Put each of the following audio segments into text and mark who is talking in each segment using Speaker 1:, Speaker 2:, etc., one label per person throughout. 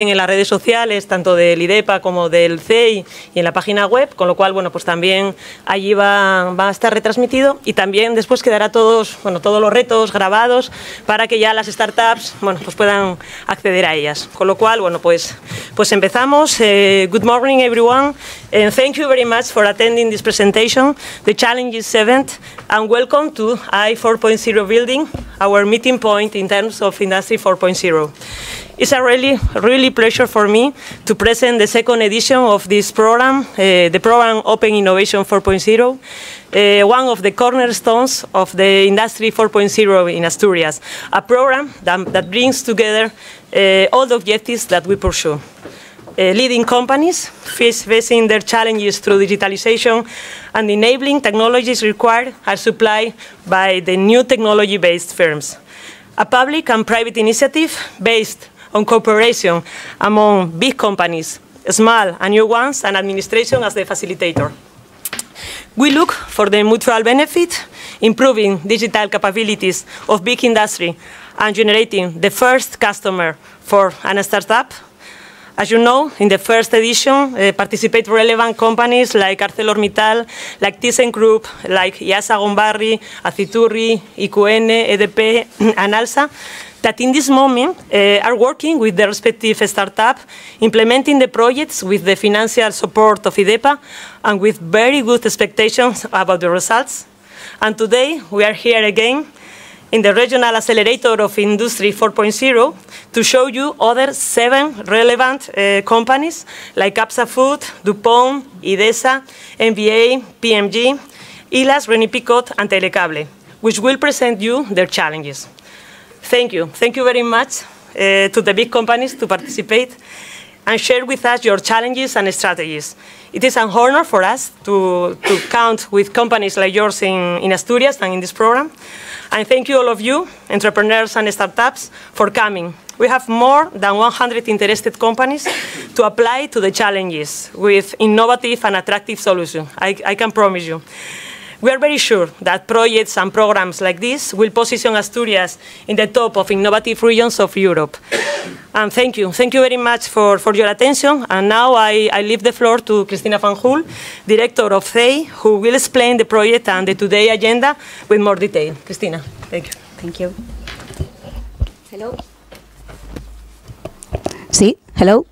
Speaker 1: en las redes sociales, tanto del IDEPA como del CEI y en la página web, con lo cual, bueno, pues también allí va a estar retransmitido y también después quedará todos los retos grabados para que ya las startups, bueno, pues puedan acceder a ellas. Con lo cual, bueno, pues empezamos. Good morning, everyone, and thank you very much for attending this presentation, the Challenges event, and welcome to I 4.0 building, our meeting point in terms of Industry 4.0. It's a really pleasure for me to present the second edition of this program, the Program Open Innovation 4.0, one of the cornerstones of the Industry 4.0 in Asturias, a program that brings together all the objectives that we pursue. Leading companies facing their challenges through digitalization and enabling technologies required are supplied by the new technology-based firms. A public and private initiative based on cooperation among big companies, small and new ones, and administration as the facilitator. We look for the mutual benefit, improving digital capabilities of big industry and generating the first customer for a startup. As you know, in the first edition, participate relevant companies like ArcelorMittal, like ThyssenKrupp, like IASA Gombarri, Aciturri, IQN, EDP, and ALSA, that in this moment are working with the respective startup, implementing the projects with the financial support of IDEPA and with very good expectations about the results. And today we are here again in the Regional Accelerator of Industry 4.0 to show you other 7 relevant companies like APSA Food, DuPont, IDESA, MBA, PMG, ILAS, René Picot, and Telecable, which will present you their challenges. Thank you. Thank you very much to the big companies to participate and share with us your challenges and strategies. It is an honor for us to count with companies like yours in Asturias and in this program. And thank you all of you, entrepreneurs and startups, for coming. We have more than 100 interested companies to apply to the challenges with innovative and attractive solutions. I can promise you. We are very sure that projects and programs like this will position Asturias in the top of innovative regions of Europe. And thank you. Thank you very much for your attention. And now I leave the floor to Cristina Van Hoel, Director of CEI, who will explain the project and the today agenda with more detail. Cristina, thank you.
Speaker 2: Thank you. Hello. Sí, hello.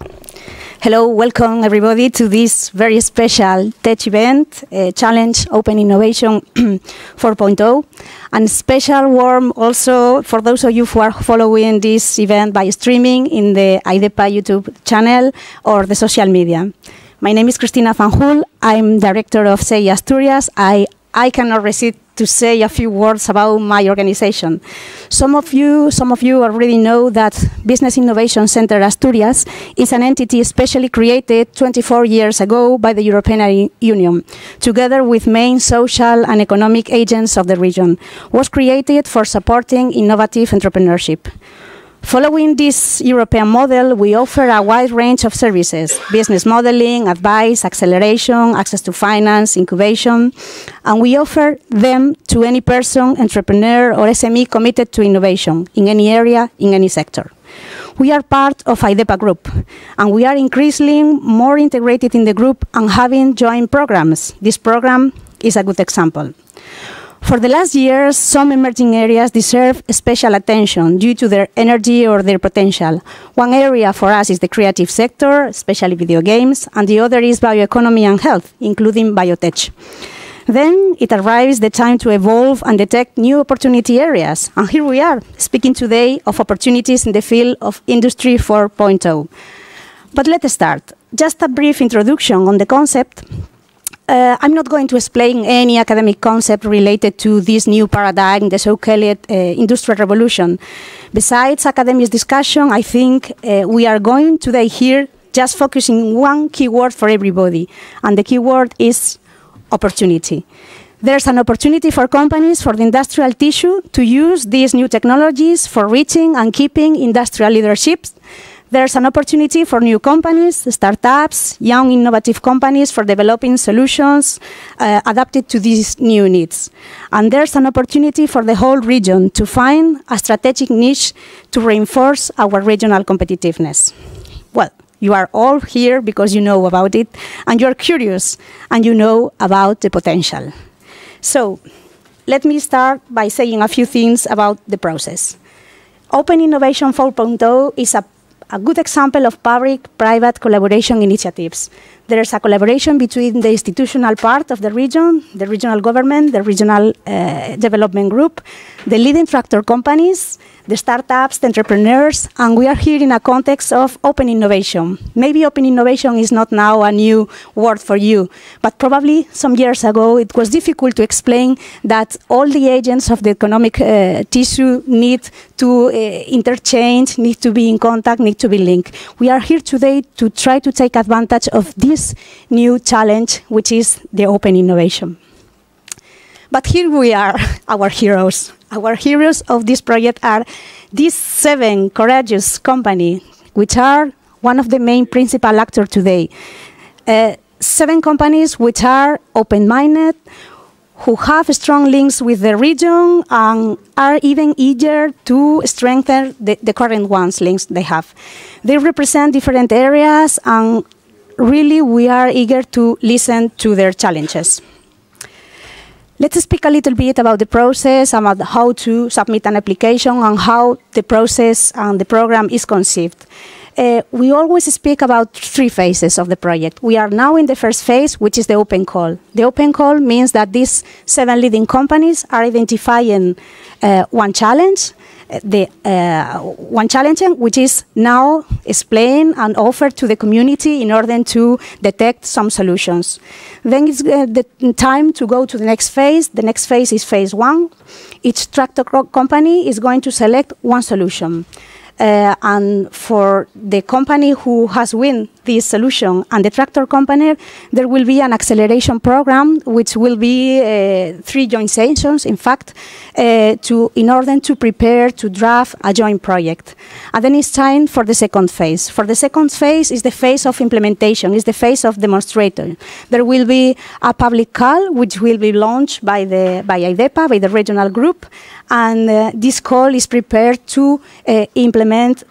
Speaker 2: Hello, welcome everybody to this very special tech event, Challenge Open Innovation 4.0, and special warm also for those of you who are following this event by streaming in the IDEPA YouTube channel or the social media. My name is Cristina Van Hoel. I'm Director of CEI Asturias. I cannot resist to say a few words about my organization. Some of you already know that Business Innovation Center Asturias is an entity specially created 24 years ago by the European Union, together with main social and economic agents of the region. It was created for supporting innovative entrepreneurship. Following this European model, we offer a wide range of services: business modeling, advice, acceleration, access to finance, incubation, and we offer them to any person, entrepreneur, or SME committed to innovation in any area, in any sector. We are part of IDEPA Group, and we are increasingly more integrated in the group and having joint programs. This program is a good example. For the last years, some emerging areas deserve special attention due to their energy or their potential. One area for us is the creative sector, especially video games, and the other is bioeconomy and health, including biotech. Then it arrives the time to evolve and detect new opportunity areas. And here we are, speaking today of opportunities in the field of Industry 4.0. But let's start. Just a brief introduction on the concept. I'm not going to explain any academic concept related to this new paradigm, the so-called Industrial Revolution. Besides academic discussion, I think we are going today here just focusing one keyword for everybody, and the keyword is opportunity. There's an opportunity for companies, for the industrial tissue, to use these new technologies for reaching and keeping industrial leadership. There's an opportunity for new companies, startups, young innovative companies for developing solutions adapted to these new needs. And there's an opportunity for the whole region to find a strategic niche to reinforce our regional competitiveness. well, you are all here because you know about it, and you're curious, and you know about the potential. So, let me start by saying a few things about the process. Open Innovation 4.0 is a good example of public-private collaboration initiatives. There is a collaboration between the institutional part of the regional government, the regional development group, the leading tractor companies, the startups, the entrepreneurs, and we are here in a context of open innovation. Maybe open innovation is not now a new word for you, but probably some years ago it was difficult to explain that all the agents of the economic tissue need to interchange, need to be in contact, need to be linked. We are here today to try to take advantage of this new challenge, which is the open innovation. But here we are, our heroes. Our heroes of this project are these 7 courageous companies, which are one of the main principal actors today. 7 companies which are open-minded, who have strong links with the region and are even eager to strengthen the current links they have. They represent different areas, and really we are eager to listen to their challenges. Let's speak a little bit about the process, about how to submit an application and how the process and the program is conceived. We always speak about 3 phases of the project. We are now in the first phase, which is the open call. The open call means that these 7 leading companies are identifying one challenge, which is now explained and offered to the community in order to detect some solutions. Then it's the time to go to the next phase. The next phase is phase 1. Each tractor company is going to select one solution. And for the company who has won this solution and the tractor company, there will be an acceleration program, which will be 3 joint sessions, in fact, in order to prepare to draft a joint project. And then it's time for the second phase. For the second phase is the phase of implementation, is the phase of demonstration. There will be a public call, which will be launched by IDEPA, by the regional group, and this call is prepared to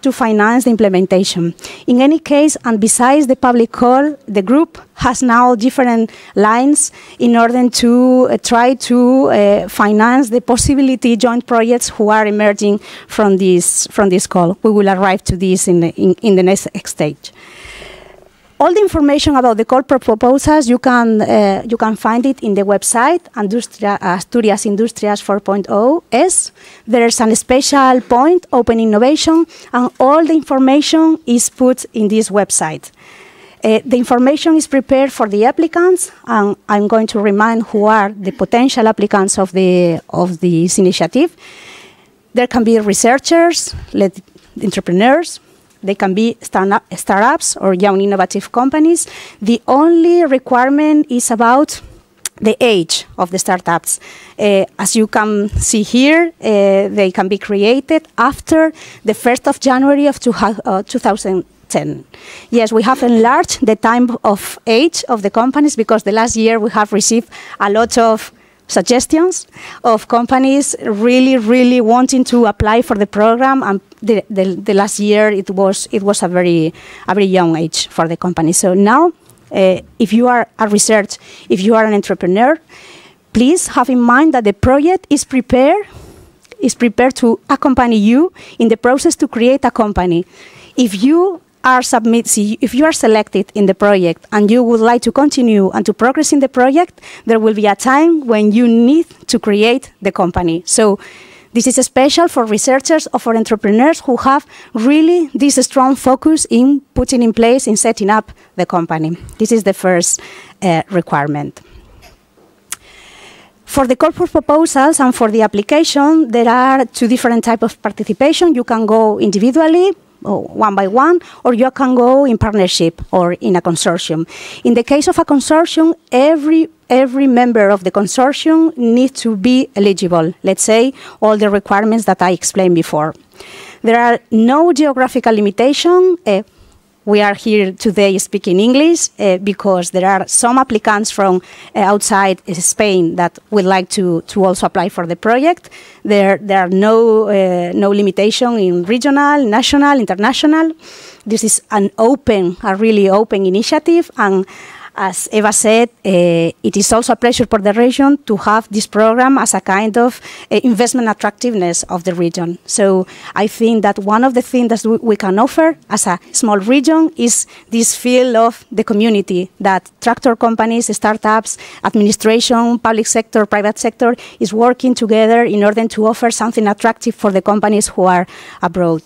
Speaker 2: to finance the implementation. In any case, and besides the public call, the group has now different lines in order to try to finance the possibility joint projects who are emerging from this call. We will arrive to this in the next stage. All the information about the call proposals, you can find it in the website, Asturias Industrias 4.0. There's a special point, Open Innovation, and all the information is put in this website. The information is prepared for the applicants, and I'm going to remind who are the potential applicants of this initiative. There can be researchers, entrepreneurs. They can be startups or young innovative companies. The only requirement is about the age of the startups. As you can see here, they can be created after the 1st of January of 2010. Yes, we have enlarged the time of age of the companies because the last year we have received a lot of suggestions of companies really wanting to apply for the program, and the last year it was a very young age for the company. So now, if you are a research, if you are an entrepreneur, please have in mind that the project is prepared to accompany you in the process to create a company. If you are selected in the project and you would like to continue and to progress in the project, there will be a time when you need to create the company. So this is special for researchers or for entrepreneurs who have really this strong focus in putting in place, in setting up the company. This is the first requirement. For the call for proposals and for the application, there are 2 different types of participation. You can go individually, or one by one, or you can go in partnership or in a consortium. In the case of a consortium, every member of the consortium needs to be eligible. Let's say all the requirements that I explained before. There are no geographical limitations. we are here today speaking English because there are some applicants from outside Spain that would like to also apply for the project. There are no limitation in regional, national, international. This is a really open initiative, and as Eva said, it is also a pleasure for the region to have this program as a kind of investment attractiveness of the region. So I think that one of the things that we can offer as a small region is this feel of the community, that tractor companies, startups, administration, public sector, private sector is working together in order to offer something attractive for the companies who are abroad.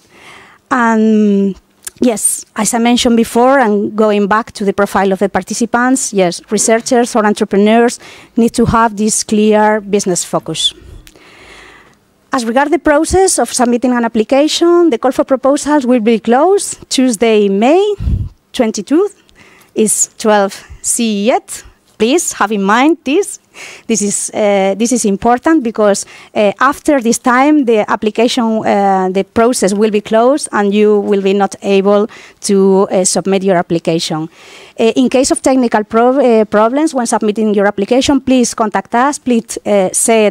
Speaker 2: And yes, as I mentioned before, and going back to the profile of the participants, yes, researchers or entrepreneurs need to have this clear business focus. As regards the process of submitting an application, the call for proposals will be closed Tuesday, May 22. It's 12 CE yet. Please have in mind this. This is important because after this time, the application, the process will be closed and you will be not able to submit your application. In case of technical problems when submitting your application, please contact us. Please say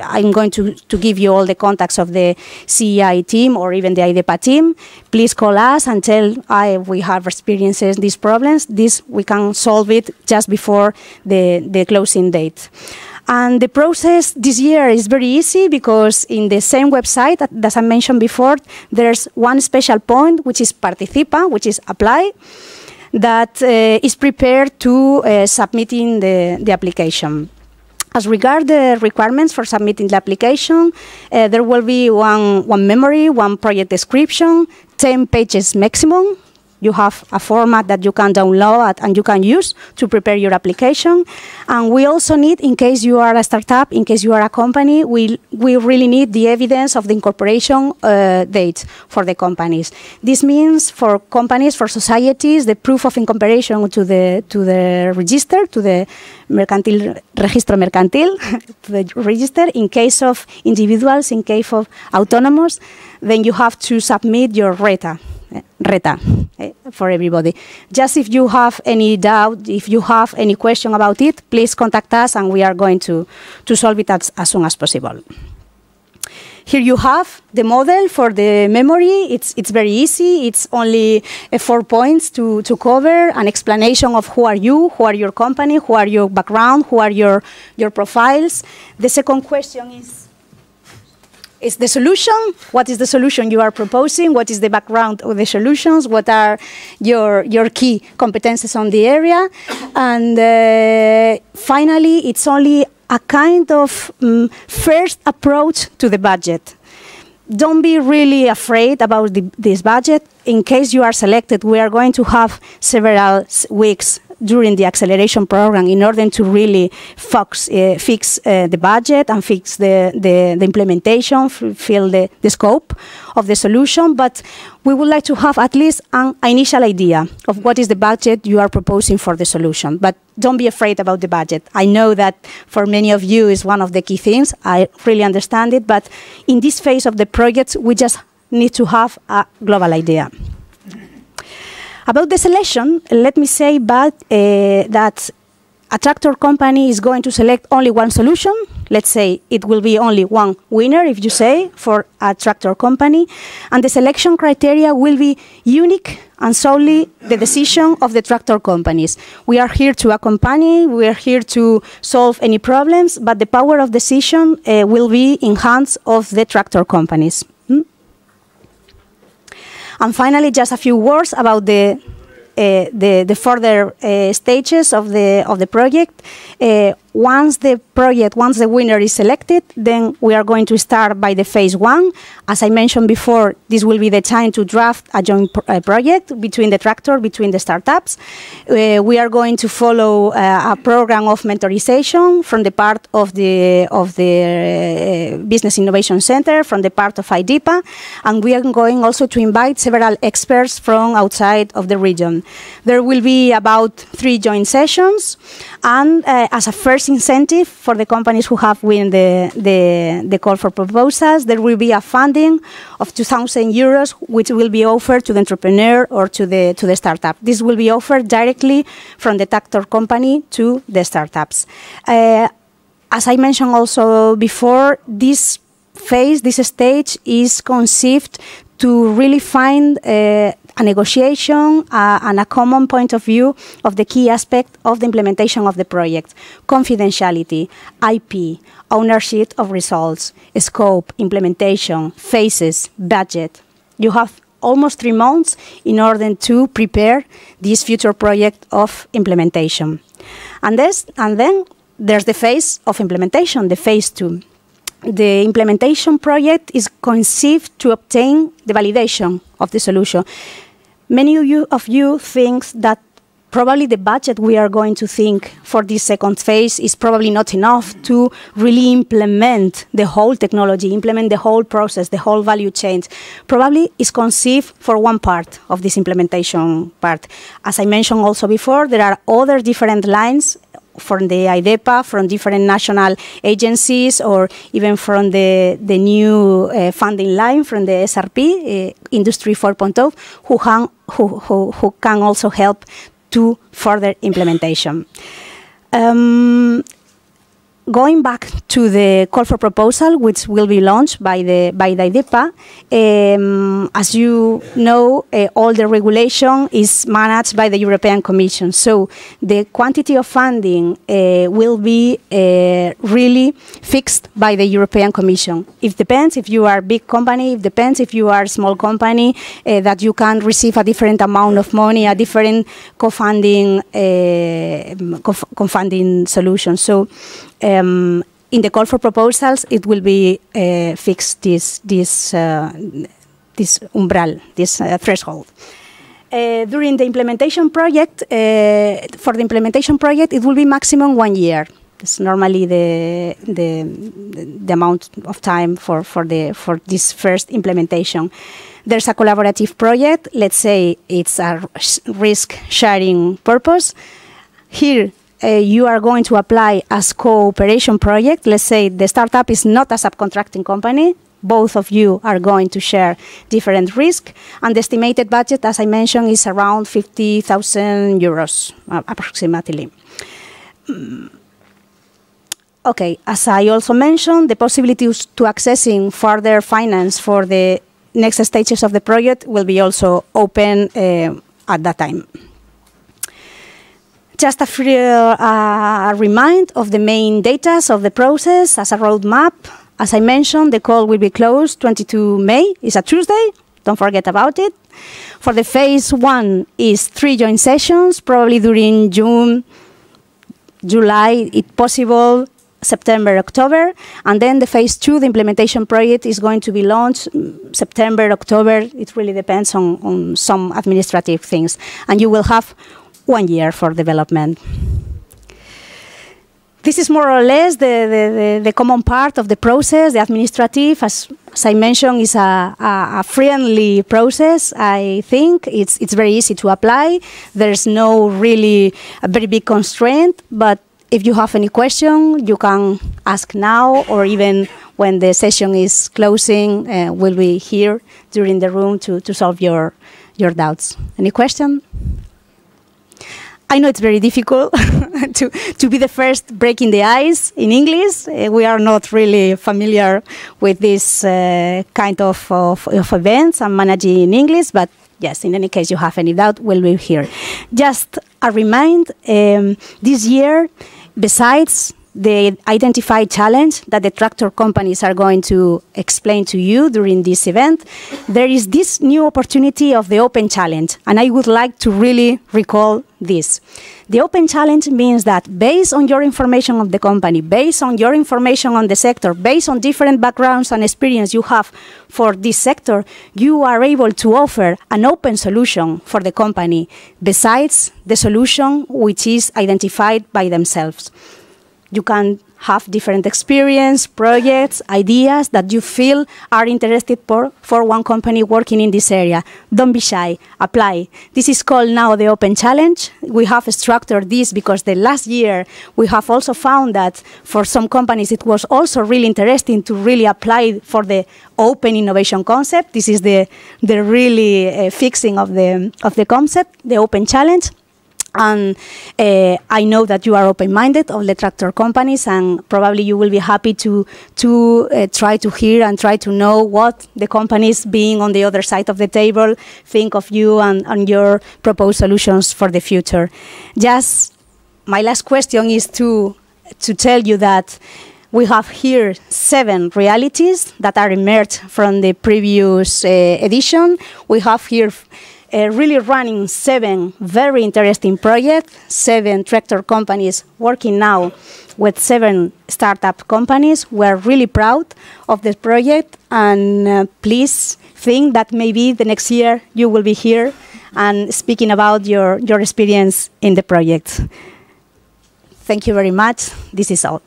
Speaker 2: I'm going to give you all the contacts of the CEI team or even the IDEPA team. Please call us and tell we have experienced these problems. This we can solve it just before the closing date. And the process this year is very easy because in the same website, as I mentioned before, there's one special point, which is participa, which is apply, that is prepared to submitting the application. As regards the requirements for submitting the application, there will be one memory, one project description, 10 pages maximum. You have a format that you can download and you can use to prepare your application. And we also need, in case you are a startup, in case you are a company, we really need the evidence of the incorporation date for the companies. This means for companies, for societies, the proof of incorporation to the register, to the registro mercantil, to the register. In case of individuals, in case of autonomous, then you have to submit your reta for everybody. Just if you have any doubt, if you have any question about it, please contact us and we are going to solve it as soon as possible. Here you have the model for the memory. It's very easy. It's only 4 points to cover, an explanation of who are you, who are your company, who are your background, who are your profiles. The second question is the solution. What is the solution you are proposing? What is the background of the solutions? What are your key competences on the area? And finally, it's only a kind of first approach to the budget. Don't be really afraid about this budget. In case you are selected, we are going to have several weeks during the acceleration program in order to really fix the budget and fix the implementation, fill the scope of the solution. But we would like to have at least an initial idea of what is the budget you are proposing for the solution. But don't be afraid about the budget. I know that for many of you is one of the key things. I really understand it. But in this phase of the project, we just need to have a global idea. About the selection, let me say that a tractor company is going to select only one solution. Let's say it will be only one winner, if you say, for a tractor company. And the selection criteria will be unique and solely the decision of the tractor companies. We are here to accompany, we are here to solve any problems, but the power of decision will be in hands of the tractor companies. And finally, just a few words about the further stages of the project. Once the winner is selected, then we are going to start by the phase 1. As I mentioned before, this will be the time to draft a joint project between the tractor, between the startups. We are going to follow a program of mentorization from the part of the Business Innovation Center, from the part of IDEPA, and we are going also to invite several experts from outside of the region. There will be about 3 joint sessions, and as a first first incentive for the companies who have won the call for proposals. There will be a funding of 2,000 euros, which will be offered to the entrepreneur or to the startup. This will be offered directly from the tractor company to the startups. As I mentioned also before, this phase, this stage is conceived to really find a negotiation and a common point of view of the key aspect of the implementation of the project: confidentiality, IP, ownership of results, scope, implementation, phases, budget. You have almost 3 months in order to prepare this future project of implementation. And then there's the phase of implementation, the phase 2. The implementation project is conceived to obtain the validation of the solution. Many of you think that probably the budget we are going to think for this second phase is probably not enough to really implement the whole technology, implement the whole process, the whole value chain. Probably is conceived for one part of this implementation part. As I mentioned also before, there are other different lines from the IDEPA, from different national agencies, or even from the new funding line from the SRP, Industry 4.0, who can also help to further implementation. Going back to the call for proposal, which will be launched by the IDEPA, as you know, all the regulation is managed by the European Commission. So the quantity of funding will be really fixed by the European Commission. It depends if you are a big company, it depends if you are a small company, that you can receive a different amount of money, a different co-funding solution. So in the call for proposals, it will be fixed this umbral, this threshold. During the implementation project, for the implementation project, it will be maximum 1 year. It's normally the amount of time for this first implementation. There's a collaborative project. Let's say it's a risk-sharing purpose. Here, you are going to apply as cooperation project. Let's say the startup is not a subcontracting company. Both of you are going to share different risk. And the estimated budget, as I mentioned, is around 50,000 euros, approximately. Okay, as I also mentioned, the possibilities to accessing further finance for the next stages of the project will be also open at that time. Just a remind of the main data of the process as a roadmap. As I mentioned, the call will be closed 22 May. It's a Tuesday. Don't forget about it. For the phase 1 is 3 joint sessions, probably during June, July, if possible, September, October. And then the phase 2, the implementation project, is going to be launched September, October. It really depends on some administrative things. And you will have 1 year for development. This is more or less the common part of the process. The administrative, as I mentioned, is a friendly process. I think it's very easy to apply. There's no really a very big constraint, but if you have any question, you can ask now, or even when the session is closing, we'll be here during the room to solve your doubts. Any question? I know it's very difficult to be the first breaking the ice in English. We are not really familiar with this kind of events and managing in English, but yes, in any case you have any doubt, we'll be here. Just a remind, this year, besides the identified challenge that the tractor companies are going to explain to you during this event, there is this new opportunity of the Open Challenge, and I would like to really recall this. The Open Challenge means that based on your information of the company, based on your information on the sector, based on different backgrounds and experience you have for this sector, you are able to offer an open solution for the company besides the solution which is identified by themselves. You can have different experience, projects, ideas that you feel are interested for one company working in this area. Don't be shy, apply. This is called now the Open Challenge. We have structured this because the last year we have also found that for some companies it was also really interesting to really apply for the open innovation concept. This is the really fixing of the concept, the Open Challenge. And I know that you are open-minded of the tractor companies, and probably you will be happy to try to hear and try to know what the companies being on the other side of the table think of you and your proposed solutions for the future. Just my last question is to tell you that we have here 7 realities that are emerged from the previous edition. We have here really running 7 very interesting projects, 7 tractor companies working now with 7 startup companies. We're really proud of this project, and please think that maybe the next year you will be here and speaking about your experience in the project. Thank you very much. This is all.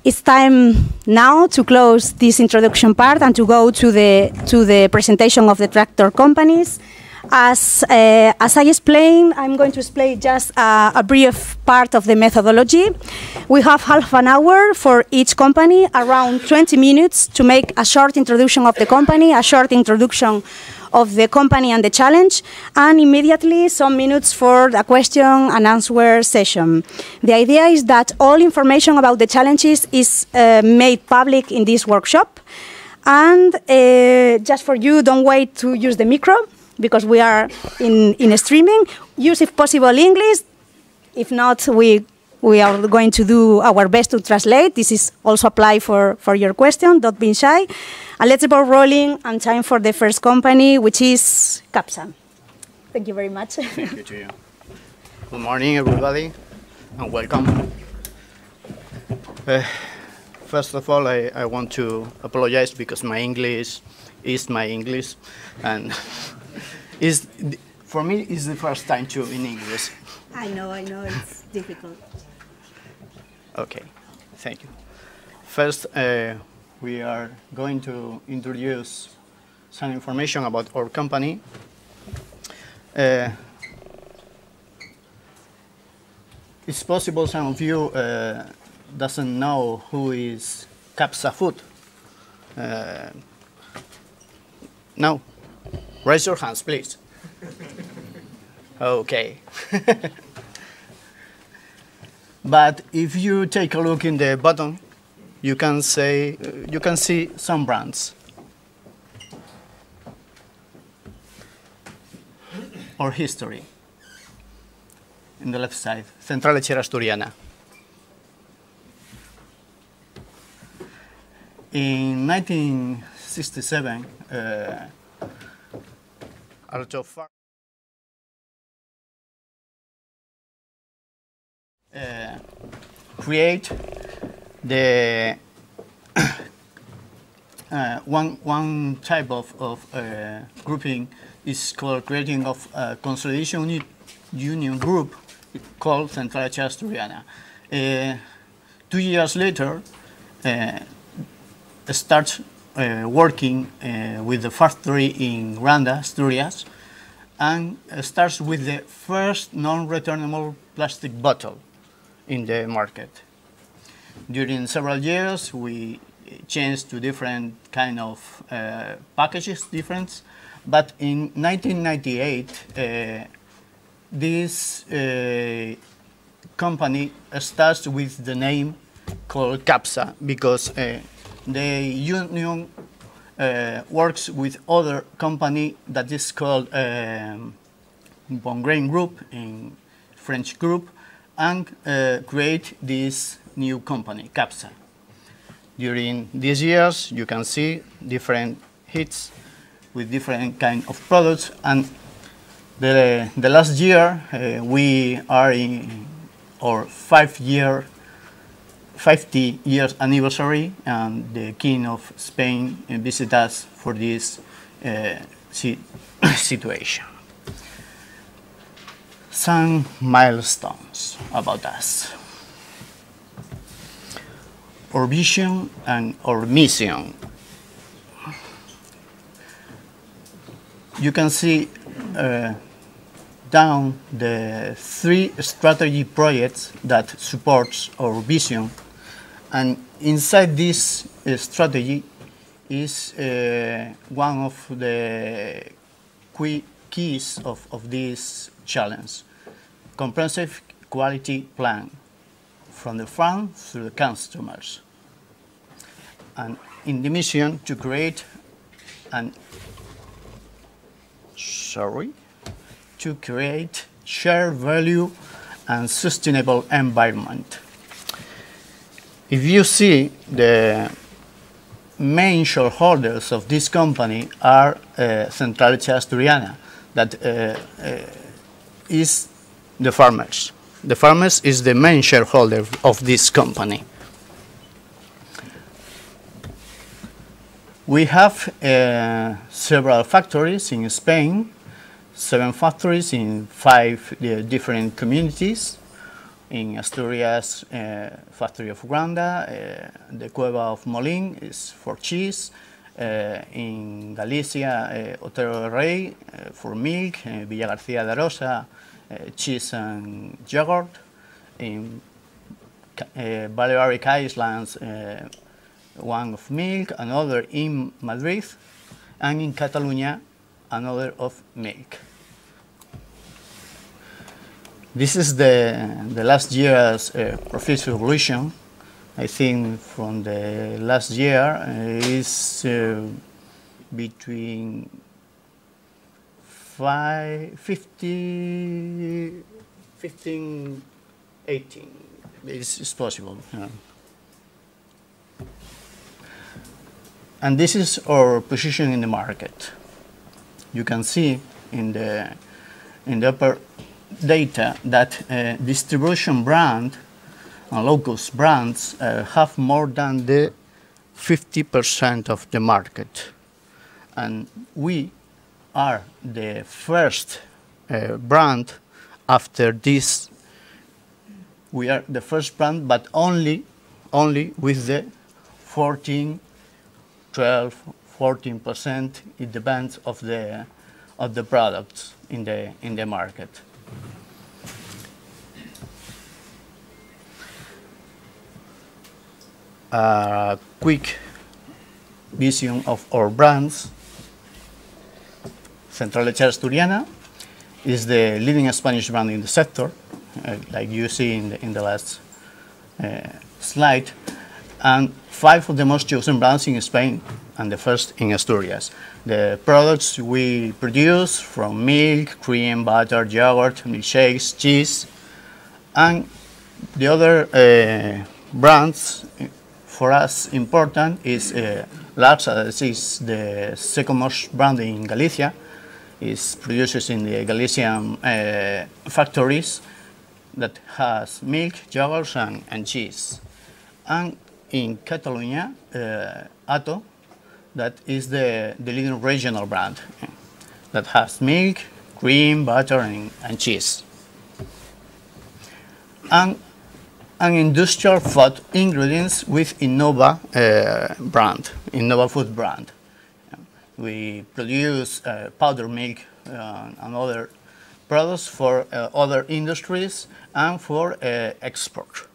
Speaker 2: It's time now to close this introduction part and to go to the presentation of the tractor companies. As I explained, I'm going to explain just a brief part of the methodology. We have half an hour for each company, around 20 minutes to make a short introduction of the company, a short introduction of the company and the challenge, and immediately some minutes for the question and answer session. The idea is that all information about the challenges is made public in this workshop. And just for you, don't wait to use the micro, because we are in streaming. Use, if possible, English. If not, we are going to do our best to translate. This is also apply for your question. Don't be shy. And let's go rolling, and time for the first company, which is CAPSA. Thank you very much.
Speaker 3: Thank you to you. Good morning, everybody, and welcome. First of all, I want to apologize because my English is my English, and for me, it's the first time too in English.
Speaker 2: I know, it's difficult.
Speaker 3: Okay, thank you. First, we are going to introduce some information about our company. It's possible some of you doesn't know who is CAPSA Food. No? Raise your hands, please. Okay. But if you take a look in the bottom, you can see some brands. Or history. In the left side, Central Lechera Asturiana. In 1967, create the one type of grouping is called creating of a consolidation union group called Central Lechera Asturiana. 2 years later, starts working with the factory in Randa, Asturias, and starts with the first non-returnable plastic bottle in the market. During several years, we changed to different kind of packages, but in 1998, this company starts with the name called CAPSA because the union works with other company that is called Bongrain Group, in French group, and create this new company, CAPSA. During these years, you can see different hits with different kind of products, and the last year we are in our 50 years anniversary, and the King of Spain visited us for this situation. Some milestones about us. Our vision and our mission. You can see down the 3 strategy projects that supports our vision, and inside this strategy is one of the keys of this challenge: comprehensive quality plan from the farm through the customers, and in the mission to create shared value and sustainable environment. If you see, the main shareholders of this company are Central Asturiana, that is the farmers. The farmers is the main shareholder of this company. We have several factories in Spain, 7 factories in 5 different communities. In Asturias, factory of Granda, the Cueva of Molín is for cheese. In Galicia, Otero del Rey for milk. Villa García de Arosa, cheese and yogurt. In Balearic Islands, one of milk, another in Madrid, and in Catalonia, another of milk. This is the last year's profit evolution. I think from the last year is between 15, 18. It's possible. Yeah. And this is our position in the market. You can see in the upper data that distribution brand and low-cost brands have more than the 50% of the market. And we are the first brand after this. We are the first brand, but only with the 12, 14%. It depends of the products in the market. A quick vision of our brands. Central Asturiana is the leading Spanish brand in the sector, like you see in the last slide, and 5 of the most chosen brands in Spain and the first in Asturias. The products we produce from milk, cream, butter, yogurt, milkshakes, cheese, and the other brands for us important is Larsa. This is the second most brand in Galicia. It's produced in the Galician factories that has milk, yogurt, and cheese. And in Catalonia, Ato, that is the leading regional brand that has milk, cream, butter, and cheese. And industrial food ingredients with Innova brand, Innova food brand. We produce powder milk and other products for other industries and for export.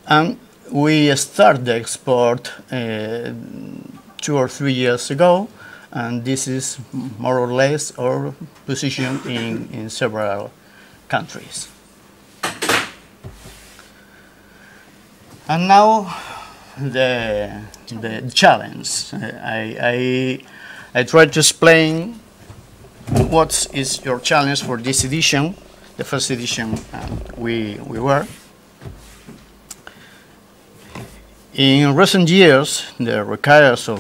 Speaker 3: And we started the export 2 or 3 years ago, and this is more or less our position in several countries. And now the challenge. I tried to explain what is your challenge for this edition, the first edition we were. In recent years, the requirements of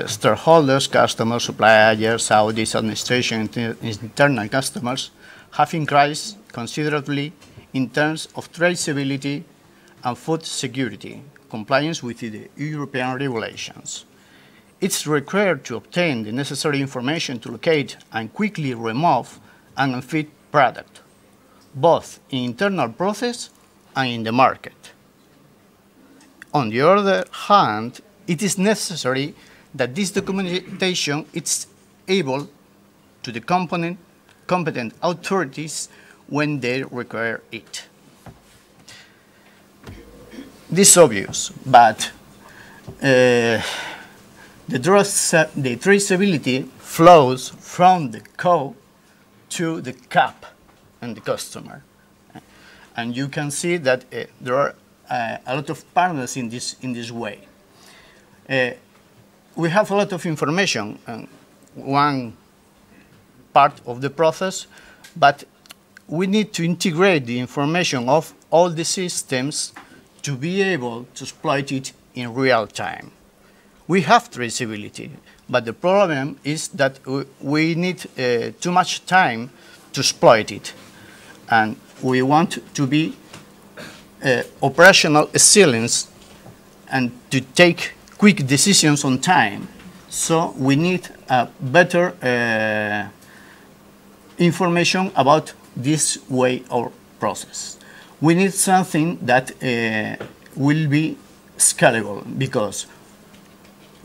Speaker 3: stakeholders, customers, suppliers, audits, administration, and internal customers have increased considerably in terms of traceability and food security, compliance with the European regulations. it's required to obtain the necessary information to locate and quickly remove an unfit product, both in internal process and in the market. On the other hand, it is necessary that this documentation is able to the competent authorities when they require it. This is obvious, but the traceability flows from the cow to the cap and the customer. And you can see that there are a lot of partners in this way. We have a lot of information on one part of the process, but we need to integrate the information of all the systems to be able to exploit it in real time. We have traceability, but the problem is that we need too much time to exploit it. And we want to be operational excellence and to take quick decisions on time. So we need a better information about this way of process. We need something that will be scalable, because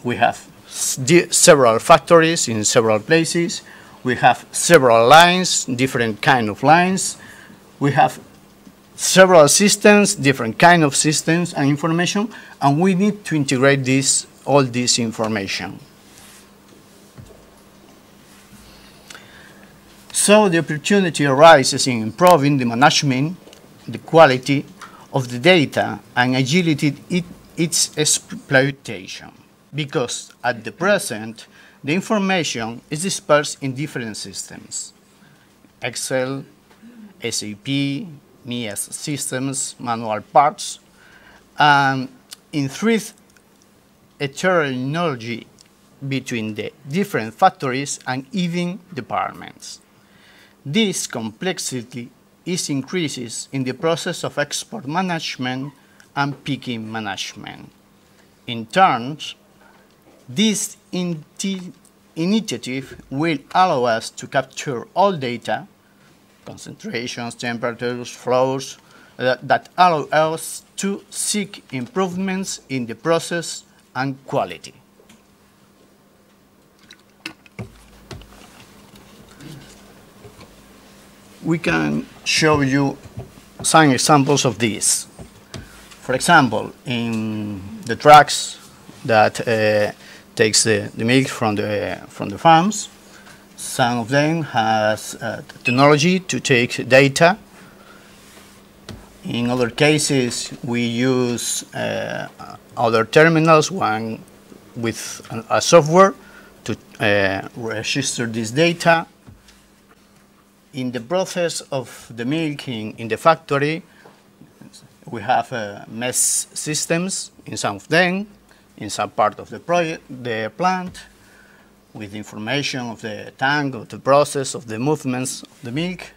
Speaker 3: we have several factories in several places. We have several lines, different kind of lines. We have several systems, different kind of systems and information, and we need to integrate all this information. So the opportunity arises in improving the management, the quality of the data, and agility its exploitation. Because at the present, the information is dispersed in different systems: Excel, SAP, MES systems, manual parts, and in heterogeneity between the different factories and even departments. This complexity increases in the process of export management and picking management. In turn, this initiative will allow us to capture all data, concentrations, temperatures, flows, that allow us to seek improvements in the process and quality. We can show you some examples of this. For example, in the trucks that takes the milk from the farms, some of them has technology to take data. In other cases, we use other terminals, one with a software to register this data. In the process of the milking in the factory, we have MES systems in some of them, in some part of the plant, with information of the tank, of the process, of the movements of the milk.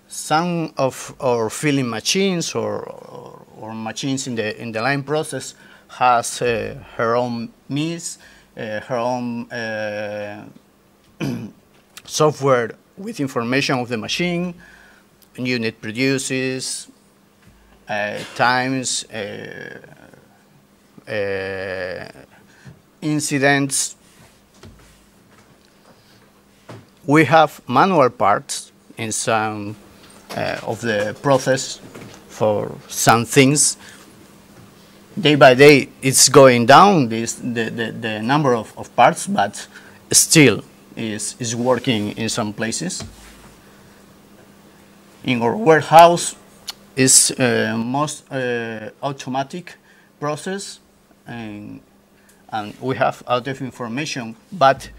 Speaker 3: Some of our filling machines or machines in the line process has her own MES, her own software with information of the machine, unit produces, times, incidents. We have manual parts in some of the process for some things. Day by day, it's going down, the number of parts, but still is working in some places. In our warehouse, is most automatic process, and we have a lot of information, but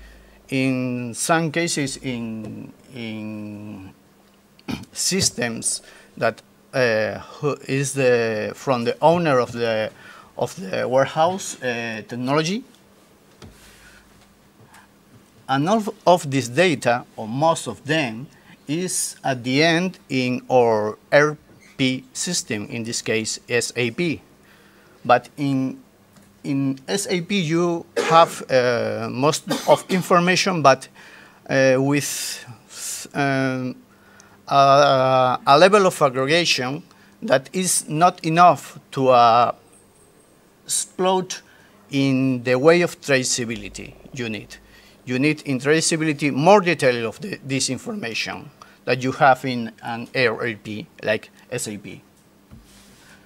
Speaker 3: in some cases in systems that is from the owner of the warehouse technology, and all of this data, or most of them, is at the end in our ERP system, in this case SAP. But in in SAP you have most of information, but with a level of aggregation that is not enough to explode in the way of traceability you need. You need in traceability more detail of this information that you have in an ERP like SAP.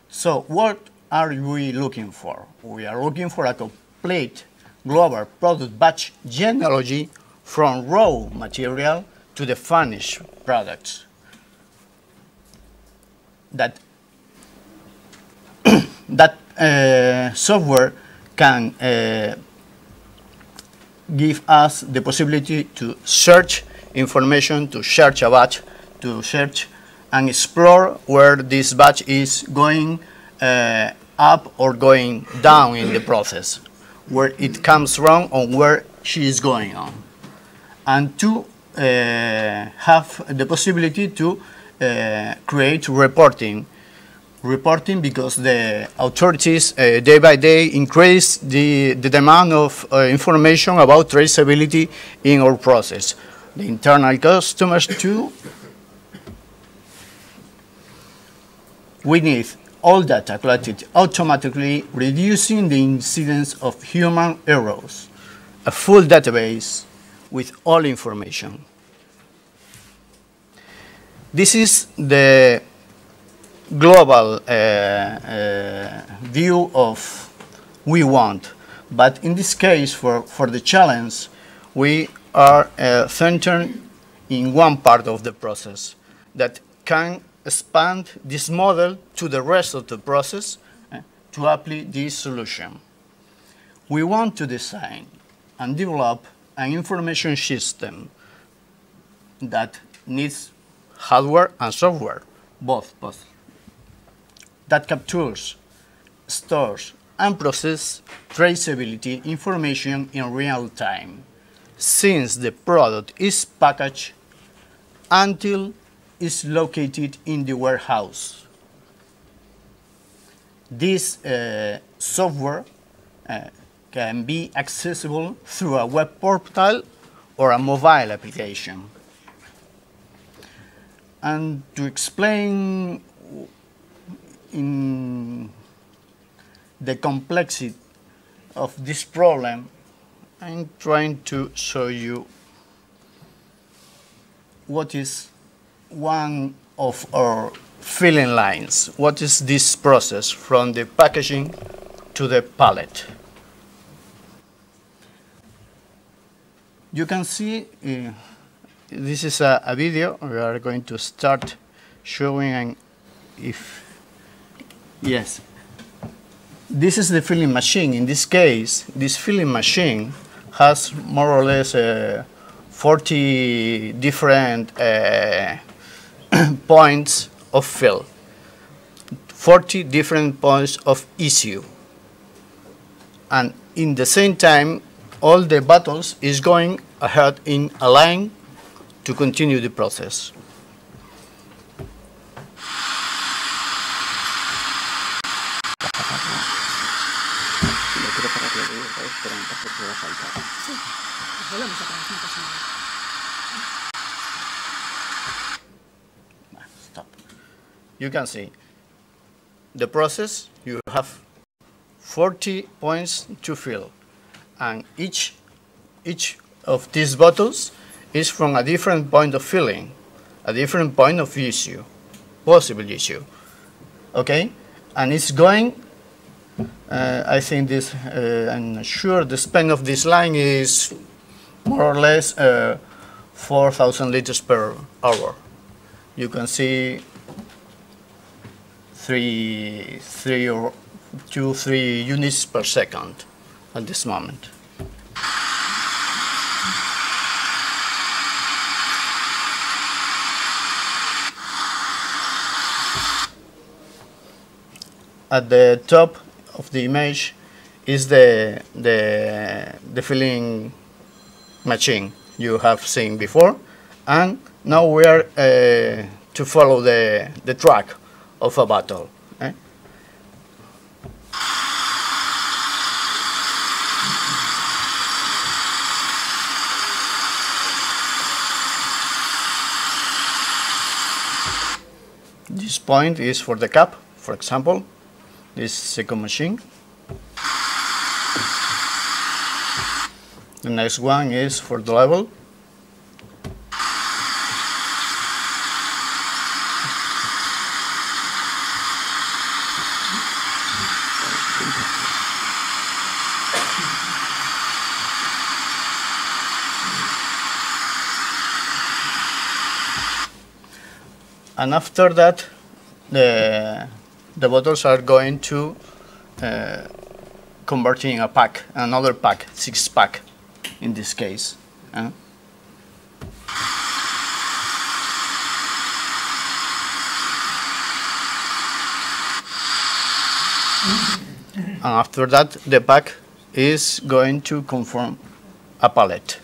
Speaker 3: So what are we looking for? We are looking for a complete global product batch genealogy from raw material to the finished products. That software can give us the possibility to search information, to search a batch, to search and explore where this batch is going up or going down in the process, where it comes from or where she is going on. And to have the possibility to create reporting because the authorities day by day increase the demand of information about traceability in our process. The internal customers too. We need all data collected automatically, reducing the incidence of human errors. A full database with all information. This is the global view of we want, but in this case for the challenge we are centered in one part of the process that can expand this model to the rest of the process to apply this solution. We want to design and develop an information system that needs hardware and software, both. That captures, stores, and processes traceability information in real time, since the product is packaged until it's located in the warehouse. This software can be accessible through a web portal or a mobile application. And to explain in the complexity of this problem, I'm trying to show you what is one of our filling lines. What is this process from the packaging to the pallet? You can see this is a video. We are going to start showing yes. This is the filling machine. In this case, this filling machine has more or less 40 different points of fill, 40 different points of issue. And in the same time, all the bottles is going ahead in a line to continue the process. Stop. You can see the process. You have 40 points to fill, and each of these bottles is from a different point of filling, a different point of issue, possible issue. Okay, and it's going. I think this. I'm sure the span of this line is more or less 4,000 liters per hour. You can see 3 units per second at this moment. At the top of the image is the filling machine you have seen before, and now we are to follow the track of a bottle. This point is for the cap, for example, this second machine. The next one is for the level. And after that, the bottles are going to converting a pack, another pack, 6-pack in this case. And after that, the pack is going to conform a pallet.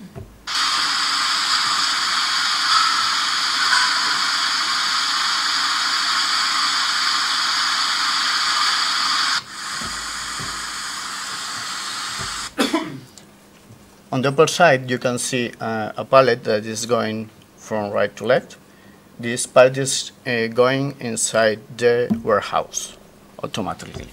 Speaker 3: On the upper side, you can see a pallet that is going from right to left. This pallet is going inside the warehouse automatically.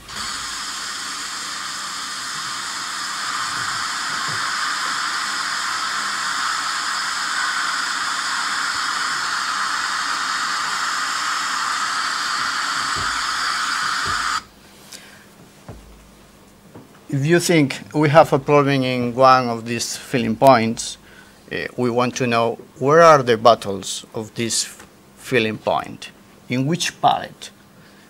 Speaker 3: If you think we have a problem in one of these filling points, we want to know where are the bottles of this filling point, in which pallet,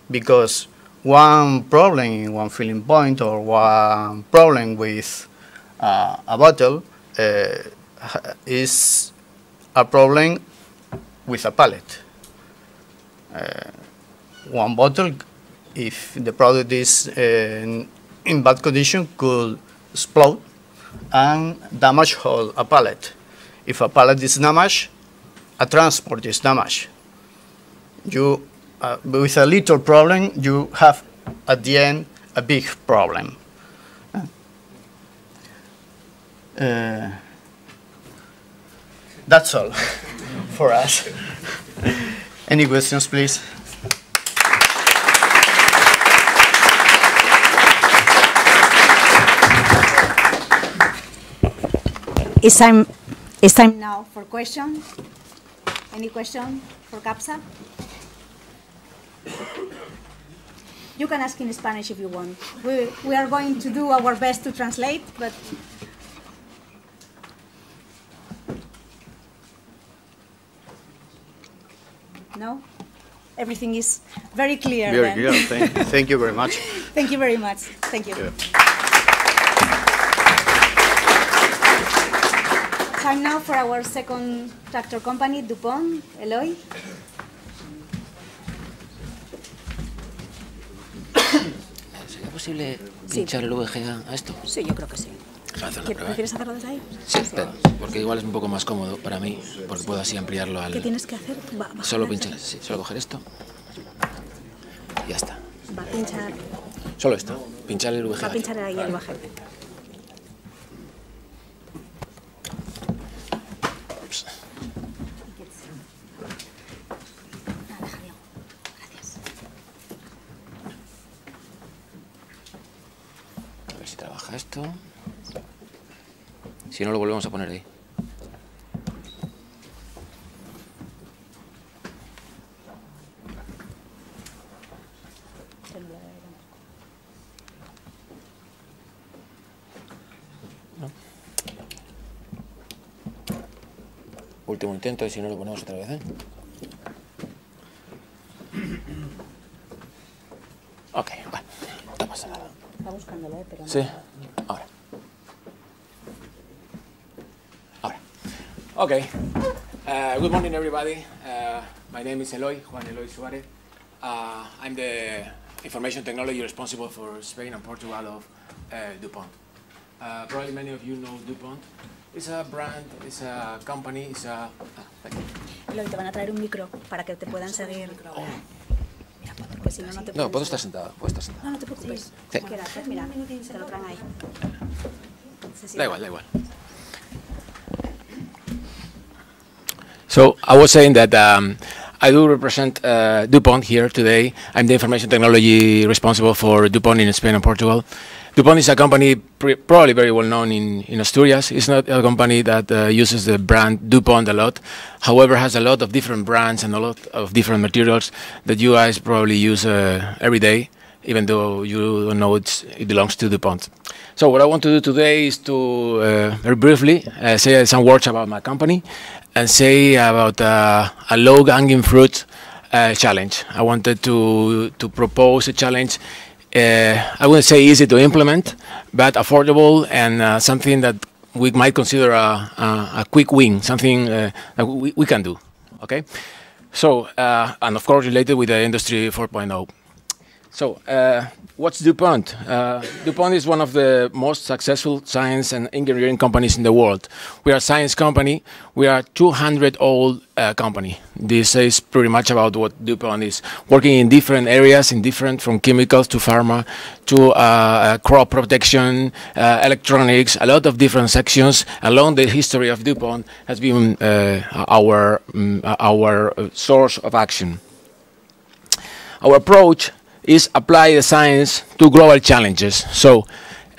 Speaker 3: because one problem in one filling point or one problem with a bottle is a problem with a pallet. One bottle, if the product is in bad condition, could explode and damage whole a pallet. If a pallet is damaged, a transport is damaged. You, with a little problem, you have at the end a big problem. That's all for us. Any questions, please?
Speaker 2: It's time now for questions. Any question for CAPSA? You can ask in Spanish if you want. We are going to do our best to translate, but... No? Everything is very clear.
Speaker 3: Very clear. Thank you very much.
Speaker 2: Thank you very much. Thank you.
Speaker 3: Yeah.
Speaker 2: Time now for our second tractor company, DuPont. Eloy.
Speaker 4: ¿Sería posible pinchar el VGA a esto?
Speaker 2: Sí, yo creo que sí. ¿Prefieres hacerlo desde ahí?
Speaker 4: Sí, porque igual es un poco más cómodo para mí, porque puedo así ampliarlo al...
Speaker 2: ¿Qué tienes que hacer?
Speaker 4: Solo pinchar, sí, solo coger esto y ya está.
Speaker 2: Va a pinchar...
Speaker 4: Solo esto, pinchar el VGA.
Speaker 2: Va a pinchar ahí el VGA.
Speaker 4: A ver si trabaja esto. Si no, lo volvemos a poner ahí. ¿No? Último intento y si no, lo ponemos otra vez, ¿eh? Ok, bueno, no pasa nada.
Speaker 2: Está buscándolo, pero no.
Speaker 4: Sí, ahora. Okay. Good morning, everybody. My name is Juan Eloy Suárez. I'm the information technology responsible for Spain and Portugal of DuPont. Probably many of you know DuPont. It's a brand, it's a company, it's a...
Speaker 2: Eloy, te van a traer un micro para que te puedan seguir.
Speaker 4: Oh.
Speaker 2: Mira, porque si no, no te
Speaker 4: No, puedo estar sentado, puedo estar sentado.
Speaker 2: No, no te preocupes.
Speaker 4: Sí.
Speaker 2: Mira, te lo traen ahí.
Speaker 4: Da igual, da igual. So I was saying that I do represent DuPont here today. I'm the information technology responsible for DuPont in Spain and Portugal. DuPont is a company probably very well known in Asturias. It's not a company that uses the brand DuPont a lot. However, has a lot of different brands and a lot of different materials that you guys probably use every day, even though you don't know it belongs to DuPont. So what I want to do today is to very briefly say some words about my company and say about a low-hanging fruit challenge. I wanted to propose a challenge. I wouldn't say easy to implement, but affordable and something that we might consider a quick win, something that we can do. Okay, so and of course related with the Industry 4.0. So, what's DuPont? DuPont is one of the most successful science and engineering companies in the world. We are a science company. We are a 200-old company. This is pretty much about what DuPont is. Working in different areas, from chemicals to pharma, to crop protection, electronics, a lot of different sections along the history of DuPont has been our source of action. Our approach is apply the science to global challenges. So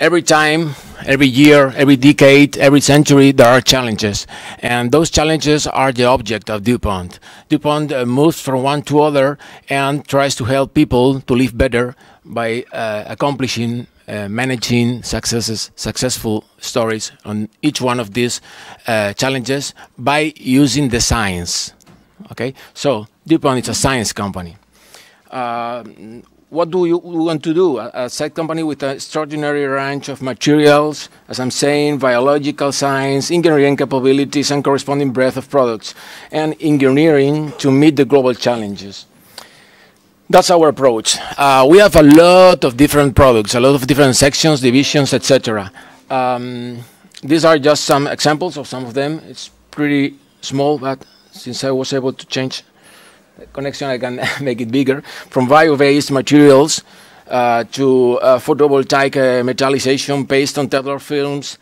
Speaker 4: every time, every year, every decade, every century, there are challenges. And those challenges are the object of DuPont. DuPont moves from one to other and tries to help people to live better by accomplishing, managing successful stories on each one of these challenges by using the science. Okay, so DuPont is a science company. What do we want to do? A site company with an extraordinary range of materials, as I'm saying, biological science, engineering capabilities, and corresponding breadth of products, and engineering to meet the global challenges. That's our approach. We have a lot of different products, a lot of different sections, divisions, etc. These are just some examples of some of them. It's pretty small, but since I was able to change connection, I can make it bigger. From bio-based materials to photovoltaic metallization based on Teflon films,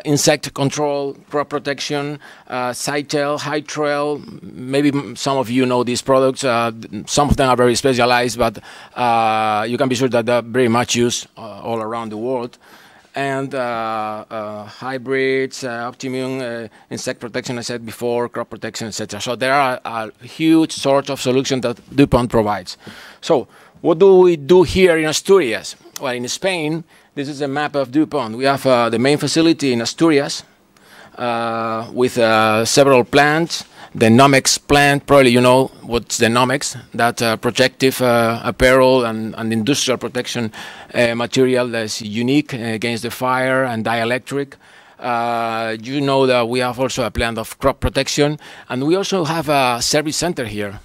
Speaker 4: insect control, crop protection, Cytel, Hytrail. Maybe some of you know these products. Some of them are very specialized, but you can be sure that they're very much used all around the world. And hybrids, Optimum, insect protection, I said before, crop protection, etc. So there are a huge sort of solution that DuPont provides. So what do we do here in Asturias? Well, in Spain, this is a map of DuPont. We have the main facility in Asturias with several plants. The Nomex plant, probably you know what's the Nomex, that protective apparel and industrial protection material that's unique against the fire and dielectric. You know that we have also a plant of crop protection, and we also have a service center here,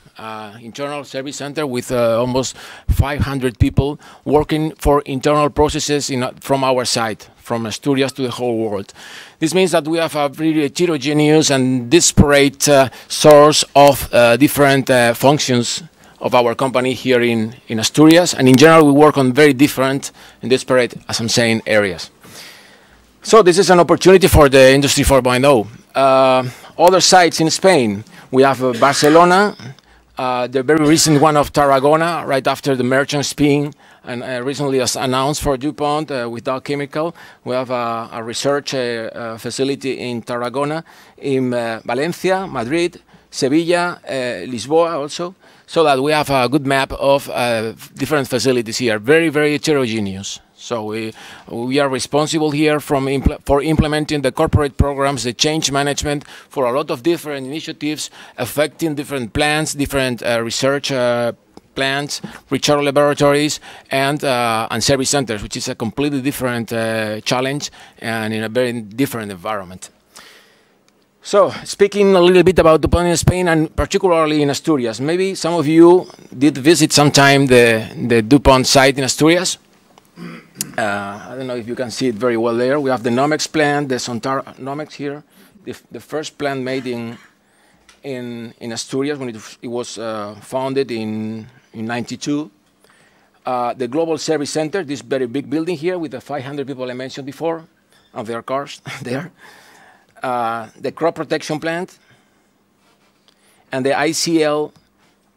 Speaker 4: internal service center with almost 500 people working for internal processes from our site, from Asturias to the whole world. This means that we have a really heterogeneous and disparate source of different functions of our company here in Asturias, and in general we work on very different and disparate, as I'm saying, areas. So this is an opportunity for the Industry 4.0. Other sites in Spain, we have Barcelona, the very recent one of Tarragona, right after the merchant spin, and recently as announced for DuPont with Dow Chemical. We have a research facility in Tarragona, in Valencia, Madrid, Sevilla, Lisboa also, so that we have a good map of different facilities here, very, very heterogeneous. So we are responsible here for implementing the corporate programs, the change management for a lot of different initiatives affecting different plants, different research plants, research laboratories, and service centers, which is a completely different challenge and in a very different environment. So, speaking a little bit about DuPont in Spain and particularly in Asturias, maybe some of you did visit sometime the DuPont site in Asturias. I don't know if you can see it very well there. We have the Nomex plant, the Sontar Nomex here, the first plant made in Asturias when it was founded in 92. The Global Service Center, this very big building here with the 500 people I mentioned before, and their cars there. The crop protection plant, and the ICL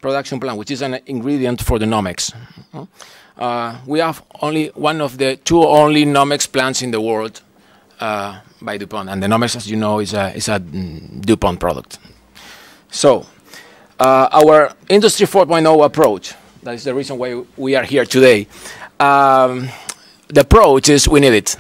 Speaker 4: production plant, which is an ingredient for the Nomex. We have only one of the two only Nomex plants in the world by DuPont, and the Nomex, as you know, is a DuPont product. So, our Industry 4.0 approach, that is the reason why we are here today. The approach is we need it.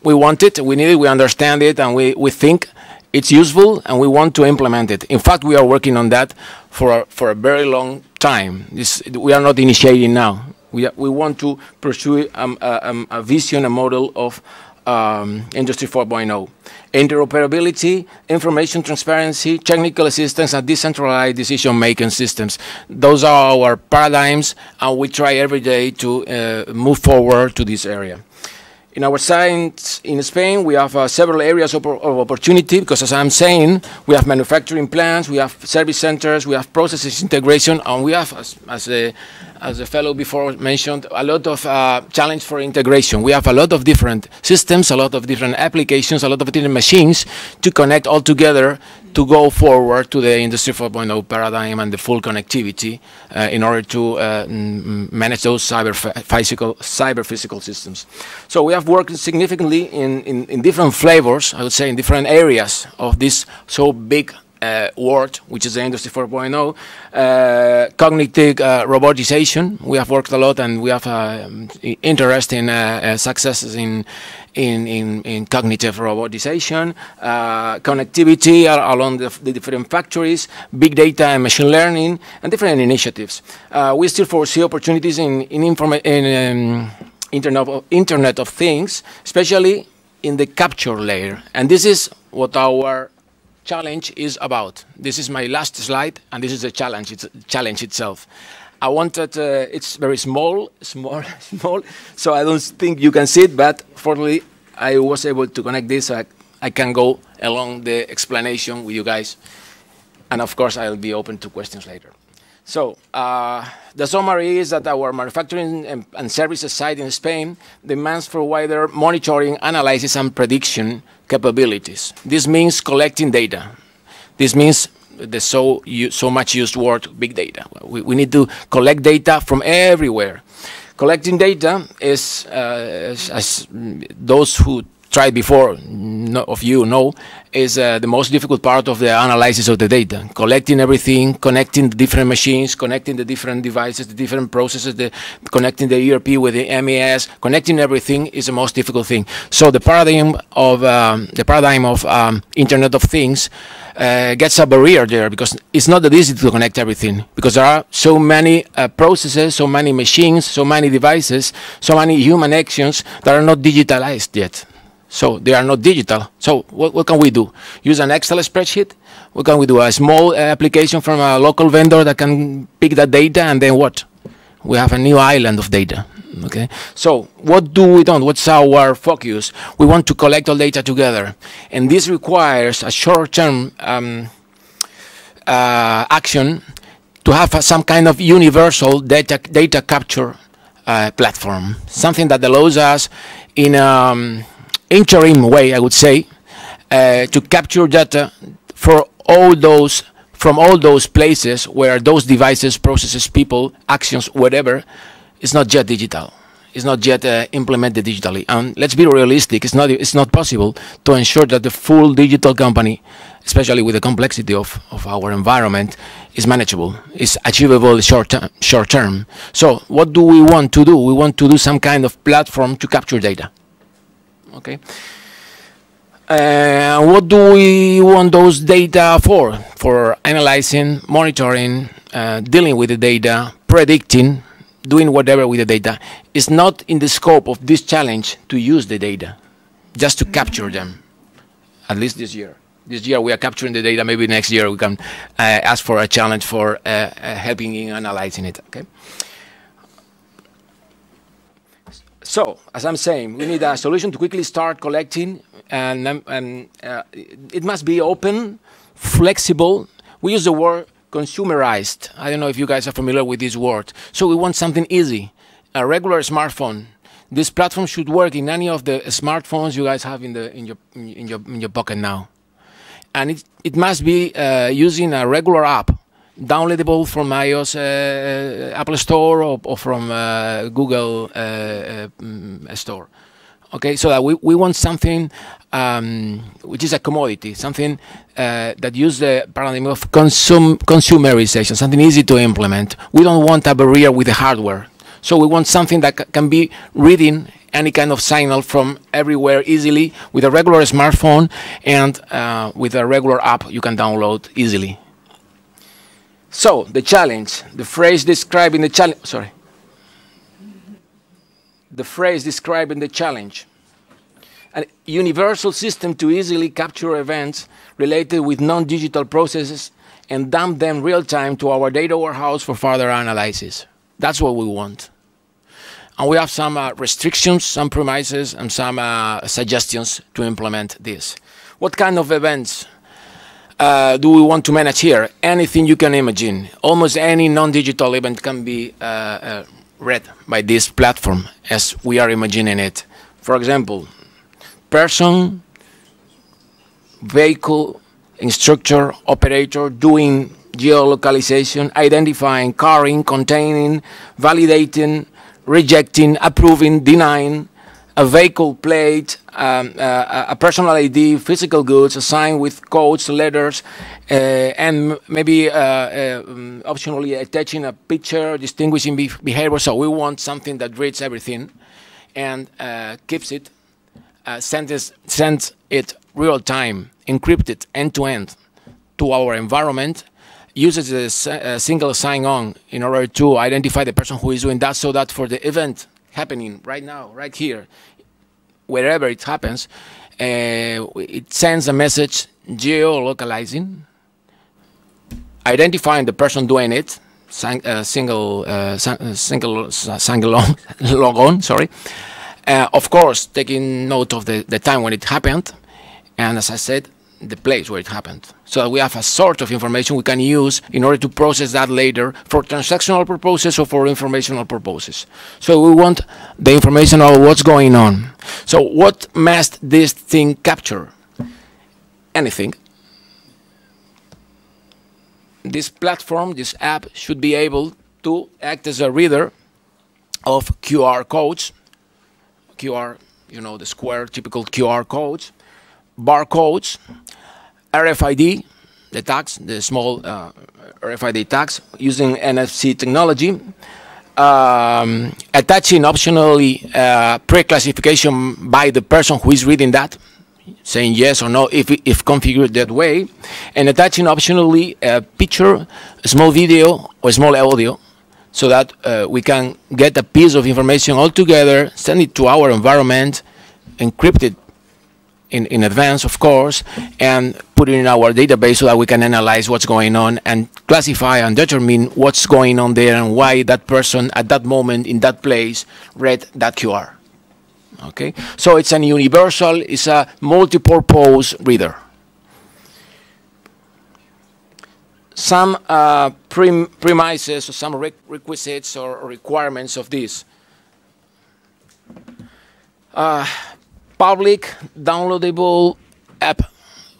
Speaker 4: We want it, we need it, we understand it, and we think it's useful, and we want to implement it. In fact, we are working on that for a very long time. We are not initiating now. We want to pursue a vision, a model of Industry 4.0. Interoperability, information transparency, technical assistance, and decentralized decision-making systems. Those are our paradigms, and we try every day to move forward to this area. In our site in Spain, we have several areas of opportunity, because as I'm saying, we have manufacturing plants, we have service centers, we have processes integration, and we have, as the fellow before mentioned, a lot of challenge for integration. We have a lot of different systems, a lot of different applications, a lot of different machines to connect all together to go forward to the Industry 4.0 paradigm and the full connectivity in order to manage those cyber-physical systems. So we have worked significantly in different flavors, I would say, in different areas of this so big word, which is the Industry 4.0, cognitive robotization. We have worked a lot, and we have interesting successes in cognitive robotization, connectivity along the different factories, big data and machine learning, and different initiatives. We still foresee opportunities in Internet of Things, especially in the capture layer, and this is what our challenge is about. This is my last slide, and this is the challenge. It's a challenge itself. I wanted, it's very small, so I don't think you can see it, but fortunately I was able to connect this, so I can go along the explanation with you guys, and of course I'll be open to questions later. So, the summary is that our manufacturing and services site in Spain demands for wider monitoring, analysis, and prediction capabilities. This means collecting data. This means the so much used word, big data. We need to collect data from everywhere. Collecting data is, as those who tried before of you know, is the most difficult part of the analysis of the data. Collecting everything, connecting the different machines, connecting the different devices, the different processes, connecting the ERP with the MES, connecting everything is the most difficult thing. So the paradigm of Internet of Things gets a barrier there, because it's not that easy to connect everything, because there are so many processes, so many machines, so many devices, so many human actions that are not digitalized yet. So they are not digital. So what can we do? Use an Excel spreadsheet? What can we do? A small application from a local vendor that can pick that data, and then what? We have a new island of data. Okay. So what do we do? What's our focus? We want to collect all data together, and this requires a short-term action to have some kind of universal data capture platform, something that allows us in interim way, I would say, to capture data from all those places where those devices, processes, people, actions, whatever, is not yet digital. It's not yet implemented digitally. And let's be realistic. It's not possible to ensure that the full digital company, especially with the complexity of our environment, is manageable, is achievable short term. So what do we want to do? We want to do some kind of platform to capture data. Okay. What do we want those data for? For analyzing, monitoring, dealing with the data, predicting, doing whatever with the data. It's not in the scope of this challenge to use the data, just to capture them, at least this year. This year we are capturing the data. Maybe next year we can ask for a challenge for helping in analyzing it. Okay. So, as I'm saying, we need a solution to quickly start collecting, and it must be open, flexible. We use the word consumerized. I don't know if you guys are familiar with this word. So we want something easy, a regular smartphone. This platform should work in any of the smartphones you guys have in your pocket now, and it must be using a regular app. downloadable from iOS Apple Store or from Google Store. Okay, so that we want something which is a commodity, something that uses the paradigm of consumerization, something easy to implement. We don't want a barrier with the hardware. So we want something that can be reading any kind of signal from everywhere easily with a regular smartphone and with a regular app you can download easily. So the challenge, the phrase describing the challenge, sorry. The phrase describing the challenge. A universal system to easily capture events related with non-digital processes and dump them real-time to our data warehouse for further analysis. That's what we want. And we have some restrictions, some premises, and some suggestions to implement this. What kind of events do we want to manage here? Anything you can imagine. Almost any non-digital event can be read by this platform as we are imagining it. For example, person, vehicle, instructor, operator doing geolocalization, identifying, carrying, containing, validating, rejecting, approving, denying, a vehicle plate, a personal ID, physical goods assigned with codes, letters, and maybe optionally attaching a picture, distinguishing behavior. So we want something that reads everything and keeps it, sends it real time, encrypted end-to-end to our environment, uses a single sign-on in order to identify the person who is doing that, so that for the event happening right now, right here, wherever it happens, it sends a message geolocalizing, identifying the person doing it, single logon, sorry. Of course, taking note of the time when it happened, and as I said, the place where it happened. So that we have a sort of information we can use in order to process that later for transactional purposes or for informational purposes. So we want the information of what's going on. So what must this thing capture? Anything. This platform, this app, should be able to act as a reader of QR codes. QR, you know, the square typical QR codes, barcodes, RFID, the tags, the small RFID tags using NFC technology, attaching optionally pre-classification by the person who is reading that, saying yes or no if configured that way, and attaching optionally a picture, a small video, or small audio, so that we can get a piece of information all together, send it to our environment, encrypt it in advance, of course, and put it in our database so that we can analyze what's going on and classify and determine what's going on there and why that person at that moment in that place read that QR. Okay, so it's a universal, it's a multi-purpose reader. Some premises or some requisites or requirements of this. Public downloadable app.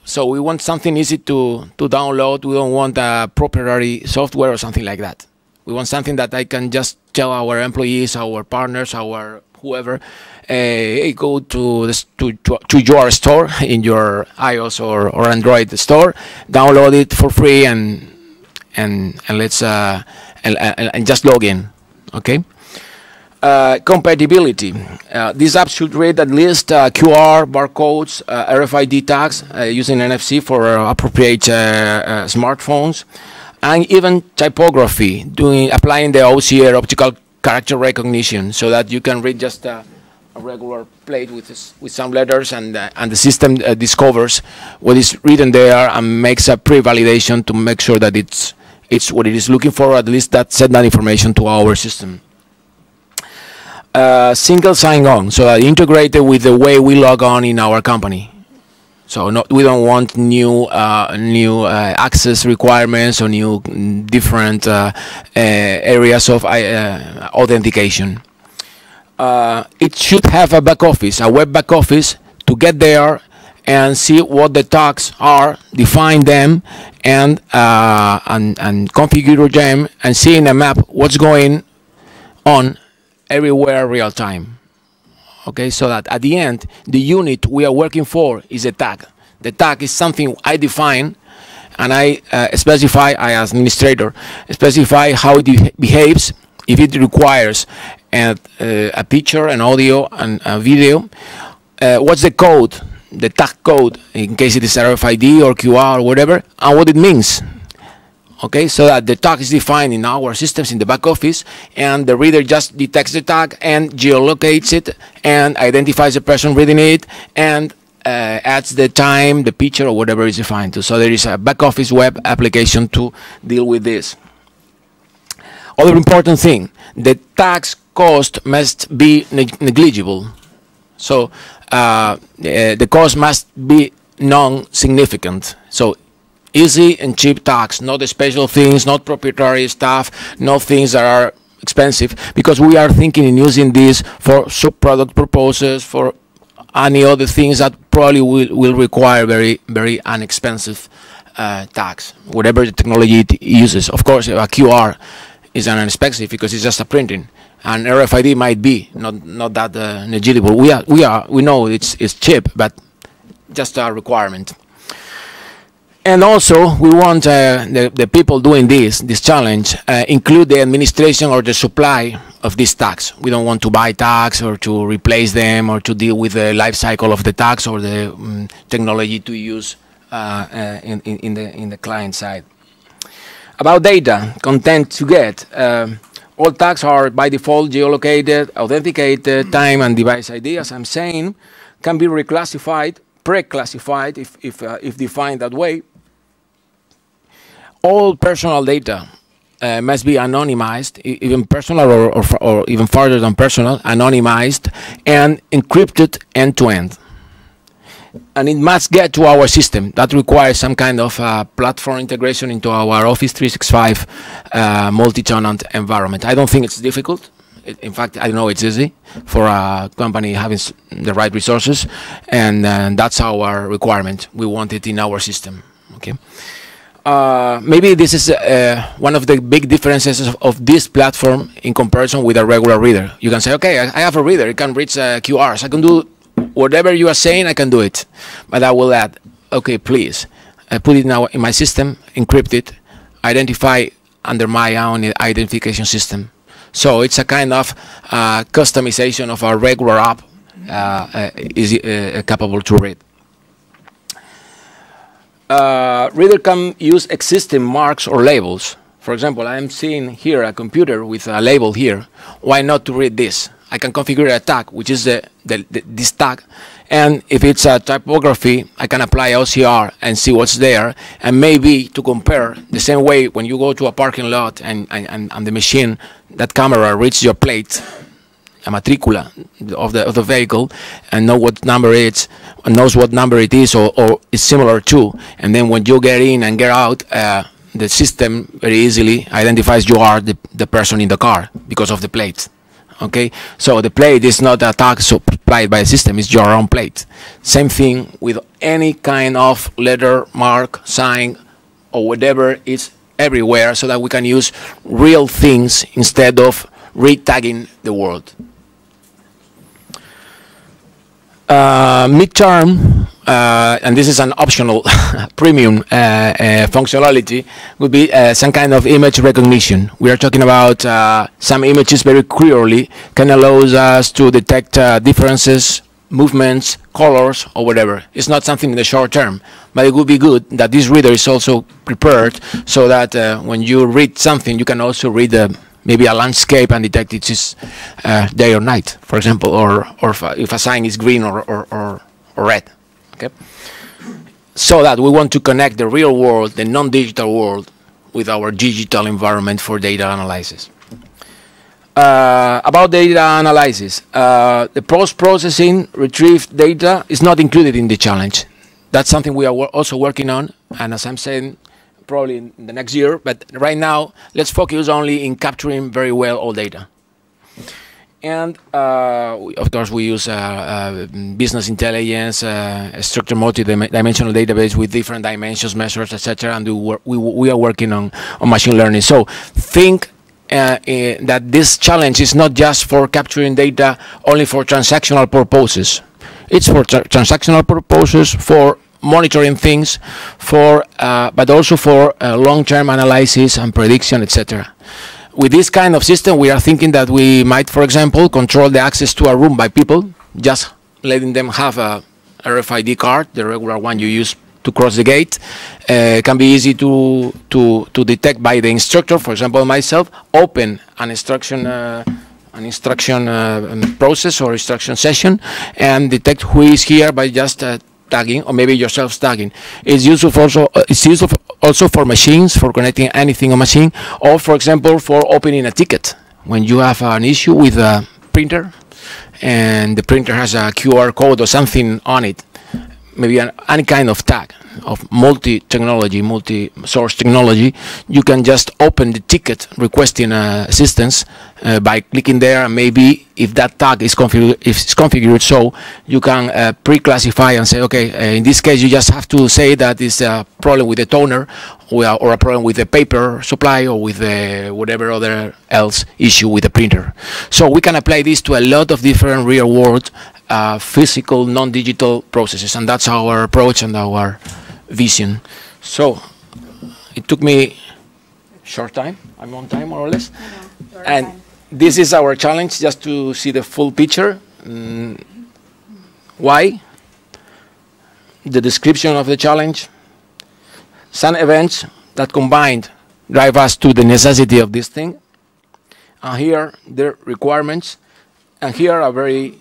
Speaker 4: So we want something easy to download. We don't want a proprietary software or something like that. We want something that I can just tell our employees, our partners, our whoever, hey, go to your store in your iOS or Android store, download it for free, and let's and just log in. Okay. Compatibility. This app should read at least QR, barcodes, RFID tags using NFC for appropriate smartphones, and even typography, applying the OCR, optical character recognition, so that you can read just a regular plate with some letters, and the system discovers what is written there and makes a pre-validation to make sure that it's what it is looking for, or at least that send that information to our system. Single sign-on, so integrated with the way we log on in our company. So we don't want new access requirements or new different areas of authentication. It should have a back office, a web back office, to get there and see what the tags are, define them, and configure them, and see in a map what's going on everywhere real time. Okay, so that at the end, the unit we are working for is a tag. The tag is something I define, and I specify, I as administrator, specify how it behaves, if it requires a picture, an audio, and a video. What's the code, the tag code, in case it is RFID or QR or whatever, and what it means. Okay, so that the tag is defined in our systems in the back office, and the reader just detects the tag and geolocates it and identifies the person reading it and adds the time, the picture, or whatever is defined to. So there is a back office web application to deal with this. Other important thing, the tax cost must be negligible. So the cost must be non-significant. So easy and cheap tax, not the special things, not proprietary stuff, not things that are expensive, because we are thinking in using this for sub-product purposes, for any other things that probably will require very, very inexpensive tax, whatever the technology it uses. Of course, a QR is inexpensive because it's just a printing, and RFID might be not that negligible. We know it's cheap, but just a requirement. And also, we want the people doing this challenge include the administration or the supply of these tags. We don't want to buy tags or to replace them or to deal with the life cycle of the tags or the technology to use in the client side. About data, content to get. All tags are by default geolocated, authenticated, time and device ID, as I'm saying, can be reclassified, pre-classified if defined that way. All personal data must be anonymized, even personal or even farther than personal, anonymized and encrypted end-to-end. And it must get to our system. That requires some kind of platform integration into our Office 365 multi-tenant environment. I don't think it's difficult. In fact, I know it's easy for a company having the right resources, and that's our requirement. We want it in our system. Okay. Maybe this is one of the big differences of this platform in comparison with a regular reader. You can say, okay, I have a reader. It can read QRs. I can do whatever you are saying, I can do it. But I will add, okay, please, put it now in my system, encrypt it, identify under my own identification system. So it's a kind of customization of our regular app is capable to read. Reader can use existing marks or labels. For example, I'm seeing here a computer with a label here. Why not to read this? I can configure a tag, which is this tag, and if it's a typography, I can apply OCR and see what's there, and maybe to compare the same way when you go to a parking lot and the machine, that camera reads your plate, a matricula of the vehicle, and knows what number it is or is similar to, and then when you get in and get out, the system very easily identifies you are the person in the car because of the plate. Okay, so the plate is not a tag supplied by the system, it's your own plate. Same thing with any kind of letter, mark, sign, or whatever is everywhere, so that we can use real things instead of re-tagging the world. Midterm, and this is an optional premium functionality, would be some kind of image recognition. We are talking about some images very clearly can allow us to detect differences, movements, colors, or whatever. It's not something in the short term, but it would be good that this reader is also prepared so that when you read something, you can also read maybe a landscape and detect it is day or night, for example, or if a sign is green or red. Okay, so that we want to connect the real world, the non-digital world, with our digital environment for data analysis. About data analysis, the post-processing retrieved data is not included in the challenge. That's something we are also working on, and as I'm saying, probably in the next year, but right now, let's focus only in capturing very well all data. And of course, we use business intelligence, structured multi-dimensional database with different dimensions, measures, etc. And we are working on machine learning. So think that this challenge is not just for capturing data only for transactional purposes. It's for transactional purposes, for monitoring things, but also for long-term analysis and prediction, etc. With this kind of system, we are thinking that we might, for example, control the access to a room by people, just letting them have a RFID card, the regular one you use to cross the gate. Can be easy to detect by the instructor, for example, myself, open an instruction process or instruction session and detect who is here by just tagging, or maybe yourself tagging. It's useful also for machines, for connecting anything on machine, or for example for opening a ticket. When you have an issue with a printer and the printer has a QR code or something on it, maybe any kind of tag of multi-technology, multi-source technology, you can just open the ticket requesting assistance by clicking there, and maybe if that tag is configured so, you can pre-classify and say, okay, in this case you just have to say that it's a problem with the toner or a problem with the paper supply or with the whatever other else issue with the printer. So we can apply this to a lot of different real-world physical, non-digital processes, and that's our approach and our vision. So it took me short time. I'm on time, more or less. And this is our challenge, just to see the full picture. Why? The description of the challenge. Some events that combined drive us to the necessity of this thing. And here, the requirements. And here, a very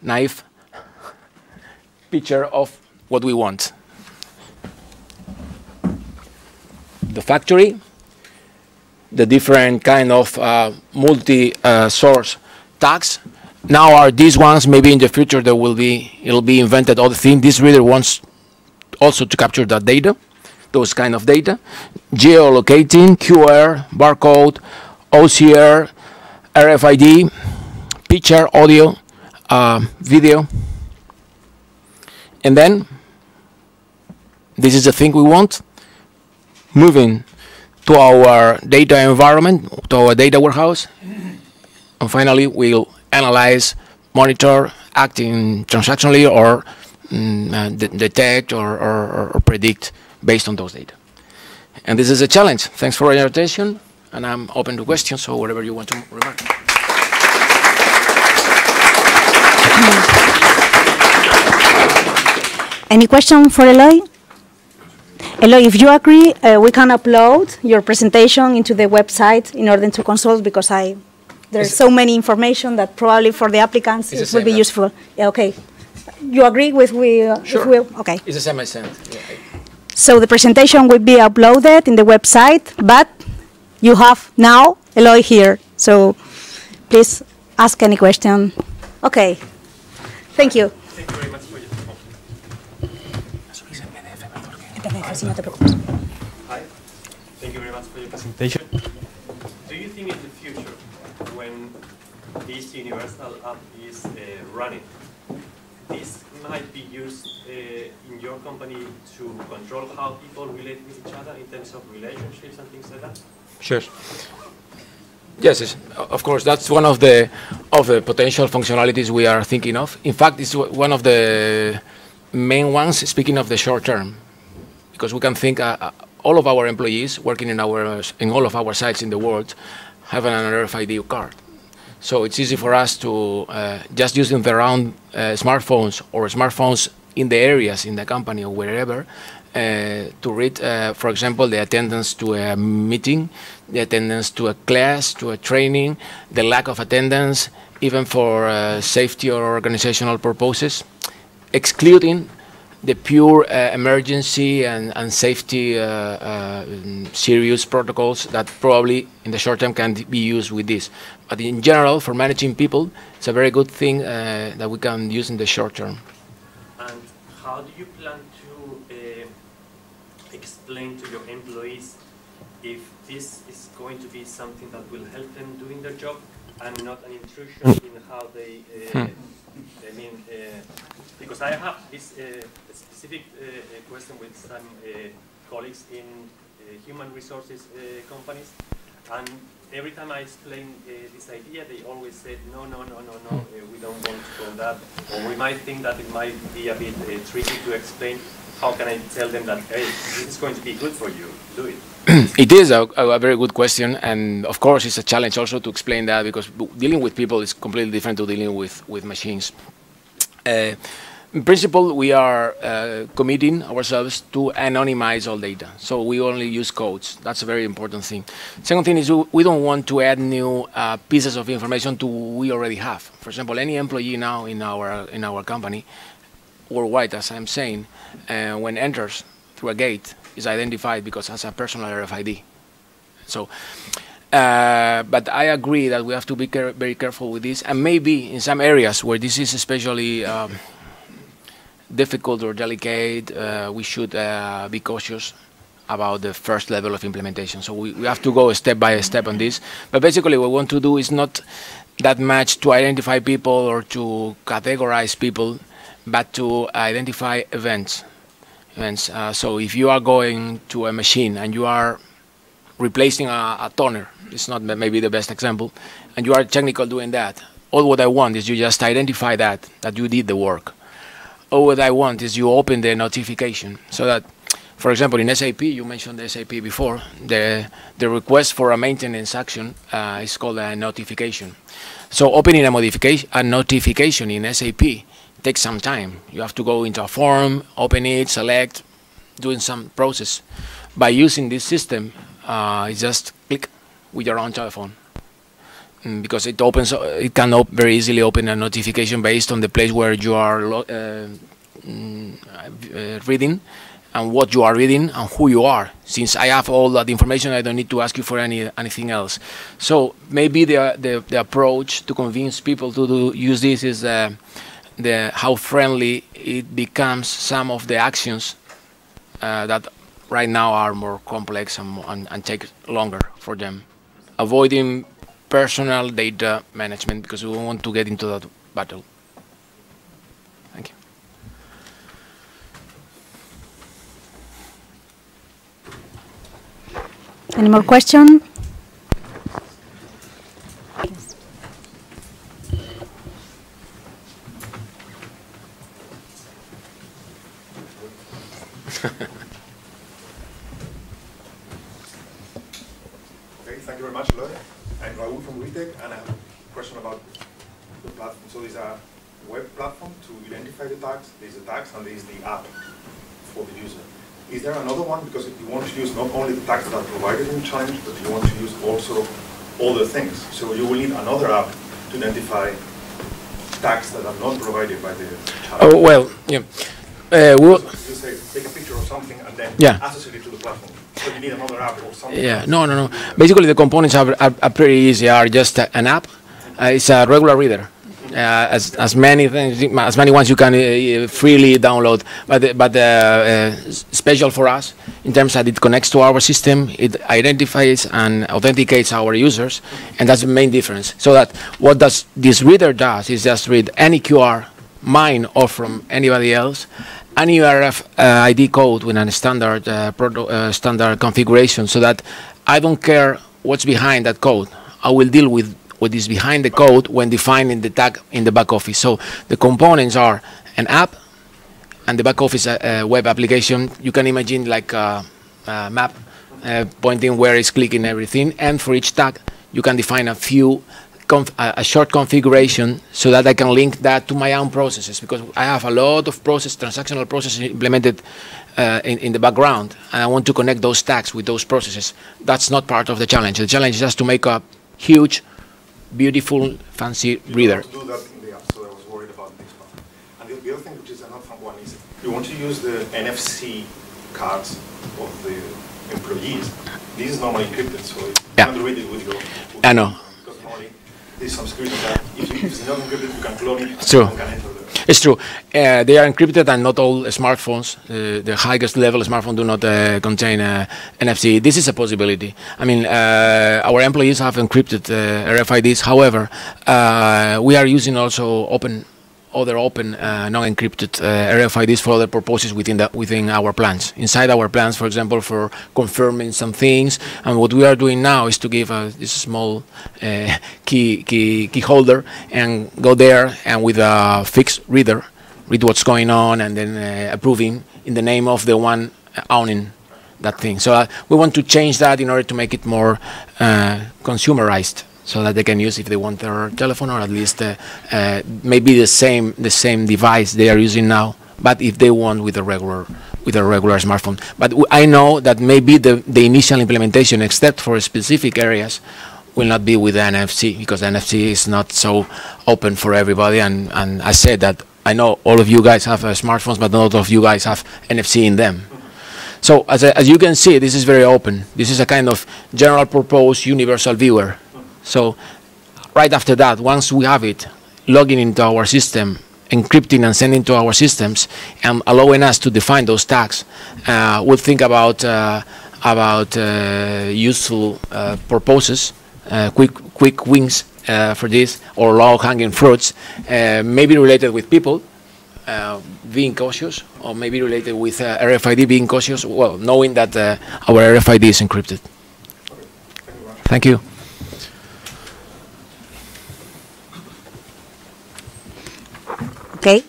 Speaker 4: naive picture of what we want. The factory, the different kind of multi-source tags. Now are these ones, maybe in the future it'll be invented other thing. This reader wants also to capture that data, those kind of data. Geolocating, QR, barcode, OCR, RFID, picture, audio, video. And then, this is the thing we want. Moving to our data environment, to our data warehouse. And finally, we'll analyze, monitor, acting transactionally, or detect or predict based on those data. And this is a challenge. Thanks for your attention, and I'm open to questions, so whatever you want to remark.
Speaker 2: Any question for Eloy? Eloy, if you agree, we can upload your presentation into the website in order to consult, because there's so many information that probably for the applicants it will be useful. Yeah, okay. You agree with
Speaker 4: Sure.
Speaker 2: Okay.
Speaker 4: It's the same I sent. Yeah.
Speaker 2: So the presentation will be uploaded in the website, but you have now Eloy here. So please ask any question. Okay. Thank you.
Speaker 5: Thank you very much for your Hi. Thank you very much for your presentation. Do you think in the future, when this universal app is running, this might be used in your company to control how people relate with each other in terms of relationships and things like that?
Speaker 4: Sure. Yes, of course, that's one of the potential functionalities we are thinking of. In fact, it's one of the main ones, speaking of the short term, because we can think all of our employees working in all of our sites in the world have an RFID card. So it's easy for us to just using their own smartphones or smartphones in the areas in the company or wherever to read, for example, the attendance to a meeting, the attendance to a class, to a training, the lack of attendance, even for safety or organizational purposes, excluding the pure emergency and safety serious protocols that probably in the short term can be used with this. But in general, for managing people, it's a very good thing that we can use in the short term.
Speaker 5: And how do you plan to explain to your employees if this is going to be something that will help them doing their job and not an intrusion in how they, because I have this specific question with some colleagues in human resources companies, and every time I explain this idea, they always say, no, we don't want to go that, or we might think that it might be a bit tricky to explain. How can I tell them that, hey, this is going to be good for you, do it?
Speaker 4: It is a very good question, and of course it's a challenge also to explain that, because dealing with people is completely different to dealing with machines. In principle, we are committing ourselves to anonymize all data, so we only use codes. That's a very important thing. Second thing is we don't want to add new pieces of information to what we already have. For example, any employee now in our company, worldwide, as I'm saying, when enters through a gate, is identified because it has a personal RFID. So, but I agree that we have to be very careful with this, and maybe in some areas where this is especially difficult or delicate, we should be cautious about the first level of implementation. So we have to go step by step on this. But basically what we want to do is not that much to identify people or to categorize people, but to identify events. So if you are going to a machine and you are replacing a toner, it's not maybe the best example, and you are technical doing that, all what I want is you just identify that you did the work. All what I want is you open the notification, so that, for example, in SAP, you mentioned the SAP before, the request for a maintenance action is called a notification. So opening a notification in SAP takes some time. You have to go into a form, open it, select, doing some process. By using this system, you just click with your own telephone, because it opens. It can very easily open a notification based on the place where you are reading, and what you are reading, and who you are. Since I have all that information, I don't need to ask you for anything else. So maybe the approach to convince people to use this is how friendly it becomes some of the actions that right now are more complex and take longer for them. Avoiding personal data management, because we don't want to get into that battle. Thank you.
Speaker 2: Any more questions?
Speaker 6: Okay, thank you very much, Eloy. I'm Raúl from WeTech, and I have a question about the platform. So there's a web platform to identify the tags, there's the tags, and there's the app for the user. Is there another one? Because you want to use not only the tags that are provided in the challenge, but you want to use also other things. So you will need another app to identify tags that are not provided by the challenge.
Speaker 4: Oh, well, yeah.
Speaker 6: You say, take a picture of something and then associate it to the platform. So you need another app or something.
Speaker 4: Yeah, no. Basically, the components are pretty easy. Are just an app. It's a regular reader. As many things, as many ones you can freely download. But special for us in terms that it connects to our system, it identifies and authenticates our users, and that's the main difference. So that what this reader does is just read any QR, mine or from anybody else, any RFID code with a standard standard configuration, so that I don't care what's behind that code. I will deal with what is behind the code when defining the tag in the back office. So the components are an app and the back office web application. You can imagine like a map pointing where it's clicking everything, and for each tag you can define a short configuration so that I can link that to my own processes, because I have a lot of transactional processes implemented in the background, and I want to connect those tags with those processes. That's not part of the challenge. The challenge is just to make a huge, beautiful, fancy reader.
Speaker 6: You want to do that in the app, so I was worried about this part. And the other thing, which is another one, is you want to use the NFC cards of the employees. This is normally encrypted, so you can't read it with your...
Speaker 4: I know.
Speaker 6: Because normally there's some security that if it's not encrypted, you can clone it.
Speaker 4: True.
Speaker 6: And can enter the
Speaker 4: It's true. They are encrypted, and not all smartphones, the highest level smartphones, do not contain NFC. This is a possibility. I mean, our employees have encrypted RFIDs. However, we are using also other open non-encrypted RFIDs for other purposes within our plans. Inside our plans, for example, for confirming some things. And what we are doing now is to give this small key holder and go there and with a fixed reader, read what's going on and then approving in the name of the one owning that thing. So we want to change that in order to make it more consumerized, so that they can use if they want their telephone, or at least maybe the same device they are using now, but if they want with a regular smartphone. But I know that maybe the initial implementation, except for specific areas, will not be with NFC, because NFC is not so open for everybody. And I said that I know all of you guys have smartphones, but not all of you guys have NFC in them. So as you can see, this is very open. This is a kind of general purpose universal viewer. So right after that, once we have it, logging into our system, encrypting and sending to our systems, and allowing us to define those tags, we'll think about useful purposes, quick wins for this, or low-hanging fruits, maybe related with people being cautious, or maybe related with RFID being cautious, well, knowing that our RFID is encrypted. Thank you.
Speaker 2: Okay,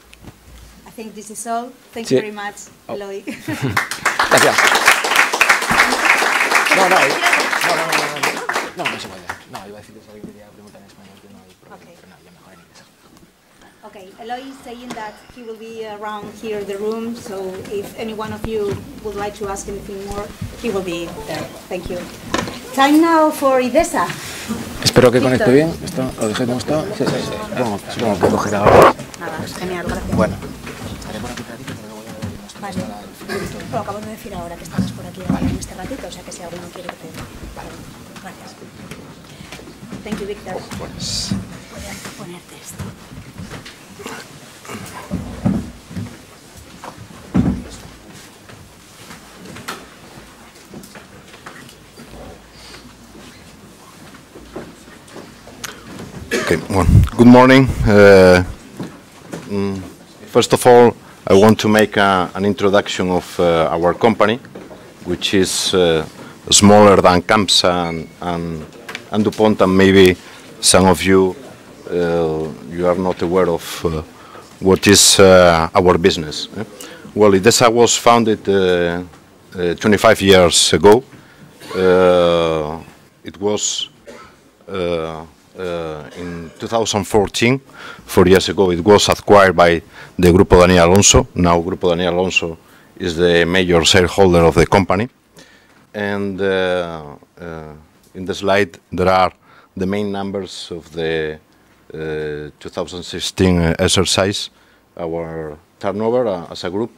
Speaker 2: I think this is all. Thank you very much, Eloy.
Speaker 4: Gracias. No se puede. No, iba a decir que si alguien quería preguntar en español, que no hay problema, pero no, ya mejor en inglés.
Speaker 2: Okay, Eloy is saying that he will be around here in the room, so if any one of you would like to ask anything more, he will be there. Thank you. Time now for IDESA.
Speaker 4: Espero que conecte bien. ¿Esto lo dejé como está? Sí. Supongo que cogerá ahora.
Speaker 2: Nada, genial, gracias.
Speaker 4: Bueno.
Speaker 2: Vale. Lo acabo de decir ahora que estamos por aquí en este ratito, o sea que si alguno quiere que te... Vale, gracias. Thank you, Víctor.
Speaker 4: Pues...
Speaker 2: Voy a ponerte esto.
Speaker 6: Okay, well, good morning. First of all, I want to make an introduction of our company, which is smaller than CAMSA and DuPont, and maybe some of you you are not aware of what is our business. Well, IDESA was founded 25 years ago. It was in 2014, 4 years ago, it was acquired by the Grupo Daniel Alonso. Now Grupo Daniel Alonso is the major shareholder of the company. And in the slide there are the main numbers of the 2016 exercise. Our turnover as a group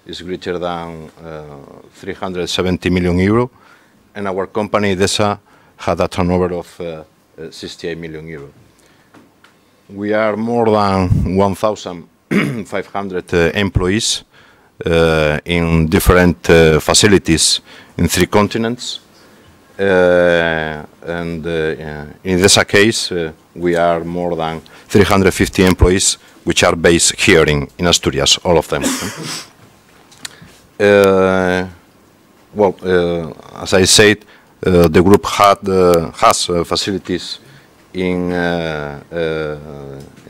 Speaker 6: is greater than 370 million euro, and our company IDESA had a turnover of 68 million euro. We are more than 1,500 employees in different facilities in 3 continents. And in this case, we are more than 350 employees, which are based here in Asturias, all of them. Well, as I said, the group has facilities in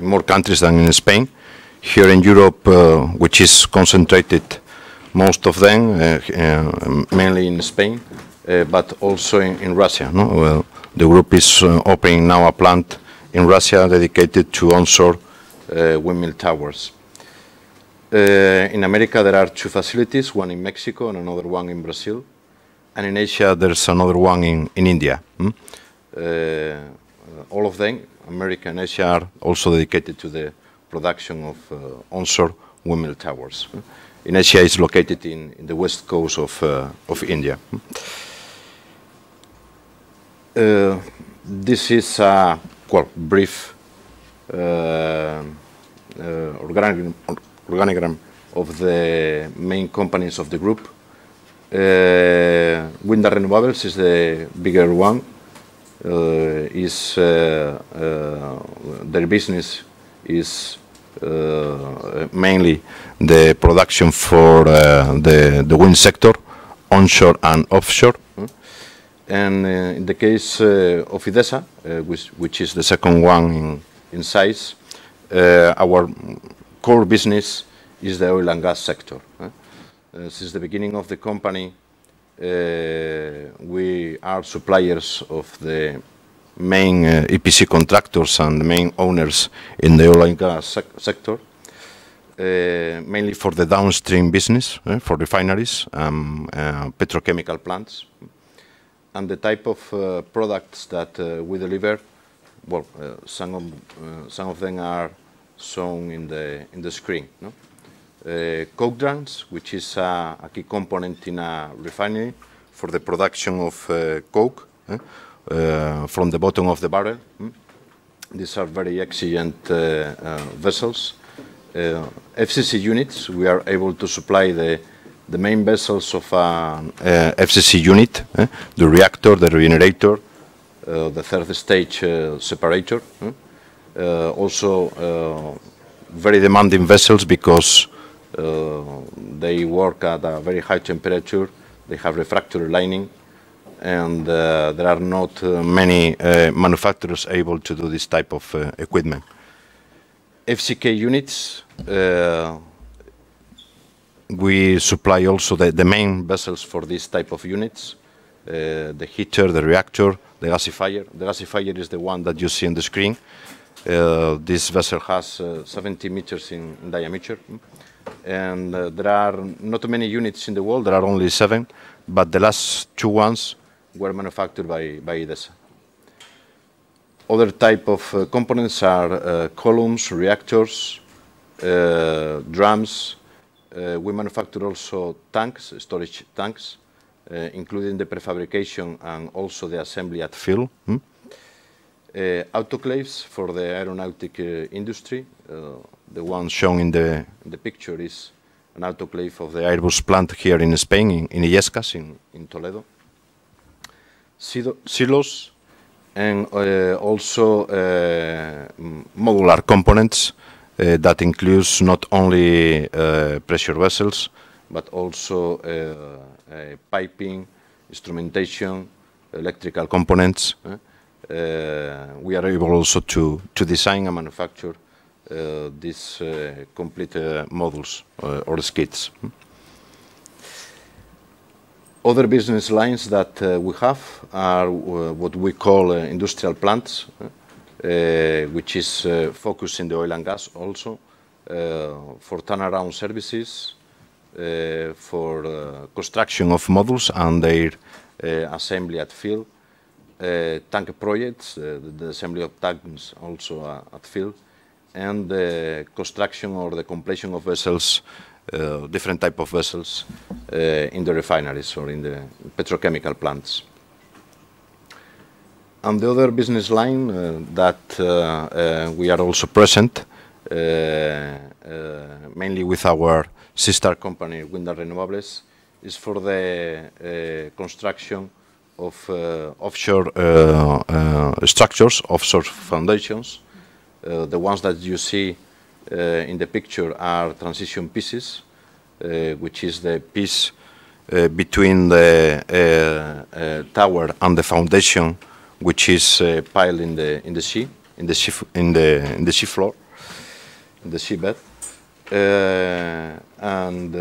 Speaker 6: more countries than in Spain. Here in Europe, which is concentrated, most of them, mainly in Spain, but also in Russia. No? Well, the group is opening now a plant in Russia dedicated to onshore windmill towers. In America, there are 2 facilities, one in Mexico and another one in Brazil. And in Asia, there's another one in India. All of them, America and Asia, are also dedicated to the production of onshore windmill towers. In Asia, it's located in the west coast of India. This is a brief
Speaker 7: organigram of the main companies of the group. Wind and renewables is the bigger one. Their business is mainly the production for the wind sector, onshore and offshore. And in the case of IDESA, which is the second one in size, our core business is the oil and gas sector. Since the beginning of the company, we are suppliers of the main EPC contractors and the main owners in the oil and gas sector, mainly for the downstream business, for refineries, petrochemical plants. And the type of products that we deliver, well, some of them are shown in the screen. No? Coke drums, which is a key component in a refinery for the production of coke from the bottom of the barrel. These are very exigent vessels. FCC units, we are able to supply the main vessels of an FCC unit, the reactor, the regenerator, the third stage separator. Also very demanding vessels because they work at a very high temperature, they have refractory lining, and there are not many manufacturers able to do this type of equipment. FCK units, we supply also the main vessels for this type of units, the heater, the reactor, the gasifier. The gasifier is the one that you see on the screen. This vessel has 70 meters in diameter. And there are not many units in the world, there are only 7, but the last 2 ones were manufactured by IDESA. Other type of components are columns, reactors, drums. We manufacture also tanks, storage tanks, including the prefabrication and also the assembly at field. Autoclaves for the aeronautic industry. The one shown in the picture is an autoclave of the Airbus plant here in Spain, in Illescas, in Toledo. Silos and also modular components that includes not only pressure vessels, but also piping, instrumentation, electrical components. We are able also to design and manufacture these complete modules or skids. Other business lines that we have are what we call industrial plants, which is focused in the oil and gas also, for turnaround services, for construction of modules and their assembly at field, tank projects, the assembly of tanks also at field, and the construction or the completion of vessels, different type of vessels in the refineries or in the petrochemical plants. And the other business line that we are also present, mainly with our sister company, Wind and Renewables, is for the construction of offshore structures, offshore foundations. The ones that you see in the picture are transition pieces, which is the piece between the tower and the foundation, which is piled in the sea floor, in the seabed. And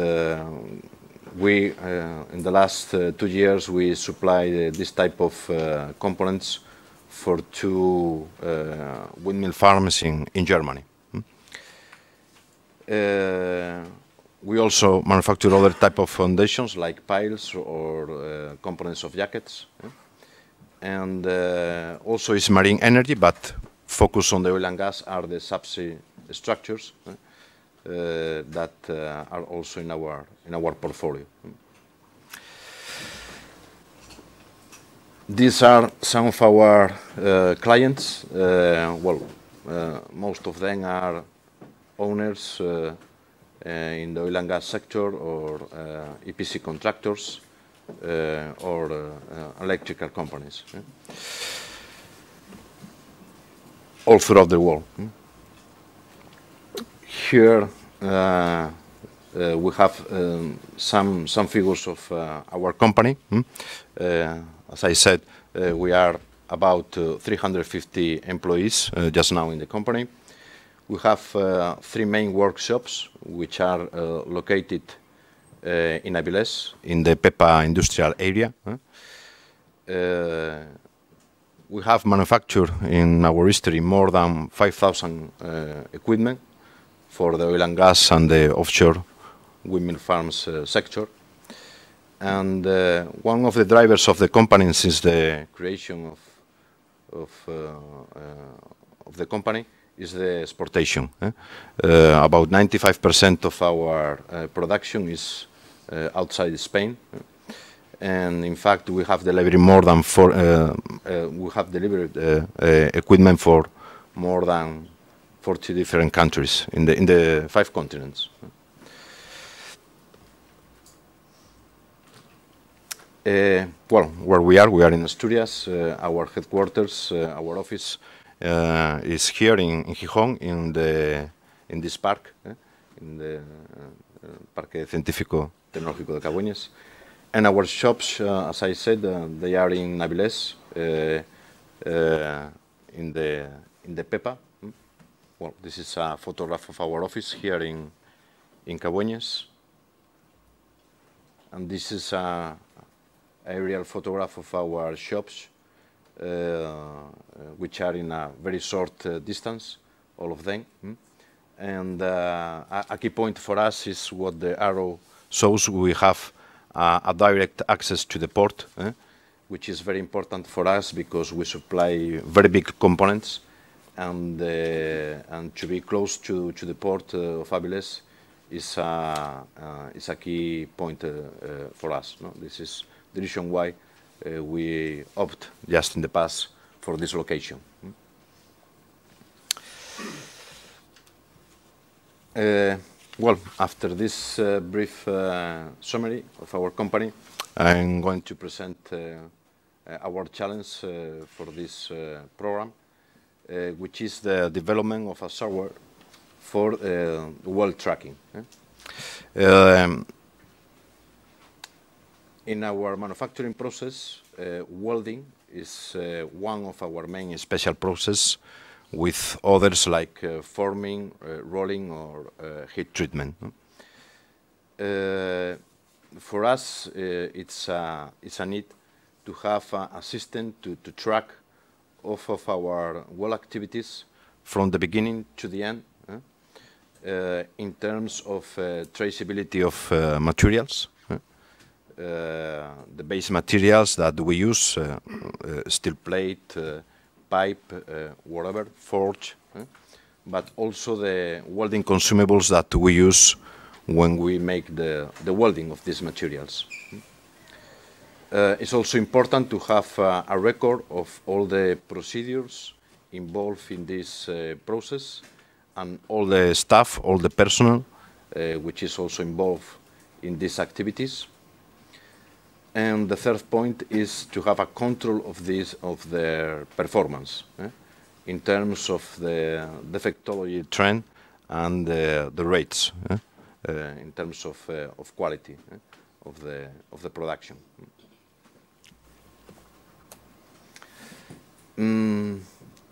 Speaker 7: we, in the last 2 years, we supply this type of components for 2 windmill farms in Germany. We also manufacture other type of foundations like piles or components of jackets. And also is marine energy, but focus on the oil and gas are the subsea structures that are also in our portfolio. These are some of our clients. Well, most of them are owners in the oil and gas sector, or EPC contractors, or electrical companies, all throughout the world. Here we have some figures of our company. As I said, we are about 350 employees just now in the company. We have 3 main workshops which are located in Avilés, in the Pepa industrial area. We have manufactured in our history more than 5,000 equipment for the oil and gas and the offshore windmill farms sector. And one of the drivers of the company since the creation of the company is the exportation. About 95% of our production is outside Spain. And in fact, we have delivered more than equipment for more than 40 different countries in the 5 continents. Well, where we are in Asturias. Our headquarters, our office is here in Gijón, in this park, in the Parque Científico Tecnológico de Cabueñes. And our shops, as I said, they are in Avilés, in the Pepa. Well, this is a photograph of our office here in Cabueñes. And this is an aerial photograph of our shops, which are in a very short distance, all of them. And a key point for us is what the arrow shows. We have a direct access to the port, which is very important for us because we supply very big components, and to be close to the port of Avilés is a key point for us. No? This is the reason why we opt just in the past for this location. Well, after this brief summary of our company, I'm going to present our challenge for this program, which is the development of a software for weld tracking. In our manufacturing process, welding is one of our main special processes, with others like forming, rolling, or heat treatment. For us, it's a need to have a system to track all of our weld activities from the beginning to the end, in terms of traceability of materials. The base materials that we use, steel plate, pipe, whatever, forge, but also the welding consumables that we use when we make the welding of these materials. It's also important to have a record of all the procedures involved in this process, and all the staff, all the personnel, which is also involved in these activities. And the third point is to have a control of their performance, in terms of the defectology trend and the rates, in terms of quality of the production.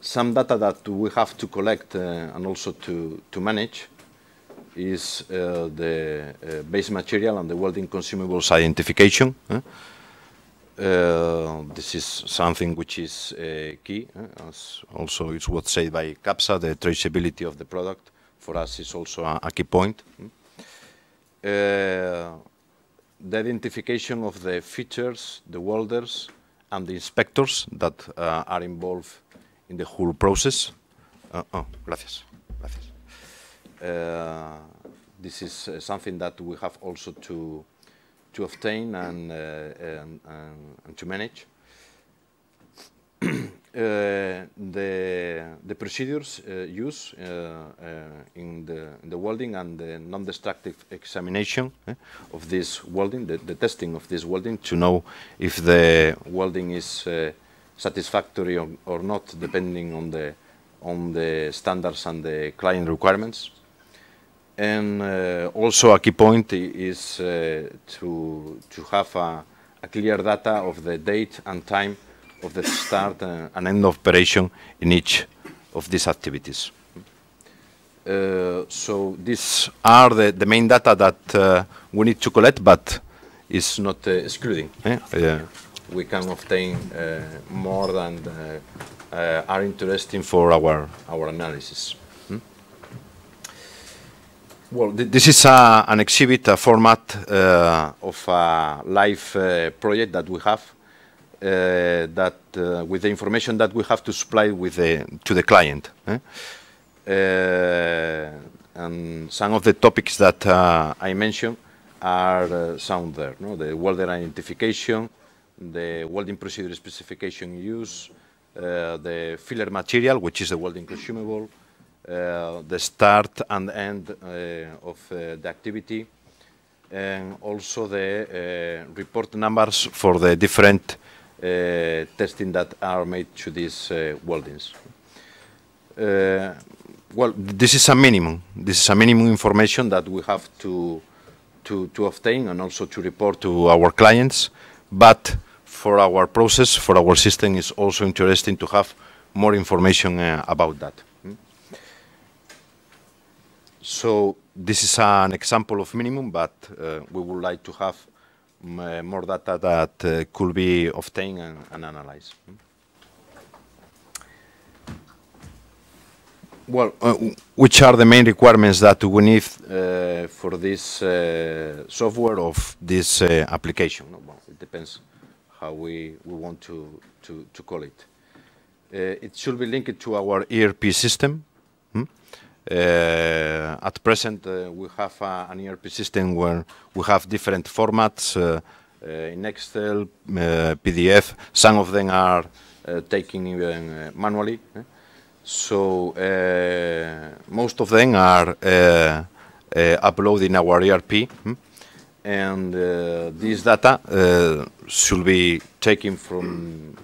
Speaker 7: Some data that we have to collect and also to manage is the base material and the welding consumables identification. This is something which is key, as also it's what's said by CAPSA, the traceability of the product. For us is also a key point. The identification of the features, the welders, and the inspectors that are involved in the whole process. Gracias. This is something that we have also to obtain and to manage. the procedures used in the welding and the non-destructive examination of this welding, the testing of this welding, to know if the welding is satisfactory or not, depending on the standards and the client requirements. And also a key point is to have a clear data of the date and time of the start and end of operation in each of these activities. So these are the main data that we need to collect, but it's not excluding. We can obtain more than are interesting for our analysis. Well, this is an exhibit, a format of a live project that we have, with the information that we have to supply to the client. And some of the topics that I mentioned are sound there. No? The welder identification, the welding procedure specification use, the filler material, which is the welding consumable, the start and end of the activity, and also the report numbers for the different testing that are made to these weldings. Well, this is a minimum. This is a minimum information that we have to obtain and also to report to our clients. But for our process, for our system, it's also interesting to have more information about that. So this is an example of minimum, but we would like to have more data that could be obtained and analyzed. Well, which are the main requirements that we need for this software of this application? Well, it depends how we want to call it. It should be linked to our ERP system. At present, we have an ERP system where we have different formats in Excel, PDF. Some of them are taken even manually. So most of them are uploaded in our ERP, and this data should be taken from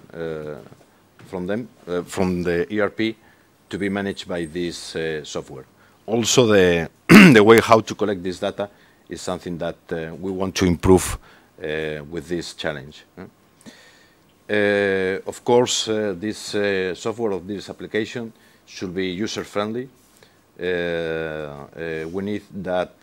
Speaker 7: the ERP to be managed by this software. Also, the way how to collect this data is something that we want to improve with this challenge. Of course, this software of this application should be user-friendly. We need that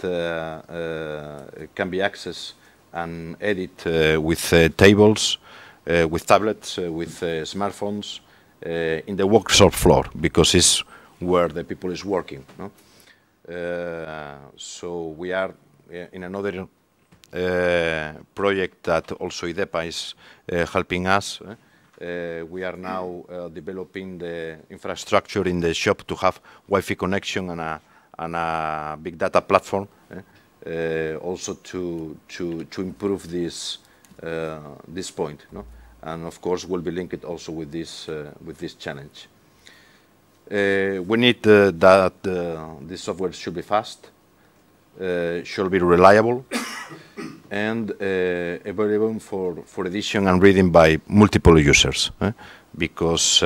Speaker 7: can be accessed and edited with tables, with tablets, with smartphones, in the workshop floor, because it's where the people is working. No? So we are in another project that also IDEPA is helping us. We are now developing the infrastructure in the shop to have Wi-Fi connection and a big data platform, also to improve this point. No? And of course, will be linked also with this challenge. We need that this software should be fast, should be reliable, and available for edition and reading by multiple users. Because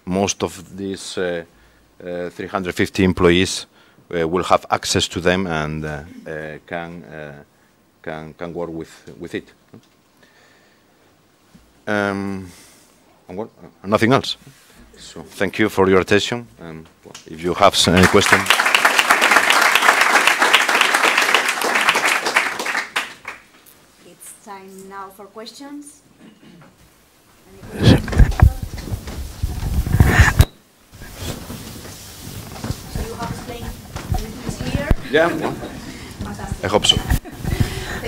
Speaker 7: most of these 350 employees will have access to them and can work with it. Nothing else. So thank you for your attention. And if you have any question.
Speaker 2: It's time now for questions. So you have explained everything is clear?
Speaker 7: Yeah. I hope so.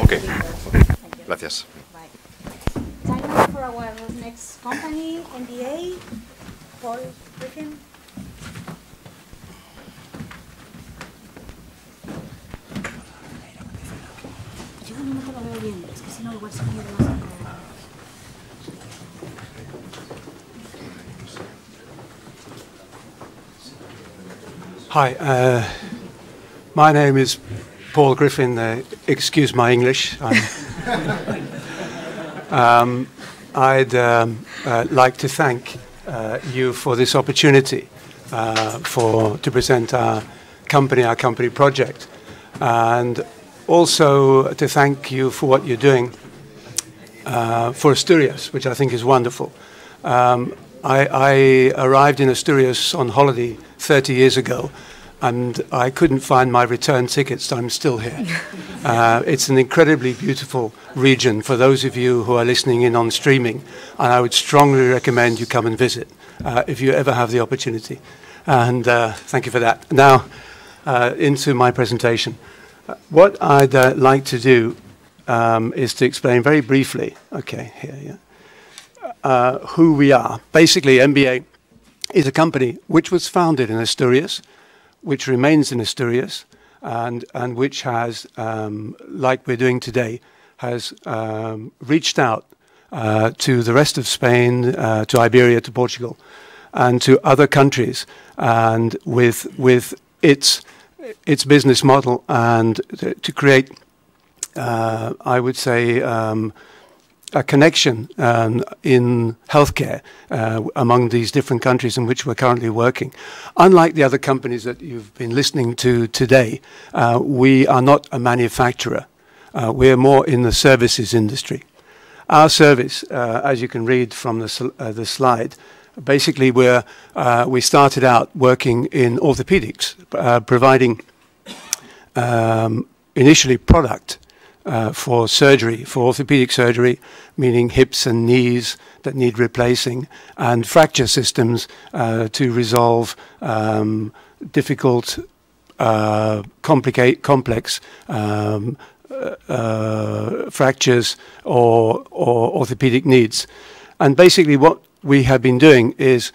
Speaker 7: Okay. Gracias.
Speaker 2: Time for our next company, NDA. Paul, with him. Yo no te lo veo bien, es que si no igual se me demasiado.
Speaker 8: Hi, my name is Paul Griffin. Excuse my English. I'd like to thank you for this opportunity to present our company project, and also to thank you for what you're doing for Asturias, which I think is wonderful. I arrived in Asturias on holiday 30 years ago, and I couldn't find my return tickets, so I'm still here. It's an incredibly beautiful region for those of you who are listening in on streaming, and I would strongly recommend you come and visit if you ever have the opportunity. And thank you for that. Now, into my presentation. What I'd like to do is to explain very briefly, who we are. Basically, MBA is a company which was founded in Asturias, which remains in Asturias, and which has, like we're doing today, has reached out to the rest of Spain, to Iberia, to Portugal, and to other countries, and with its business model, and to create, I would say, a connection in healthcare among these different countries in which we're currently working. Unlike the other companies that you've been listening to today, we are not a manufacturer. We're more in the services industry. Our service, as you can read from the slide, basically we started out working in orthopedics, providing initially product for surgery, for orthopedic surgery, meaning hips and knees that need replacing, and fracture systems to resolve difficult, complex fractures or orthopedic needs. And basically what we have been doing is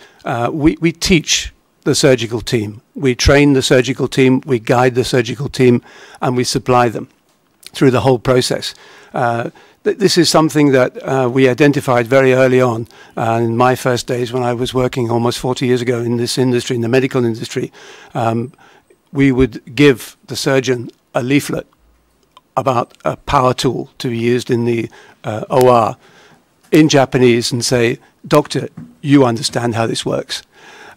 Speaker 8: we teach the surgical team. We train the surgical team, we guide the surgical team, and we supply them through the whole process. This is something that we identified very early on in my first days when I was working almost 40 years ago in this industry, in the medical industry. We would give the surgeon a leaflet about a power tool to be used in the OR in Japanese and say, "Doctor, you understand how this works."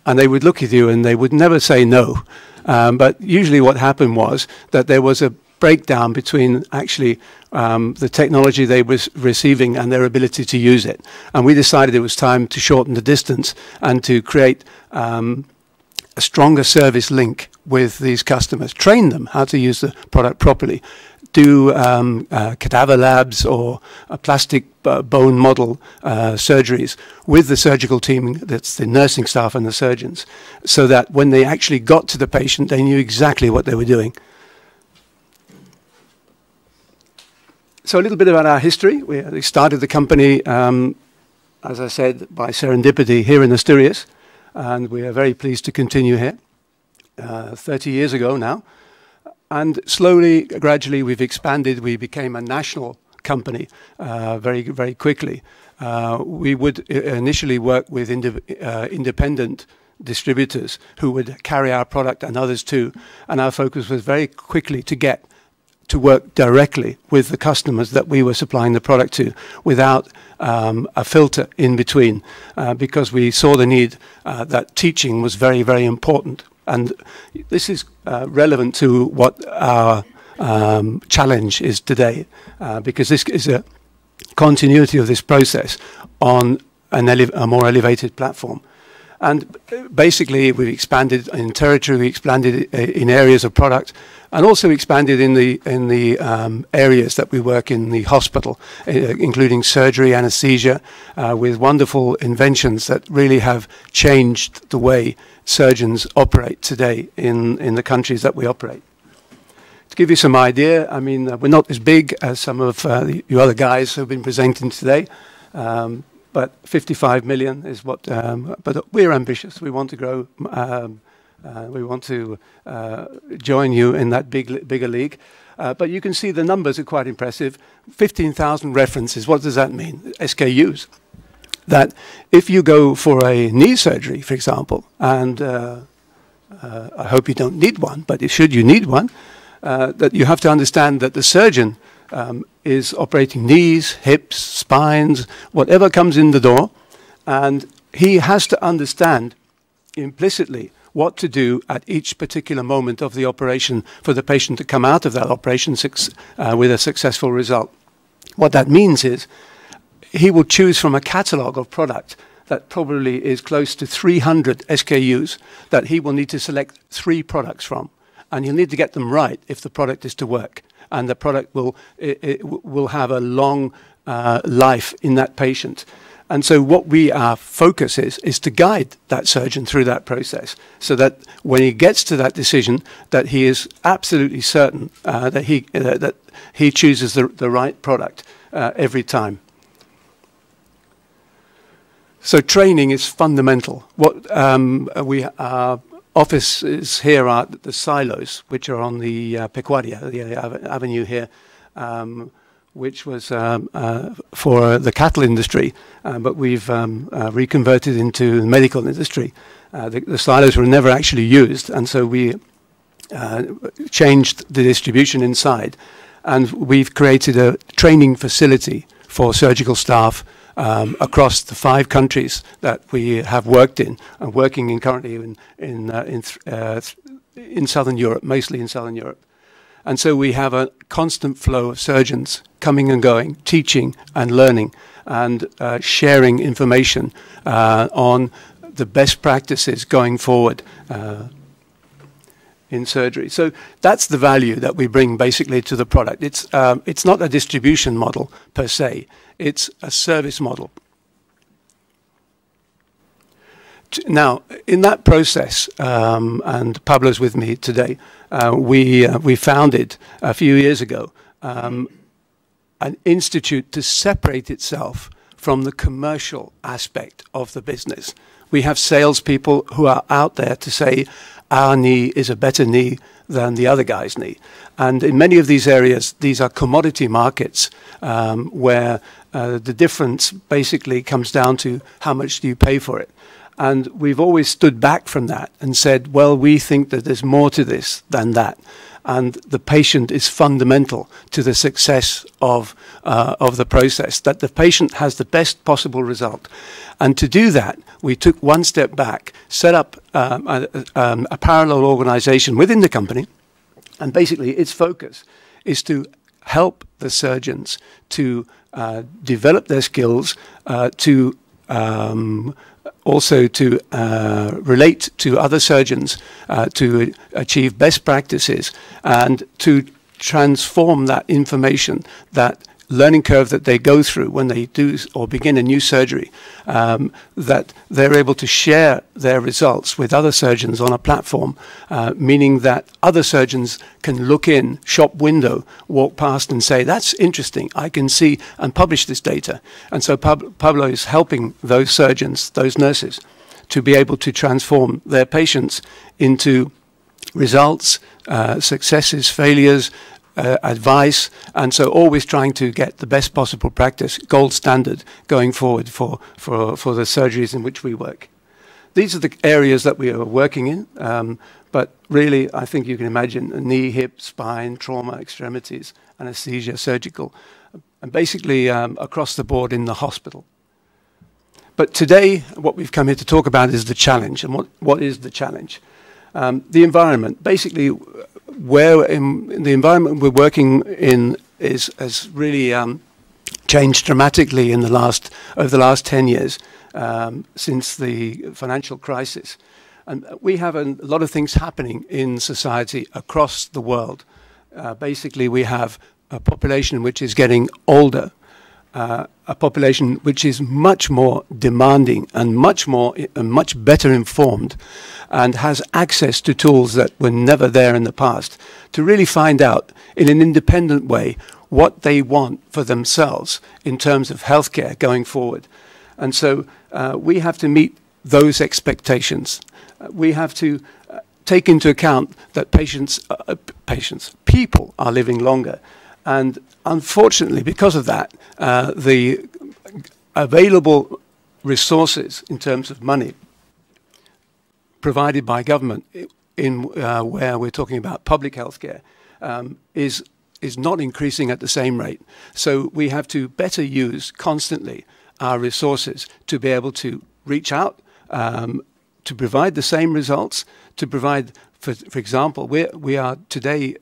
Speaker 8: And they would look at you and they would never say no. But usually what happened was that there was a breakdown between actually the technology they were receiving and their ability to use it. And we decided it was time to shorten the distance and to create a stronger service link with these customers, train them how to use the product properly, do cadaver labs or plastic bone model surgeries with the surgical team, that's the nursing staff and the surgeons, so that when they actually got to the patient, they knew exactly what they were doing. So a little bit about our history. We started the company, as I said, by serendipity here in Asturias, and we are very pleased to continue here 30 years ago now. And slowly, gradually, we've expanded. We became a national company very, very quickly. We would initially work with independent distributors who would carry our product and others too. And our focus was very quickly to get to work directly with the customers that we were supplying the product to without a filter in between, because we saw the need that teaching was very, very important. And this is relevant to what our challenge is today, because this is a continuity of this process on a more elevated platform. And basically, we expanded in territory, we expanded in areas of product, and also expanded in the areas that we work in the hospital, including surgery, anesthesia, with wonderful inventions that really have changed the way surgeons operate today in the countries that we operate. To give you some idea, I mean, we're not as big as some of you other guys who've been presenting today. But 55 million is what, but we're ambitious. We want to grow. We want to join you in that bigger league. But you can see the numbers are quite impressive. 15,000 references. What does that mean? SKUs. That if you go for a knee surgery, for example, and I hope you don't need one, but should you need one, that you have to understand that the surgeon is operating knees, hips, spines, whatever comes in the door, and he has to understand implicitly what to do at each particular moment of the operation for the patient to come out of that operation with a successful result. What that means is he will choose from a catalogue of product that probably is close to 300 SKUs that he will need to select 3 products from. And he'll need to get them right if the product is to work. And the product will have a long life in that patient. And so what our focus is to guide that surgeon through that process so that when he gets to that decision, that he is absolutely certain that he chooses the right product every time. So training is fundamental. Our offices here are the silos, which are on the Pecuaria, the avenue here, which was for the cattle industry, but we've reconverted into the medical industry. The silos were never actually used, and so we changed the distribution inside, and we've created a training facility for surgical staff across the 5 countries that we have worked in, and working in currently in Southern Europe, mostly in Southern Europe. And so we have a constant flow of surgeons coming and going, teaching and learning, and sharing information on the best practices going forward in surgery. So that's the value that we bring basically to the product. It's not a distribution model per se. It's a service model. Now, in that process, and Pablo's with me today, we founded a few years ago an institute to separate itself from the commercial aspect of the business. We have salespeople who are out there to say, our knee is a better knee than the other guy's knee. And in many of these areas, these are commodity markets where the difference basically comes down to how much do you pay for it. And we've always stood back from that and said, well, we think that there's more to this than that. And the patient is fundamental to the success of the process, that the patient has the best possible result. And to do that, we took one step back, set up a parallel organization within the company, and basically its focus is to help the surgeons to develop their skills, to also to relate to other surgeons, to achieve best practices, and to transform that information, that learning curve that they go through when they do or begin a new surgery, that they're able to share their results with other surgeons on a platform, meaning that other surgeons can look in, shop window, walk past and say, that's interesting, I can see and publish this data. And so Pablo is helping those surgeons, those nurses, to be able to transform their patients into results, successes, failures, advice, and so always trying to get the best possible practice, gold standard, going forward for the surgeries in which we work. These are the areas that we are working in, but really I think you can imagine knee, hip, spine, trauma, extremities, anesthesia, surgical, and basically across the board in the hospital. But today what we've come here to talk about is the challenge. And what is the challenge? The environment. Basically, where in the environment we're working in has really changed dramatically in over the last 10 years since the financial crisis. And we have a lot of things happening in society across the world. Basically, we have a population which is getting older, a population which is much more demanding and much better informed, and has access to tools that were never there in the past to really find out in an independent way what they want for themselves in terms of healthcare going forward. And so we have to meet those expectations. We have to take into account that people are living longer. And unfortunately, because of that, the available resources in terms of money provided by government in where we're talking about public healthcare is not increasing at the same rate. So we have to better use constantly our resources to be able to reach out, to provide the same results, to provide, for example, we are today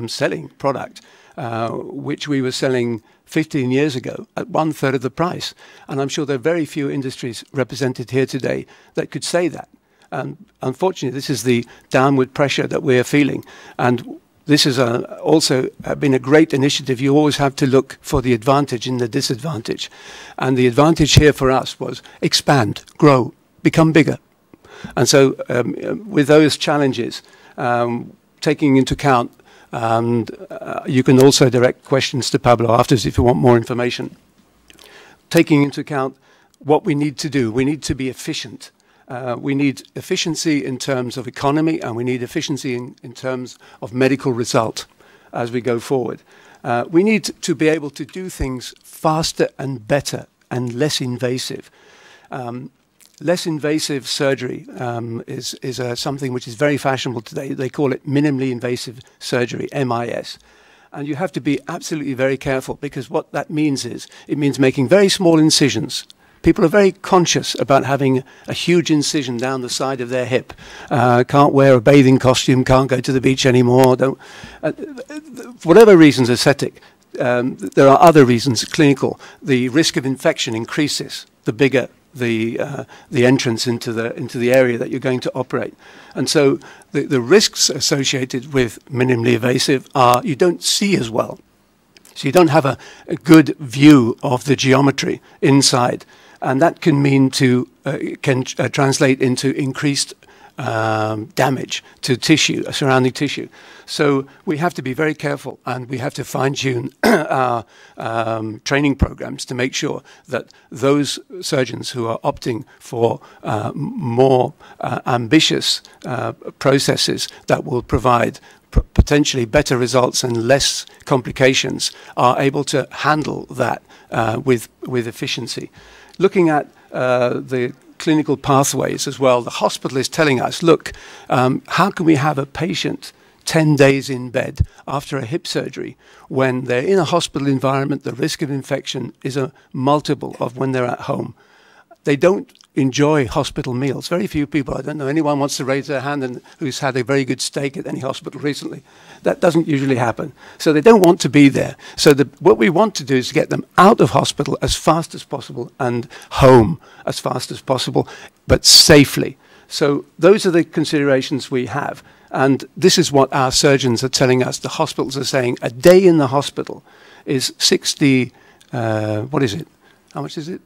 Speaker 8: selling product which we were selling 15 years ago at 1/3 of the price. And I'm sure there are very few industries represented here today that could say that. And unfortunately, this is the downward pressure that we're feeling. And this has also been a great initiative. You always have to look for the advantage in the disadvantage. And the advantage here for us was expand, grow, become bigger. And so with those challenges, taking into account, and you can also direct questions to Pablo afterwards if you want more information. Taking into account what we need to do, we need to be efficient. We need efficiency in terms of economy, and we need efficiency in terms of medical result as we go forward. We need to be able to do things faster and better and less invasive. Less invasive surgery is something which is very fashionable today. They call it minimally invasive surgery, MIS. And you have to be absolutely very careful, because what that means is it means making very small incisions. People are very conscious about having a huge incision down the side of their hip. Can't wear a bathing costume, can't go to the beach anymore. For whatever reasons, aesthetic. There are other reasons, clinical. The risk of infection increases the bigger the entrance into the area that you're going to operate. And so the risks associated with minimally invasive are you don't see as well. So you don't have a good view of the geometry inside. And that can mean translate into increased damage to tissue, surrounding tissue. So we have to be very careful, and we have to fine-tune our training programs to make sure that those surgeons who are opting for more ambitious processes that will provide potentially better results and less complications are able to handle that with efficiency. Looking at the clinical pathways as well, the hospital is telling us, look, how can we have a patient 10 days in bed after a hip surgery when they're in a hospital environment, the risk of infection is a multiple of when they're at home. They don't enjoy hospital meals. Very few people, I don't know anyone wants to raise their hand and who's had a very good steak at any hospital recently. That doesn't usually happen. So they don't want to be there. So what we want to do is to get them out of hospital as fast as possible and home as fast as possible, but safely. So those are the considerations we have. And this is what our surgeons are telling us. The hospitals are saying a day in the hospital is 60, what is it? How much is it?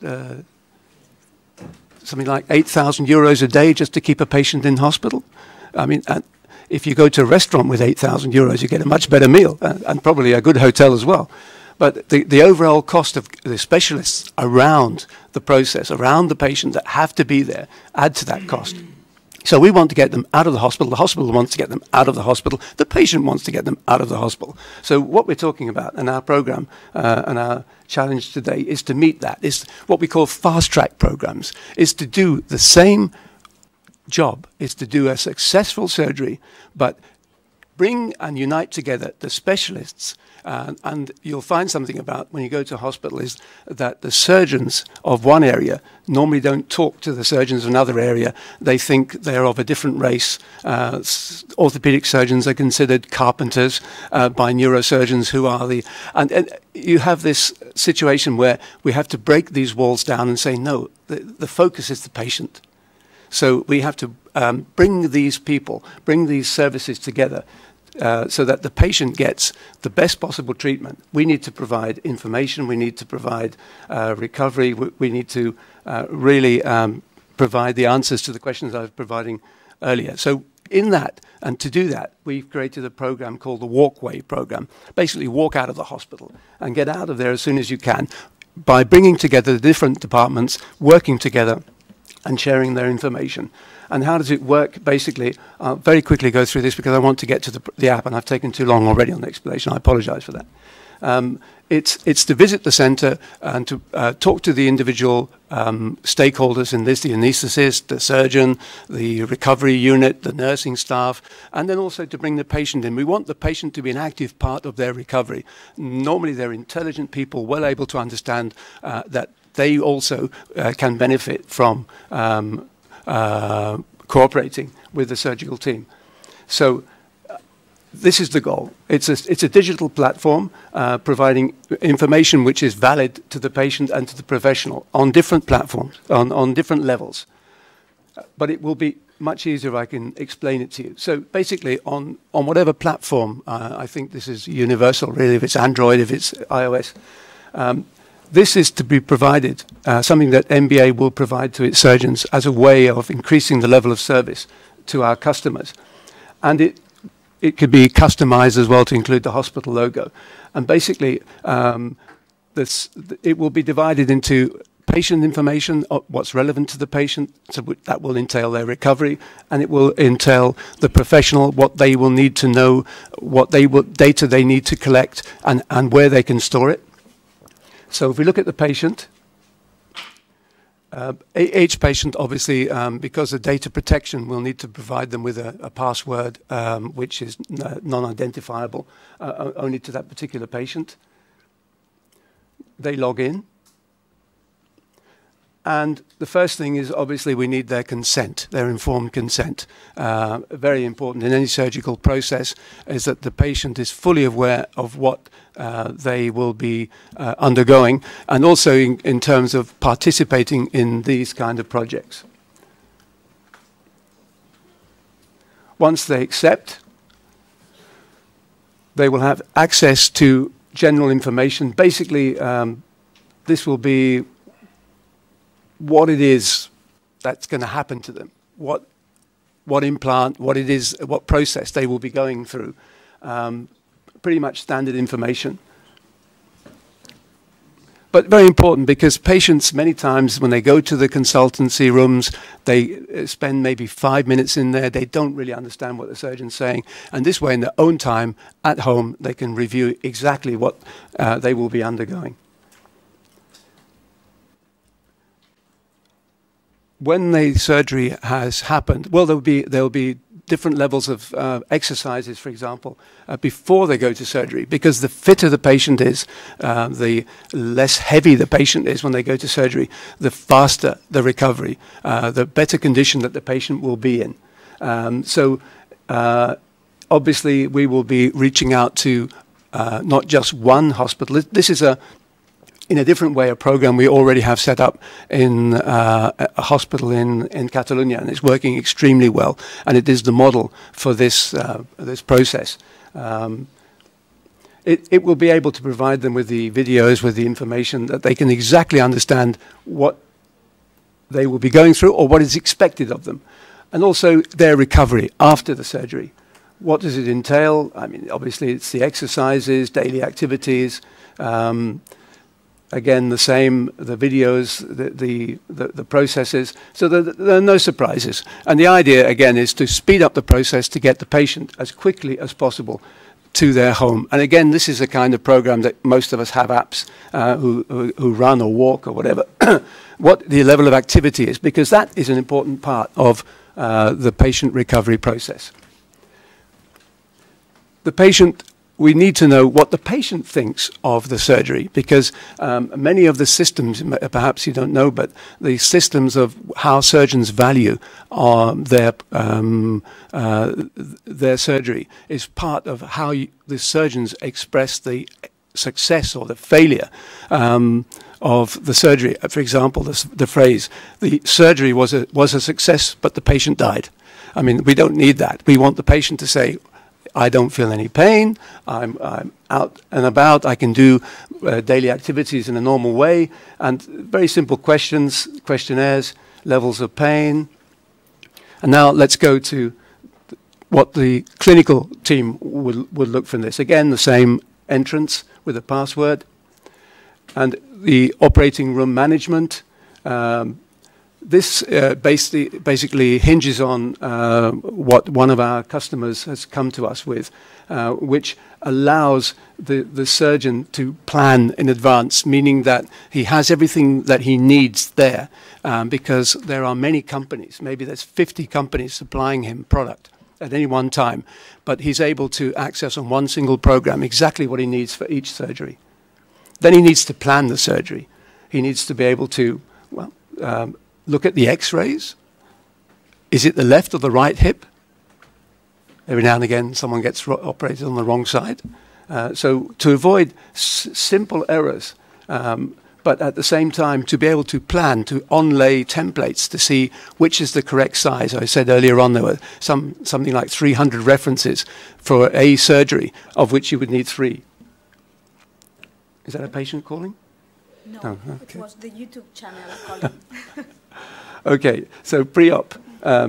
Speaker 8: Something like 8,000 euros a day just to keep a patient in hospital. I mean, if you go to a restaurant with 8,000 euros, you get a much better meal and probably a good hotel as well. But the overall cost of the specialists around the process, around the patient that have to be there, add to that cost. So we want to get them out of the hospital wants to get them out of the hospital, the patient wants to get them out of the hospital. So what we're talking about in our program and our challenge today is to meet that, is what we call fast-track programs, is to do the same job, is to do a successful surgery, but bring and unite together the specialists. And you'll find something about when you go to a hospital is that the surgeons of one area normally don't talk to the surgeons of another area. They think they're of a different race. Orthopedic surgeons are considered carpenters by neurosurgeons who are the... And you have this situation where we have to break these walls down and say, no, the focus is the patient. So we have to bring these people, bring these services together so that the patient gets the best possible treatment. We need to provide information, we need to provide recovery, we need to really provide the answers to the questions I was providing earlier. So in that, and to do that, we've created a program called the Walkway program. Basically walk out of the hospital and get out of there as soon as you can by bringing together the different departments, working together and sharing their information. And how does it work? Basically, I'll very quickly go through this because I want to get to the app, and I've taken too long already on the explanation. I apologize for that. It's to visit the center and to talk to the individual stakeholders in this, the anesthetist, the surgeon, the recovery unit, the nursing staff, and then also to bring the patient in. We want the patient to be an active part of their recovery. Normally they're intelligent people, well able to understand that they also can benefit from cooperating with the surgical team. So this is the goal. It's a digital platform providing information which is valid to the patient and to the professional on different platforms, on different levels. But it will be much easier if I can explain it to you. So basically on whatever platform, I think this is universal really, if it's Android, if it's iOS, this is to be provided, something that MBA will provide to its surgeons as a way of increasing the level of service to our customers. And it could be customized as well to include the hospital logo. And basically, it will be divided into patient information, what's relevant to the patient, so that will entail their recovery, and it will entail the professional, what they will need to know, data they need to collect, and where they can store it. So if we look at the patient, each patient, obviously, because of data protection, will need to provide them with a password which is non-identifiable only to that particular patient. They log in. And the first thing is, obviously, we need their consent, their informed consent. Very important in any surgical process is that the patient is fully aware of what they will be undergoing, and also in terms of participating in these kind of projects. Once they accept, they will have access to general information. Basically, this will be what it is that's going to happen to them, what implant, what it is, what process they will be going through. Pretty much standard information. But very important, because patients, many times when they go to the consultancy rooms, they spend maybe 5 minutes in there. They don't really understand what the surgeon's saying. And this way, in their own time, at home, they can review exactly what they will be undergoing. When the surgery has happened, well, there will be different levels of exercises, for example, before they go to surgery, because the fitter the patient is, the less heavy the patient is when they go to surgery, the faster the recovery, the better condition that the patient will be in. So obviously we will be reaching out to not just one hospital. This is in a different way, a program we already have set up in a hospital in Catalonia, and it's working extremely well. And it is the model for this process. It will be able to provide them with the videos, with the information that they can exactly understand what they will be going through or what is expected of them, and also their recovery after the surgery. What does it entail? I mean, obviously, it's the exercises, daily activities. Again, the same, the videos, the processes, so there are no surprises. And the idea, again, is to speed up the process to get the patient as quickly as possible to their home. And again, this is a kind of program that most of us have apps who run or walk or whatever, what the level of activity is, because that is an important part of the patient recovery process. The patient, we need to know what the patient thinks of the surgery, because many of the systems, perhaps you don't know, but the systems of how surgeons value their surgery is part of how the surgeons express the success or the failure of the surgery. For example, the phrase, the surgery was a success, but the patient died. I mean, we don't need that. We want the patient to say, I don't feel any pain, I'm out and about, I can do daily activities in a normal way, and very simple questions, questionnaires, levels of pain. And now let's go to what the clinical team would look from this. Again, the same entrance with a password, and the operating room management, This basically hinges on what one of our customers has come to us with, which allows the surgeon to plan in advance, meaning that he has everything that he needs there, because there are many companies, maybe there's 50 companies supplying him product at any one time, but he's able to access on one single program exactly what he needs for each surgery. Then he needs to plan the surgery. He needs to be able to, well, look at the x-rays. Is it the left or the right hip? Every now and again someone gets operated on the wrong side. So to avoid simple errors, but at the same time to be able to plan, to onlay templates to see which is the correct size. I said earlier on there were something like 300 references for a surgery, of which you would need 3. Is that a patient calling?
Speaker 2: No,
Speaker 8: oh, okay.
Speaker 2: It was the YouTube channel calling.
Speaker 8: Okay, so pre-op,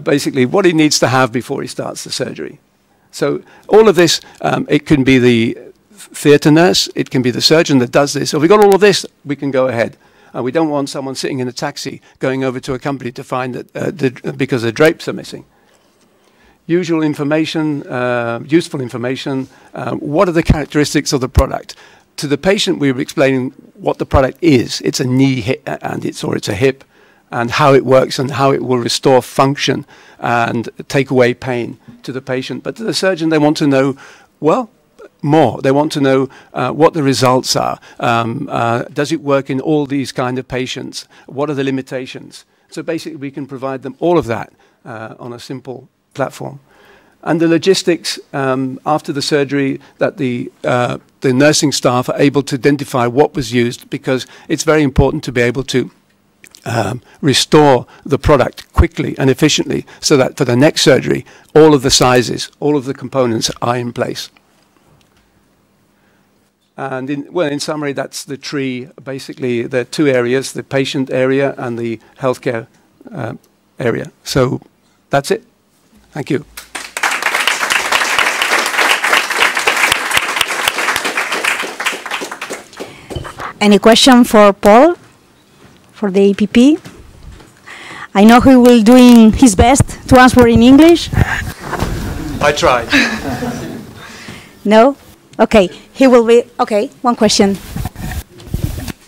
Speaker 8: basically what he needs to have before he starts the surgery. So all of this, it can be the theatre nurse, it can be the surgeon that does this. So if we've got all of this, we can go ahead. We don't want someone sitting in a taxi going over to a company to find that because the drapes are missing. Useful information, what are the characteristics of the product? To the patient, we were explaining what the product is. It's a knee and it's a hip, and how it works and how it will restore function and take away pain to the patient. But to the surgeon, they want to know, well, more. They want to know what the results are. Does it work in all these kind of patients? What are the limitations? So basically, we can provide them all of that on a simple platform. And the logistics after the surgery, that the nursing staff are able to identify what was used, because it's very important to be able to restore the product quickly and efficiently, so that for the next surgery, all of the sizes, all of the components are in place. And in summary, that's the tree. Basically, there are 2 areas, the patient area and the healthcare area. So that's it. Thank you.
Speaker 2: Any question for Paul, for the APP? I know he will doing his best to answer in English.
Speaker 8: I tried.
Speaker 2: No? Okay, he will be, okay, one question.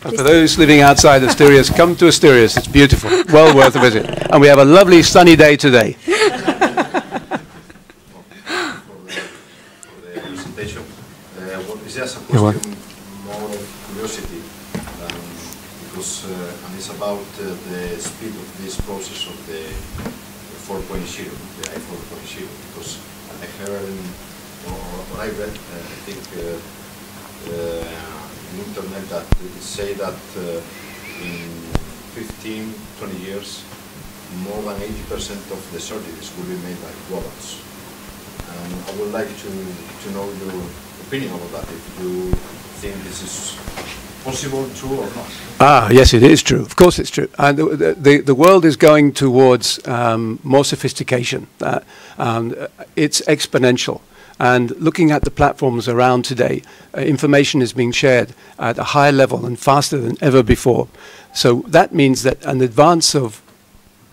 Speaker 8: And for those living outside Asturias, come to Asturias, it's beautiful, well worth a visit. And we have a lovely sunny day today.
Speaker 7: For the presentation, what is just a question more of curiosity, because and it's about the speed of this process of the 4.0, the i4.0, because I heard or I read, I think in internet that it say that in 15, 20 years, more than 80% of the surgeries will be made by robots. And I would like to know your opinion about that, if you think this is possible, true or not.
Speaker 8: Ah, yes, it is true. Of course it's true. And the world is going towards more sophistication. It's exponential. And looking at the platforms around today, information is being shared at a higher level and faster than ever before. So that means that an advance of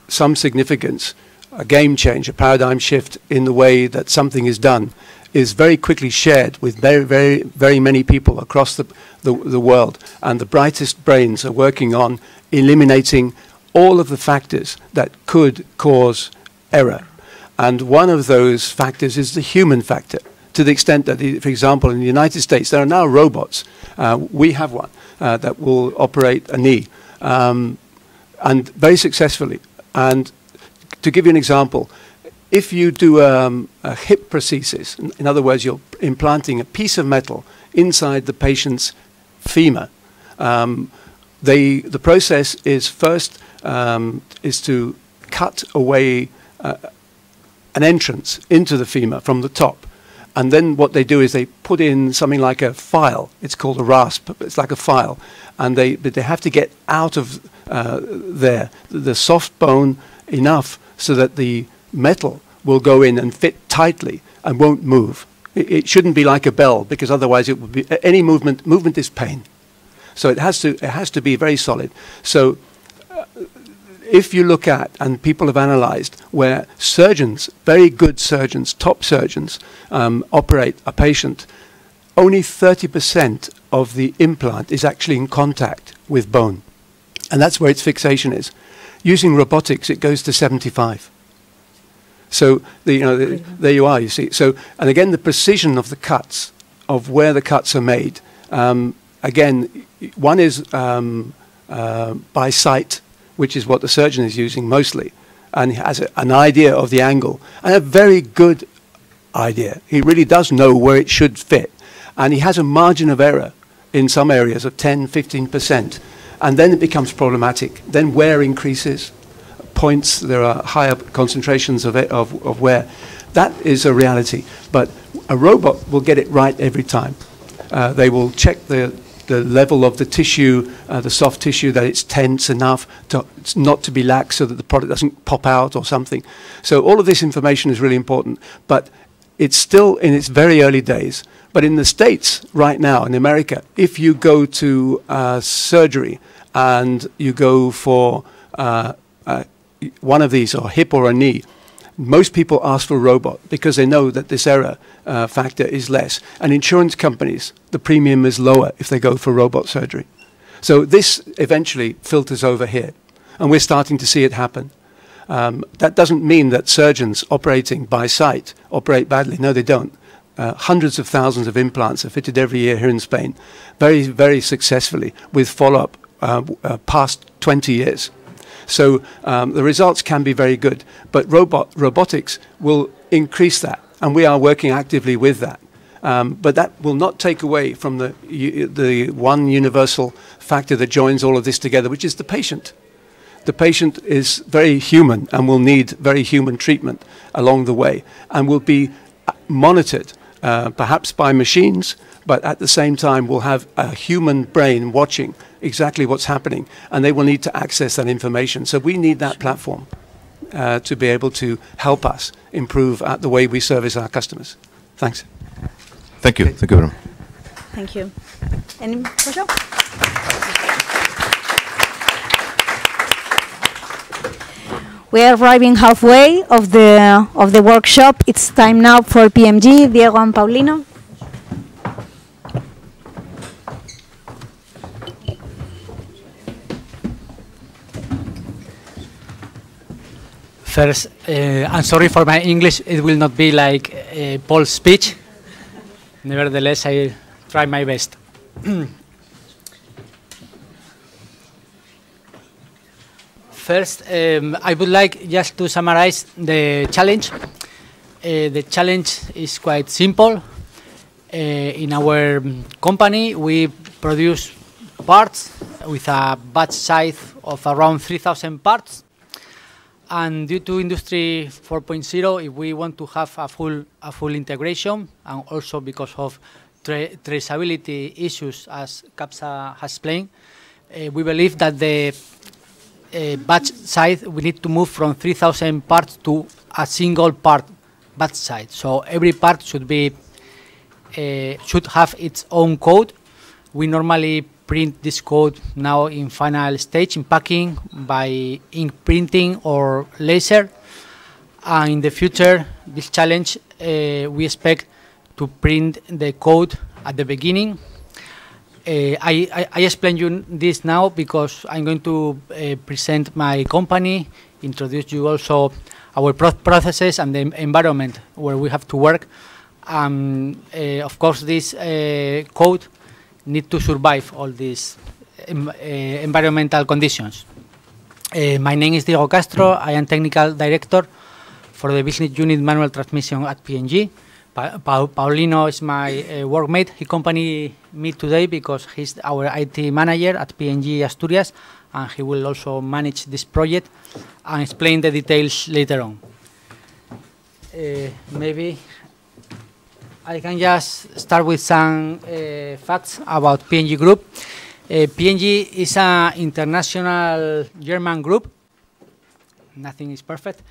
Speaker 8: some significance, a game change, a paradigm shift in the way that something is done, is very quickly shared with very, very, very many people across the world. And the brightest brains are working on eliminating all of the factors that could cause error. And one of those factors is the human factor, to the extent that, for example, in the United States, there are now robots. We have one that will operate a knee, and very successfully. And to give you an example, if you do a hip prosthesis, in other words, you're implanting a piece of metal inside the patient's femur, the process is first is to cut away an entrance into the femur from the top. And then what they do is they put in something like a file. It's called a rasp. It's like a file. And they have to get out of there the soft bone enough so that the metal will go in and fit tightly and won't move. It shouldn't be like a bell, because otherwise it would be any movement is pain. So it has to be very solid. So if you look at, and people have analyzed, where surgeons, very good surgeons, top surgeons, operate a patient, only 30% of the implant is actually in contact with bone. And that's where its fixation is. Using robotics, it goes to 75. So there you are, you see. So, and again, the precision of the cuts, of where the cuts are made. Again, one is by sight, which is what the surgeon is using mostly, and he has an idea of the angle, and a very good idea. He really does know where it should fit, and he has a margin of error in some areas of 10, 15%, and then it becomes problematic. Then wear increases, points, there are higher concentrations of wear. That is a reality, but a robot will get it right every time. They will check the level of the tissue, the soft tissue, that it's tense enough to not to be lax so that the product doesn't pop out or something. So all of this information is really important, but it's still in its very early days. But in the States right now, in America, if you go to surgery and you go for one of these, or a hip or a knee, most people ask for a robot because they know that this error factor is less. And insurance companies, the premium is lower if they go for robot surgery. So this eventually filters over here. And we're starting to see it happen. That doesn't mean that surgeons operating by sight operate badly. No, they don't. Hundreds of thousands of implants are fitted every year here in Spain, very, very successfully, with follow-up past 20 years. So the results can be very good, but robotics will increase that, and we are working actively with that. But that will not take away from the one universal factor that joins all of this together, which is the patient. The patient is very human and will need very human treatment along the way, and will be monitored, perhaps by machines, but at the same time will have a human brain watching exactly what's happening, and they will need to access that information. So we need that platform to be able to help us improve the way we service our customers. Thanks.
Speaker 7: Thank you. Thank you very much.
Speaker 2: Thank you. Any question? We are arriving halfway of the workshop. It's time now for PMG. Diego and Paulino.
Speaker 9: First, I'm sorry for my English. It will not be like Paul's speech. Nevertheless, I try my best. First, I would like just to summarize the challenge. The challenge is quite simple. In our company, we produce parts with a batch size of around 3,000 parts. And due to Industry 4.0, if we want to have a full integration, and also because of traceability issues, as CAPSA has explained, we believe that the batch size, we need to move from 3,000 parts to a single part batch size. So every part should have its own code. We normally print this code now in final stage in packing by ink printing or laser. And in the future, this challenge, we expect to print the code at the beginning. I explain you this now because I'm going to present my company, introduce you also our processes and the environment where we have to work. Of course, this code need to survive all these environmental conditions. My name is Diego Castro. I am Technical Director for the Business Unit Manual Transmission at P&G. Paulino is my workmate. He accompanied me today because he's our IT manager at P&G Asturias, and he will also manage this project and explain the details later on. Maybe I can just start with some facts about P&G Group. P&G is an international German group. Nothing is perfect.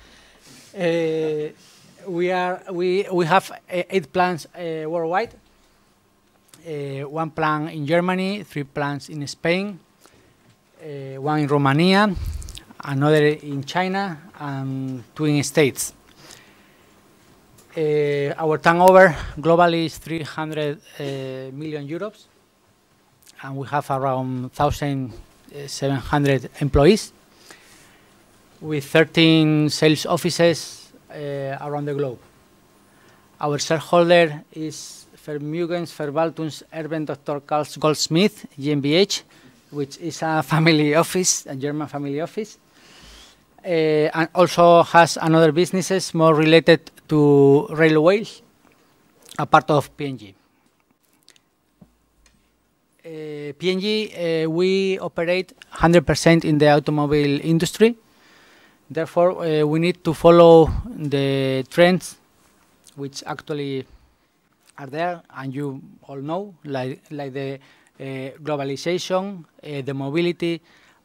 Speaker 9: We have 8 plants worldwide. 1 plant in Germany, 3 plants in Spain, 1 in Romania, another in China, and 2 in States. Our turnover globally is 300 million euros, and we have around 1,700 employees with 13 sales offices around the globe. Our shareholder is Vermögens Verwaltungs Erben Dr. Karl Goldsmith GmbH, which is a family office, a German family office, and also has another businesses more related to railways, a part of P&G. P&G, we operate 100% in the automobile industry. Therefore, we need to follow the trends which actually are there, and you all know, like the globalization, the mobility,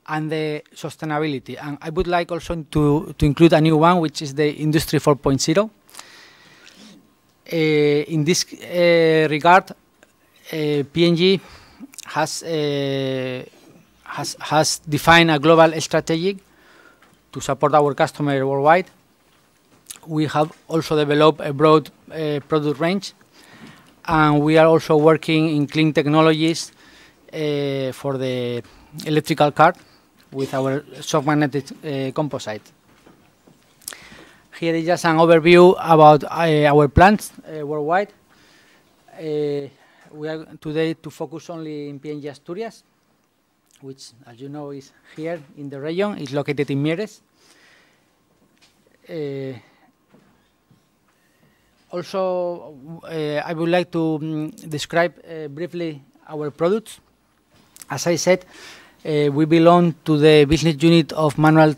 Speaker 9: and the sustainability. And I would like also to include a new one, which is the Industry 4.0. In this regard, P&G has defined a global strategy to support our customers worldwide. We have also developed a broad product range, and we are also working in clean technologies for the electrical car with our soft magnetic composite. Here is just an overview about our plants worldwide. We are today to focus only in P&G Asturias, which, as you know, is here in the region. It's located in Mieres. Also, I would like to describe briefly our products. As I said, we belong to the business unit of manual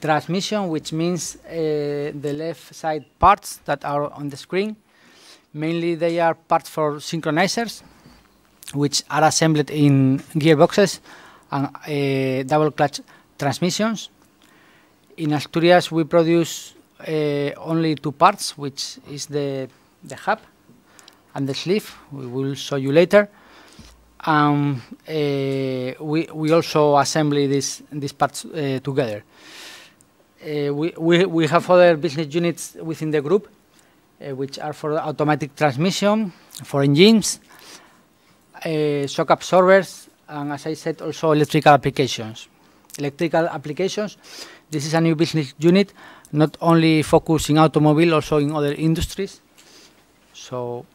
Speaker 9: transmission, which means the left side parts that are on the screen. Mainly they are parts for synchronizers, which are assembled in gearboxes and double clutch transmissions. In Asturias, we produce only 2 parts, which is the hub and the sleeve. We will show you later. We also assemble these parts together. We have other business units within the group, which are for automatic transmission, for engines, shock absorbers, and as I said, also electrical applications. Electrical applications, this is a new business unit, not only focused in automobile, also in other industries. So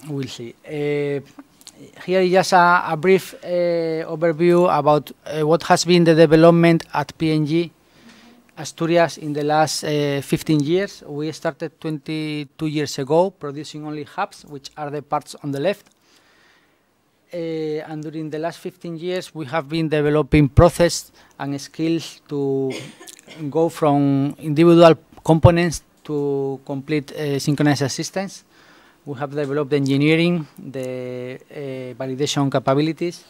Speaker 9: we'll see. Here is just a brief overview about what has been the development at P&G Asturias in the last 15 years. We started 22 years ago producing only hubs, which are the parts on the left. And during the last 15 years, we have been developing process and skills to go from individual components to complete synchronized systems. We have developed engineering, the validation capabilities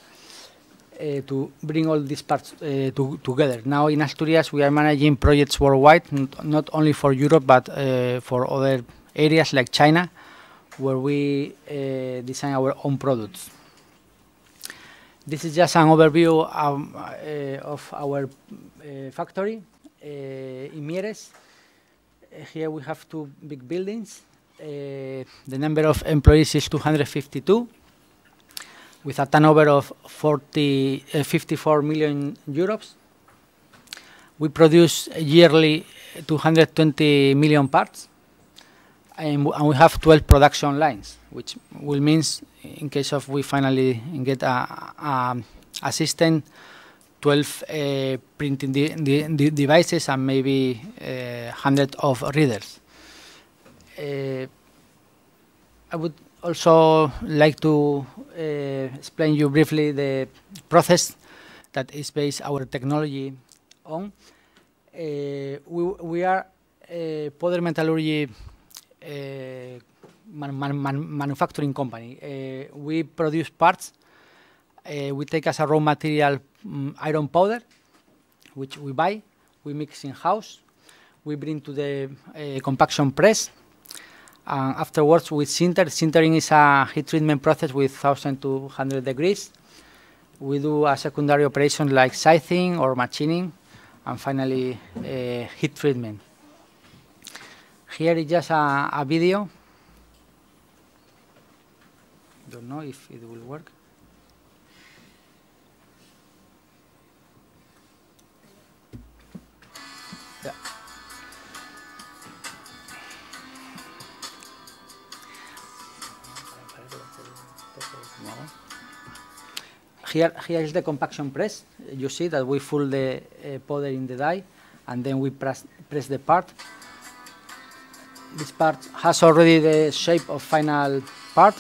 Speaker 9: to bring all these parts together. Now in Asturias, we are managing projects worldwide, not only for Europe, but for other areas like China, where we design our own products. This is just an overview of our factory in Mieres. Here we have 2 big buildings. The number of employees is 252, with a turnover of 54 million euros. We produce yearly 220 million parts, and we have 12 production lines, which will mean, in case of we finally get a system, 12 printing devices and maybe 100 of readers. I would also like to explain you briefly the process that is based our technology on. We are a powder metallurgy manufacturing company. We produce parts. We take as a raw material iron powder, which we buy. We mix in-house. We bring to the compaction press. Afterwards, we sinter. Sintering is a heat treatment process with 1,200 degrees. We do a secondary operation like scything or machining. and finally heat treatment. Here is just a video. Don't know if it will work. Yeah. Here is the compaction press. You see that we fill the powder in the die, and then we press the part. This part has already the shape of final part.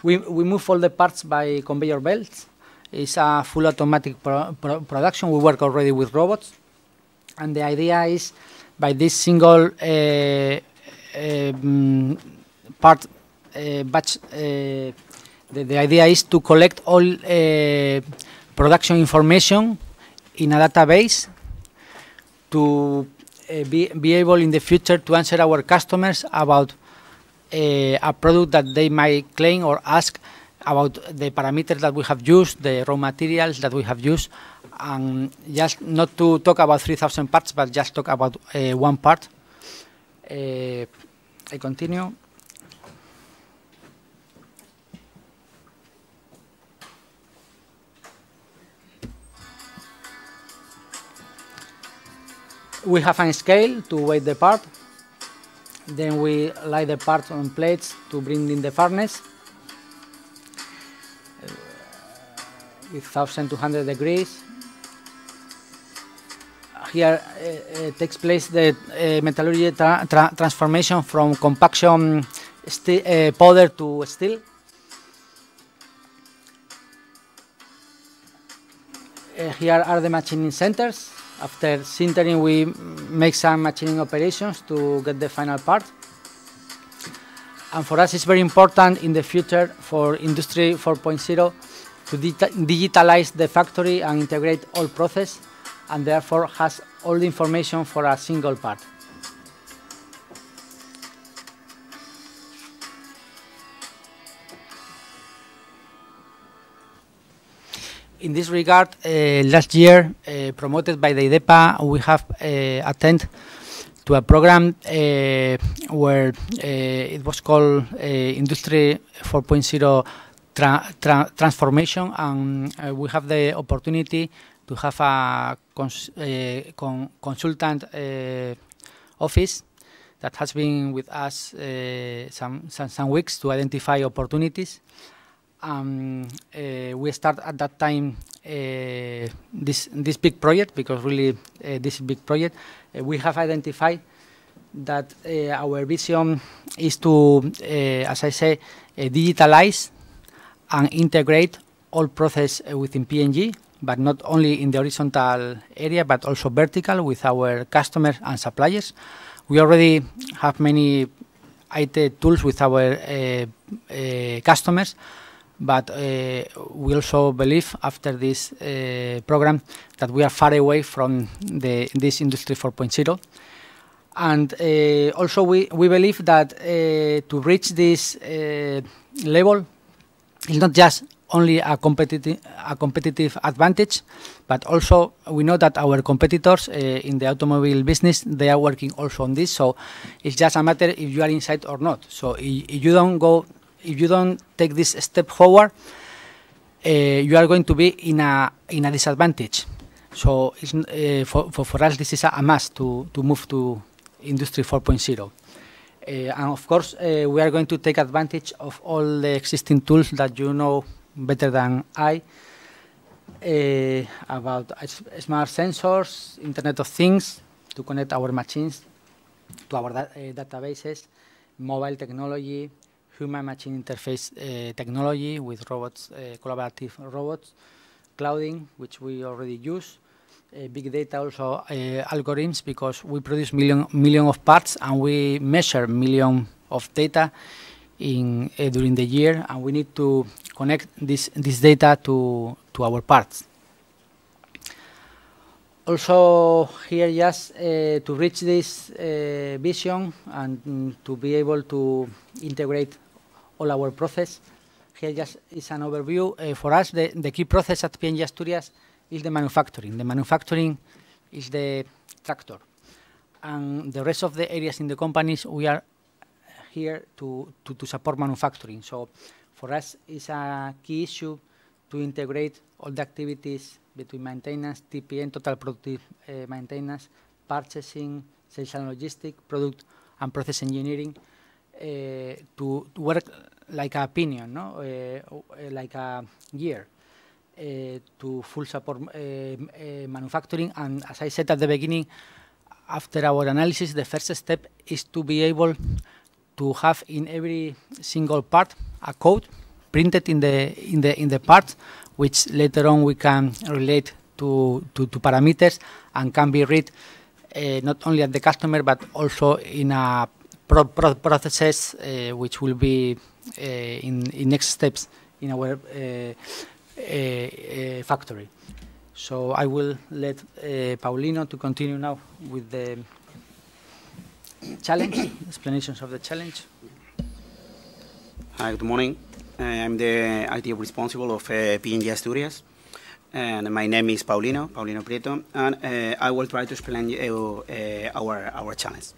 Speaker 9: We move all the parts by conveyor belts. It's a full automatic production. We work already with robots. And the idea is, by this single part batch, the idea is to collect all production information in a database to be able in the future to answer our customers about a product that they might claim or ask about the parameters that we have used, the raw materials that we have used, and just not to talk about 3,000 parts, but just talk about one part. I continue. We have a scale to weigh the part. Then we lay the parts on plates to bring in the furnace with 1,200 degrees. Here takes place the metallurgy transformation from compaction powder to steel. Here are the machining centers. After sintering, we make some machining operations to get the final part. And for us, it's very important in the future for Industry 4.0 to digitalize the factory and integrate all process, and therefore has all the information for a single part. In this regard, last year, promoted by the IDEPA, we have attended to a program where it was called Industry 4.0 Transformation, and we have the opportunity to have a consultant office that has been with us some weeks to identify opportunities. We start at that time this big project, because really this big project, we have identified that our vision is to, as I say, digitalize and integrate all process within P&G, but not only in the horizontal area, but also vertical with our customers and suppliers. We already have many IT tools with our customers, but we also believe after this program that we are far away from this Industry 4.0. And also we believe that to reach this level is not just only a competitive advantage, but also we know that our competitors in the automobile business, they are working also on this. So it's just a matter if you are inside or not. So if you don't take this step forward, you are going to be in a disadvantage. So it's, for us, this is a must to move to Industry 4.0. And of course, we are going to take advantage of all the existing tools that you know better than I about smart sensors, Internet of Things, to connect our machines to our databases, mobile technology, human-machine interface technology with robots, collaborative robots, clouding, which we already use, big data also algorithms, because we produce million of parts and we measure million of data during the year, and we need to connect this data to our parts. Also here, just to reach this vision and to be able to integrate all our process, here just is an overview. For us, the key process at P&G Asturias is the manufacturing. The manufacturing is the tractor. And the rest of the areas in the companies, we are here to support manufacturing. So for us, it's a key issue to integrate all the activities between maintenance, TPM, total productive maintenance, purchasing, sales and logistics, product and process engineering, to work like a pinion, no? Like a gear, to full support manufacturing. And as I said at the beginning, after our analysis, the first step is to be able to have in every single part a code printed in the part, which later on we can relate to parameters and can be read not only at the customer but also in a processes which will be in next steps in our factory. So I will let Paulino to continue now with the challenge, explanations of the challenge.
Speaker 10: Hi, good morning. I'm the IT responsible of P&G Asturias, and my name is Paulino Prieto, and I will try to explain you our challenge.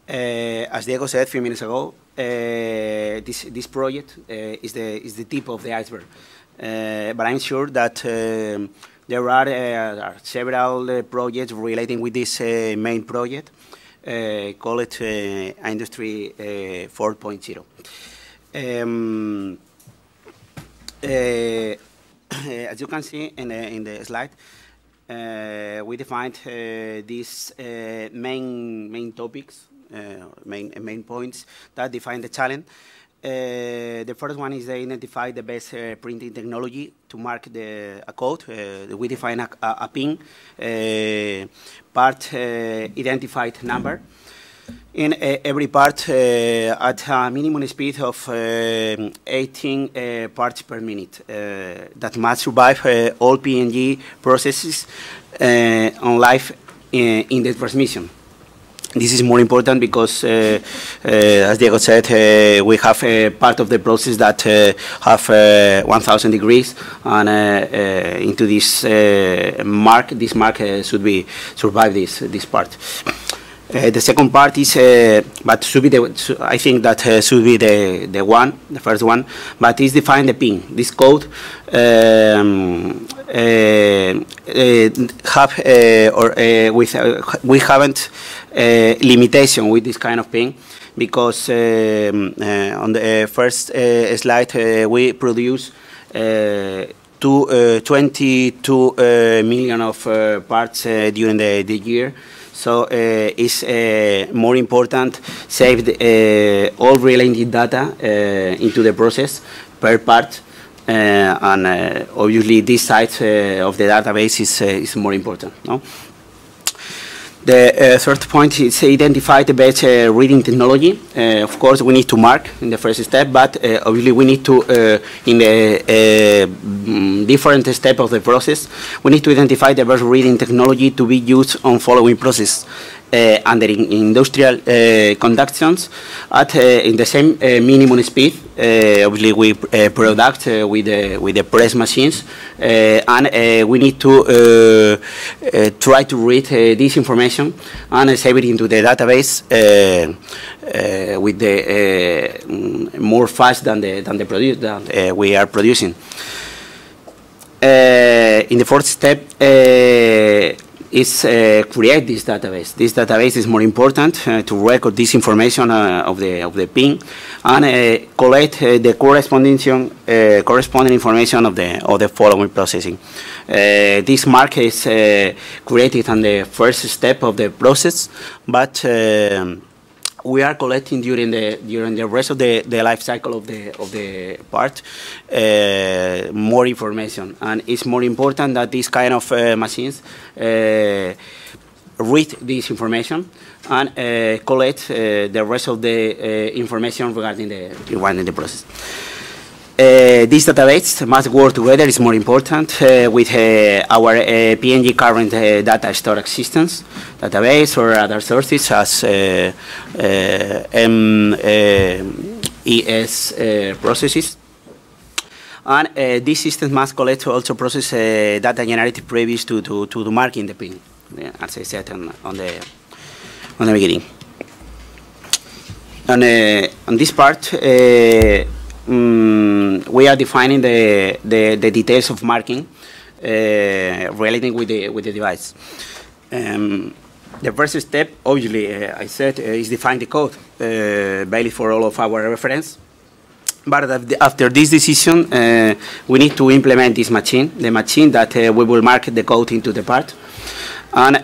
Speaker 10: As Diego said a few minutes ago, this project is the tip of the iceberg, but I'm sure that there are several projects relating with this main project, call it Industry 4.0. As you can see in the slide, we defined these main topics, main points that define the challenge. The first one is to identify the best printing technology to mark a code. We define a PIN, part identified number. In every part at a minimum speed of 18 parts per minute. That must survive all P&G processes on live in the transmission. This is more important because, as Diego said, we have part of the process that have 1,000 degrees, and into this mark should be survive this part. The second part is, but should be I think that should be the first one, but is define the PIN. This code we haven't limitation with this kind of PIN, because on the first slide we produce 22 million of parts during the year. So it's more important save all related data into the process per part, and obviously this side of the database is more important. No? The third point is identify the best reading technology. Of course, we need to mark in the first step, but obviously we need to, in the different step of the process, we need to identify the best reading technology to be used on following process. Under industrial conductions at in the same minimum speed. Obviously, we product with the press machines, and we need to try to read this information and save it into the database with the more fast than we are producing. In the fourth step. Is create this database. This database is more important to record this information of the PIN and collect the corresponding information of the following processing. This mark is created on the first step of the process, but we are collecting during the rest of the life cycle of the part more information, and it's more important that these kind of machines read this information and collect the rest of the information regarding the process. This database must work together. Is more important with our P&G current data storage systems, database or other sources as MES processes. And this system must collect also process data generated previous to marking the PIN. as I said on the beginning. On this part, we are defining the details of marking relating with the device. The first step, obviously, I said, is define the code, valid for all of our reference. But after this decision, we need to implement this machine, the machine that we will mark the code into the part. And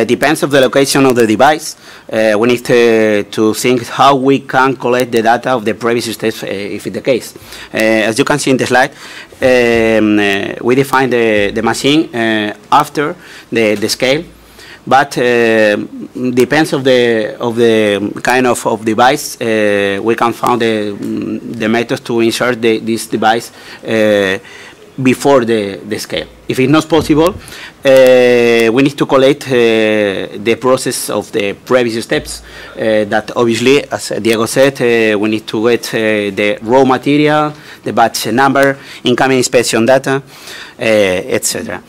Speaker 10: depends of the location of the device, we need to think how we can collect the data of the previous steps, if it's the case. As you can see in the slide, we define the machine after the scale, but depends of the kind of device, we can find the method to insert this device before the scale. If it's not possible, we need to collect the process of the previous steps. That obviously, as Diego said, we need to get the raw material, the batch number, incoming inspection data, etc.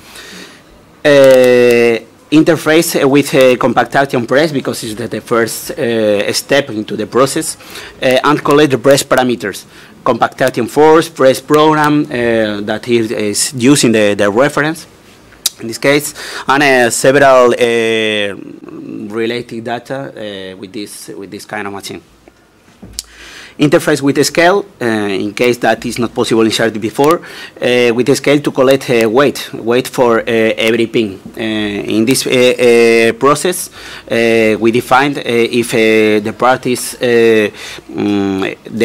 Speaker 10: Interface with compactation press, because it's the first step into the process, and collect the press parameters. Compactation force, press program that is using the reference in this case, and several related data with this kind of machine. Interface with the scale, in case that is not possible inserted before, with the scale to collect weight for every pin. In this process, we defined if the part is the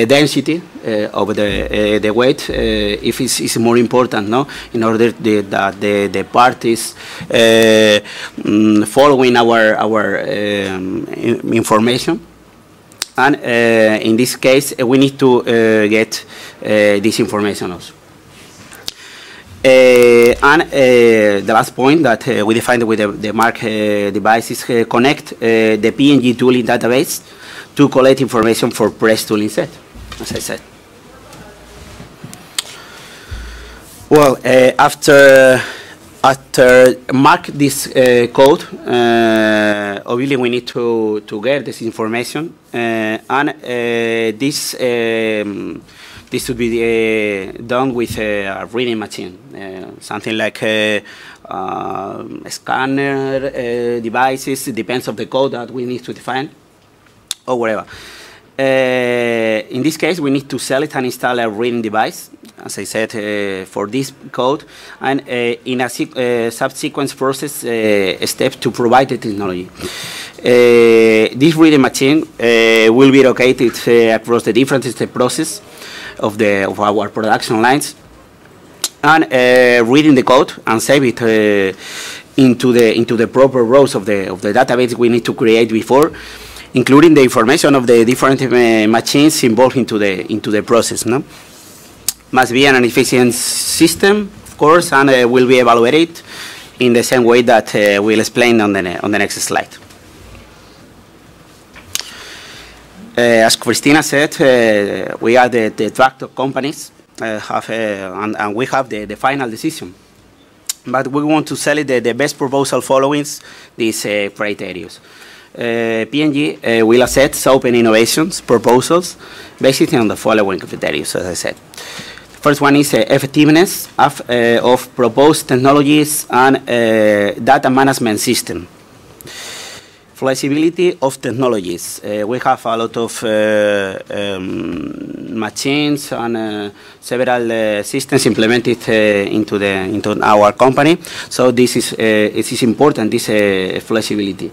Speaker 10: density of the weight, if it's more important, no, in order that the part is following our information. And in this case, we need to get this information also. And the last point that we defined with the mark device is connect the PNG tooling database to collect information for press tooling set, as I said. Well, after mark this code, obviously we need to get this information, and this should be done with a reading machine, something like a scanner devices. It depends on the code that we need to define, or whatever. In this case, we need to select and install a reading device, as I said, for this code, and in a subsequent process step to provide the technology. This reading machine will be located across the different step process of our production lines, and reading the code and save it into the proper rows of the database we need to create before, including the information of the different machines involved into the process. No, must be an efficient system, of course, and will be evaluated in the same way that we'll explain on the next slide. As Christina said, we are the tractor companies, and we have the final decision. But we want to select the best proposal following these criteria. PNG will assess open innovations proposals based on the following criteria, as I said. First one is effectiveness of proposed technologies and data management system. Flexibility of technologies. We have a lot of machines and several systems implemented into our company. So this is it is important, this flexibility.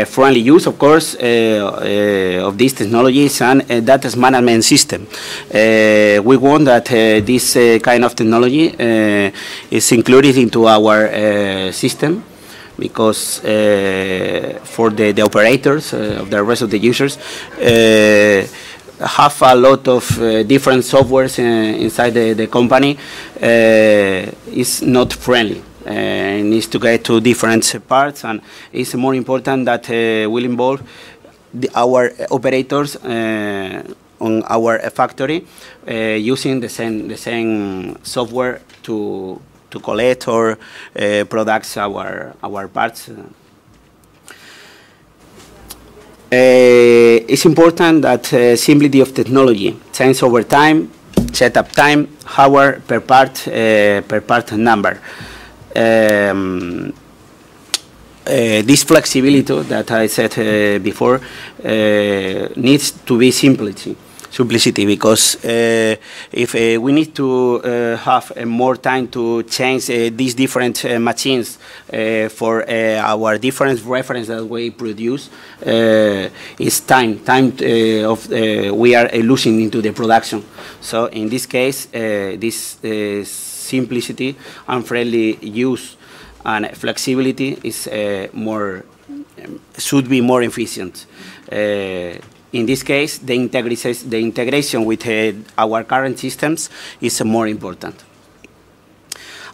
Speaker 10: Friendly use, of course, of these technologies and data management system. We want that this kind of technology is included into our system, because for the operators of the rest of the users have a lot of different softwares inside the company, is not friendly. It needs to get to different parts, and it's more important that will involve our operators on our factory using the same software to collect or produce our parts. It's important that simplicity of technology changes over time, setup time, hour per part number. This flexibility that I said before needs to be simplicity because if we need to have more time to change these different machines for our different reference that we produce, it's time we are losing into the production. So in this case, this simplicity and friendly use and flexibility is should be more efficient. In this case, the integration with our current systems is more important.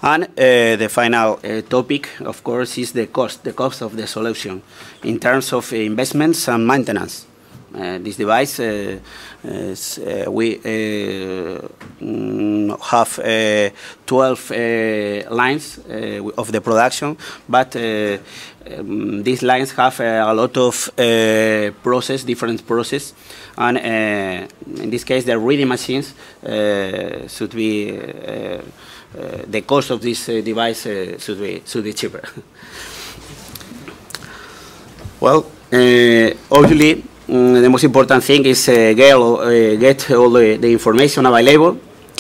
Speaker 10: And the final topic, of course, is the cost of the solution in terms of investments and maintenance. This device, we have 12 lines of the production, but these lines have a lot of different process, and in this case, the reading machines should be the cost of this device should be cheaper. Well, obviously, the most important thing is get all the information available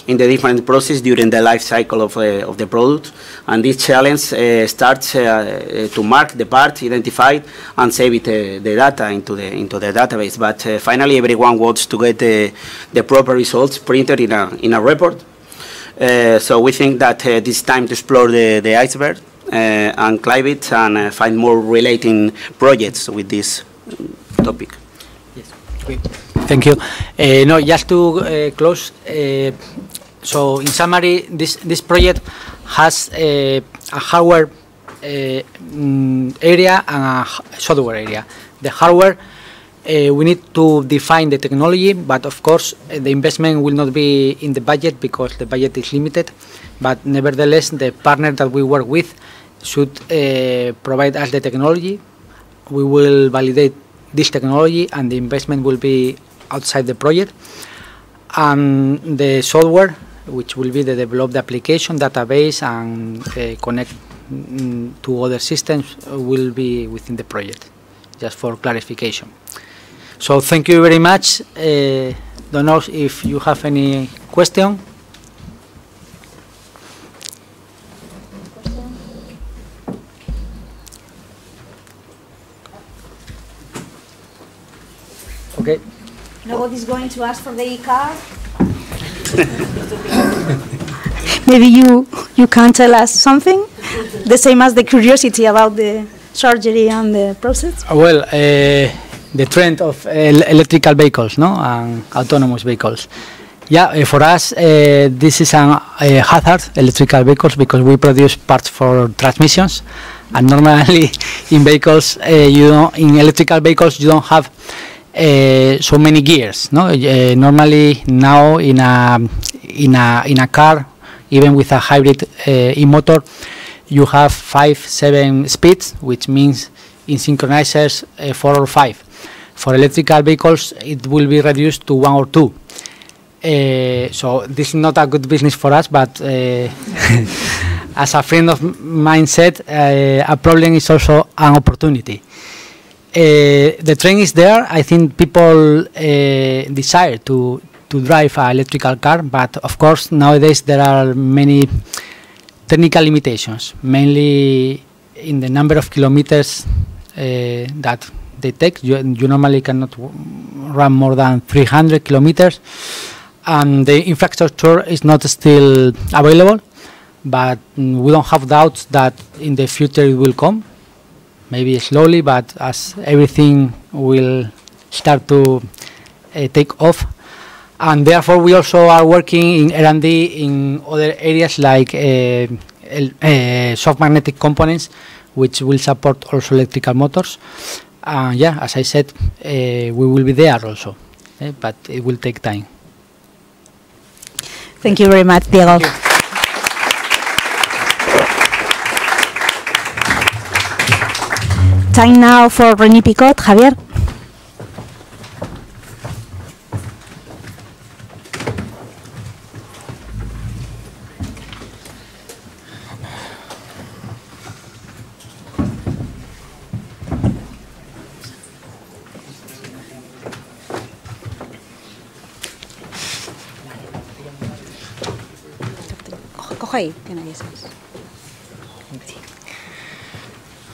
Speaker 10: in the different process during the life cycle of the product, and this challenge starts to mark the part, identify it, and save it, the data into the database. But finally, everyone wants to get the proper results printed in a report. So we think that it's time to explore the iceberg and climb it and find more relating projects with this topic.
Speaker 9: Yes, great. Thank you. No, just to close. So in summary, this project has a hardware area and a software area. The hardware, we need to define the technology, but of course the investment will not be in the budget because the budget is limited. But nevertheless, the partner that we work with should provide us the technology. We will validate this technology, and the investment will be outside the project. And the software, which will be the developed application, database, and connect to other systems, will be within the project, just for clarification. So thank you very much. Don't know if you have any question. Okay.
Speaker 2: Nobody's going to ask for the e-card? Maybe you can tell us something, the same as the curiosity about the surgery and the process?
Speaker 9: Well, the trend of electrical vehicles, no, and autonomous vehicles. Yeah, for us, this is a hazard, electrical vehicles, because we produce parts for transmissions, and normally in vehicles, in electrical vehicles, you don't have so many gears. No, normally now in a car, even with a hybrid e-motor, you have 5-7 speeds, which means in synchronizers 4 or 5. For electrical vehicles, it will be reduced to 1 or 2. So this is not a good business for us, but as a friend of mine said, a problem is also an opportunity. The trend is there. I think people desire to drive an electrical car, but of course nowadays there are many technical limitations, mainly in the number of kilometers that they take. You normally cannot run more than 300 kilometers, and the infrastructure is not still available, but we don't have doubts that in the future it will come. Maybe slowly, but as everything will start to take off. And therefore we also are working in R&D in other areas like soft magnetic components, which will support also electrical motors. Yeah, as I said, we will be there also, but it will take time.
Speaker 2: Thank you very much, Diego. time now for René Picot. Javier.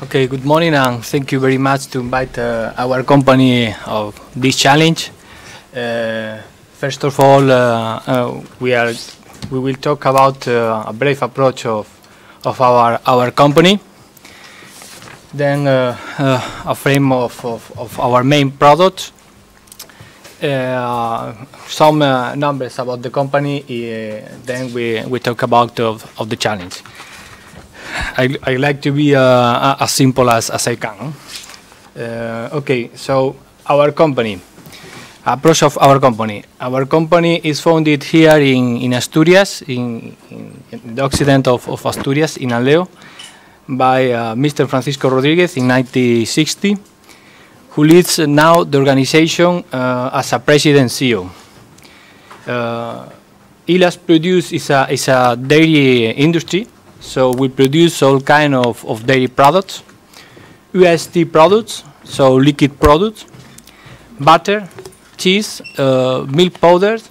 Speaker 9: Okay, good morning, and thank you very much to invite our company of this challenge. First of all, we will talk about a brief approach of our company. Then a frame of our main products. Some numbers about the company. Then we talk about of the challenge. I like to be as simple as I can. Okay, so our company, approach of our company. Our company is founded here in Asturias, in the occident of Asturias, in Aleo, by Mr. Francisco Rodriguez in 1960, who leads now the organization as a president CEO. ILA's produce is a dairy industry. So we produce all kind of dairy products, UST products, so liquid products, butter, cheese, milk powders,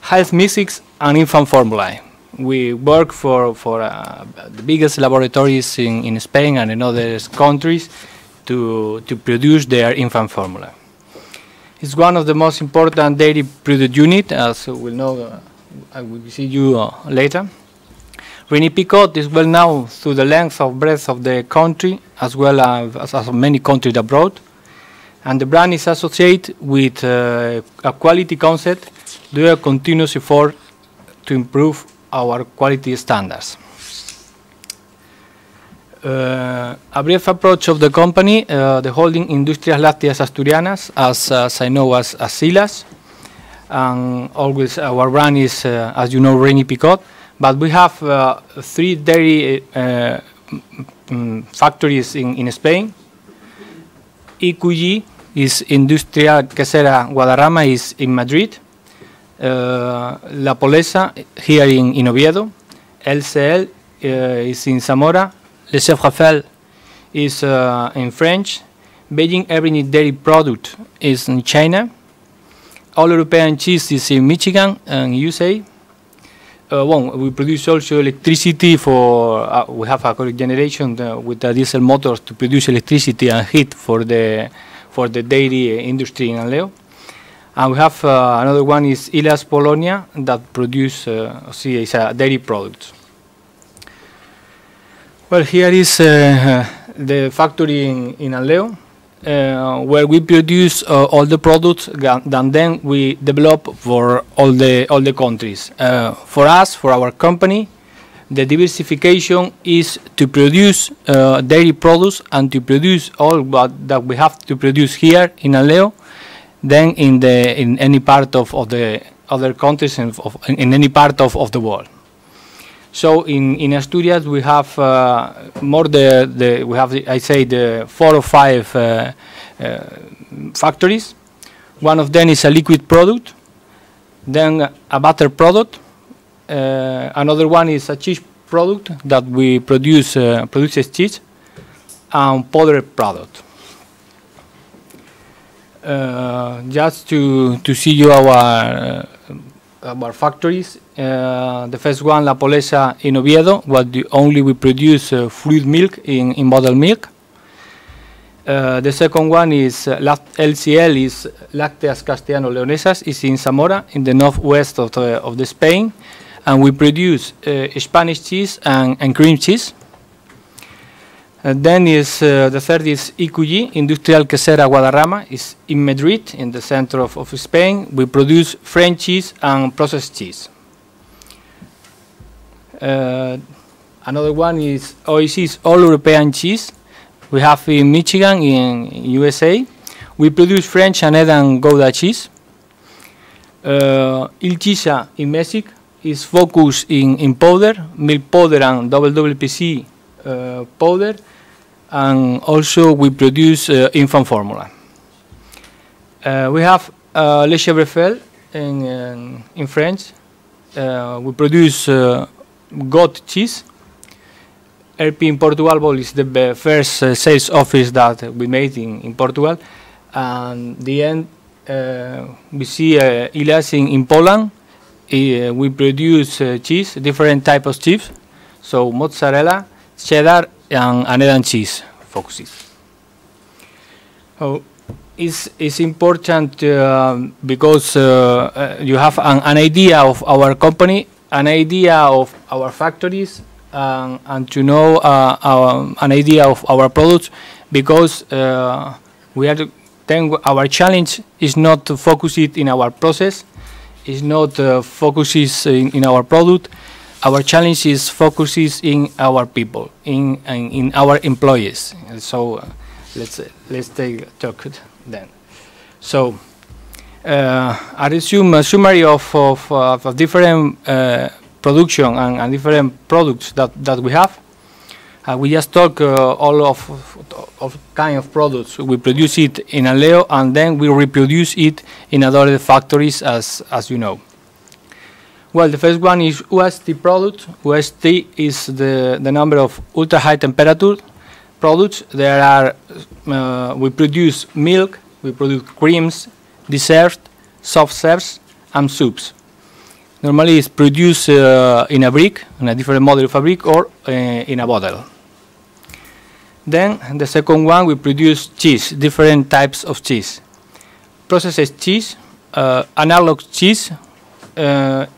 Speaker 9: health mixes, and infant formula. We work for the biggest laboratories in Spain and in other countries to produce their infant formula. It's one of the most important dairy product unit, as we'll know. I will see you later. René Picot is well known through the length of breadth of the country, as well as many countries abroad. And the brand is associated with a quality concept due to a continuous effort to improve our quality standards. A brief approach of the company, the holding Industrias Lácteas Asturianas, as I know as ILAS. And always our brand is, as you know, René Picot. But we have 3 dairy factories in Spain. EQG is Industria Quesera Guadarrama, is in Madrid. La Polesa here in Oviedo. LCL is in Zamora. Le Chef Raphael is in French. Beijing Every Dairy Product is in China. All European Cheese is in Michigan and USA. We produce also electricity for, we have a cogeneration with the diesel motors to produce electricity and heat for the dairy industry in Aleo. And we have another one is ILAS Polonia that produce, is a dairy product. Well, here is the factory in Aleo, where we produce all the products and then we develop for all the countries. For us, for our company, the diversification is to produce dairy products and to produce all that we have to produce here in Aleo, then in any part of the other countries and in any part of the world. So in Asturias we have we have I say the 4 or 5 factories. One of them is a liquid product, then a butter product. Another one is a cheese product that we produces cheese, and powder product. Just to see you our factories. The first one, La Polesa in Oviedo, only we produce fluid milk in bottled milk. The second one is LCL, is Lácteas Castellano Leonesas, is in Zamora, in the northwest of the Spain, and we produce Spanish cheese and cream cheese. Then is the third is EQG, Industrial Quesera Guadarrama, is in Madrid, in the center of Spain. We produce French cheese and processed cheese. Another one is OEC's All European Cheese. We have in Michigan, in USA. We produce French and Edam Gouda cheese. Il Chisa in Mexico is focused in powder, milk powder and WWPC powder. and also we produce infant formula. We have Le Chèvrefeuille in France. We produce goat cheese. RP in Portugal is the first sales office that we made in Portugal. And the end, we see Ilas in Poland. We produce cheese, different types of cheese. So mozzarella, cheddar, and Edam cheese focuses. So it's important because you have an idea of our company, an idea of our factories, and to know an idea of our products, because then our challenge is not to focus it in our process, is not focuses in our product. Our challenge is focuses in our people, in our employees. So let's take a talk then. So I resume a summary of different production and different products that we have. We just talk all of kind of products. We produce it in Aleo, and then we reproduce it in other factories, as you know. Well, the first one is UST product. UST is the number of ultra high temperature products. There are we produce milk, we produce creams, desserts, soft serves, and soups. Normally, it's produced in a brick, in a different model of a brick, or in a bottle. Then the second one, we produce cheese, different types of cheese. Processed cheese, analog cheese,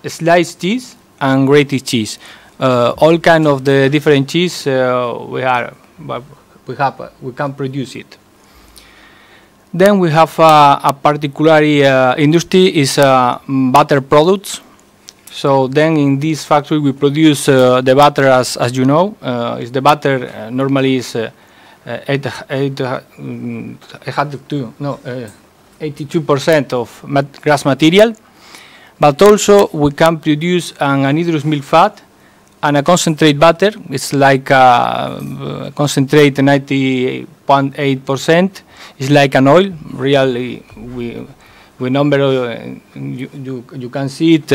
Speaker 9: sliced cheese, and grated cheese. All kind of the different cheese we can produce it. Then we have a particular industry is butter products. So then in this factory we produce the butter as you know. Is the butter normally is 82% of grass material, but also we can produce an anhydrous milk fat and a concentrate butter. It's like a concentrate 90.8%. It's like an oil. Really, we number you can see it.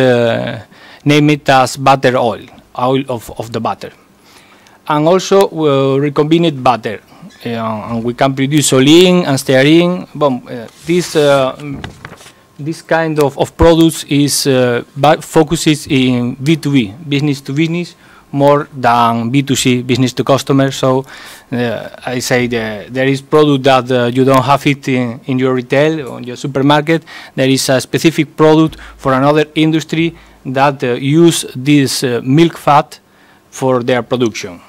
Speaker 9: Name it as butter oil of the butter. And also recombinant butter. And we can produce olein and stearin. This kind of products is focuses in B2B, business to business, more than B2C, business to customer. So I say there is product that you don't have it in your retail or your supermarket. There is a specific product for another industry that use this milk fat for their production.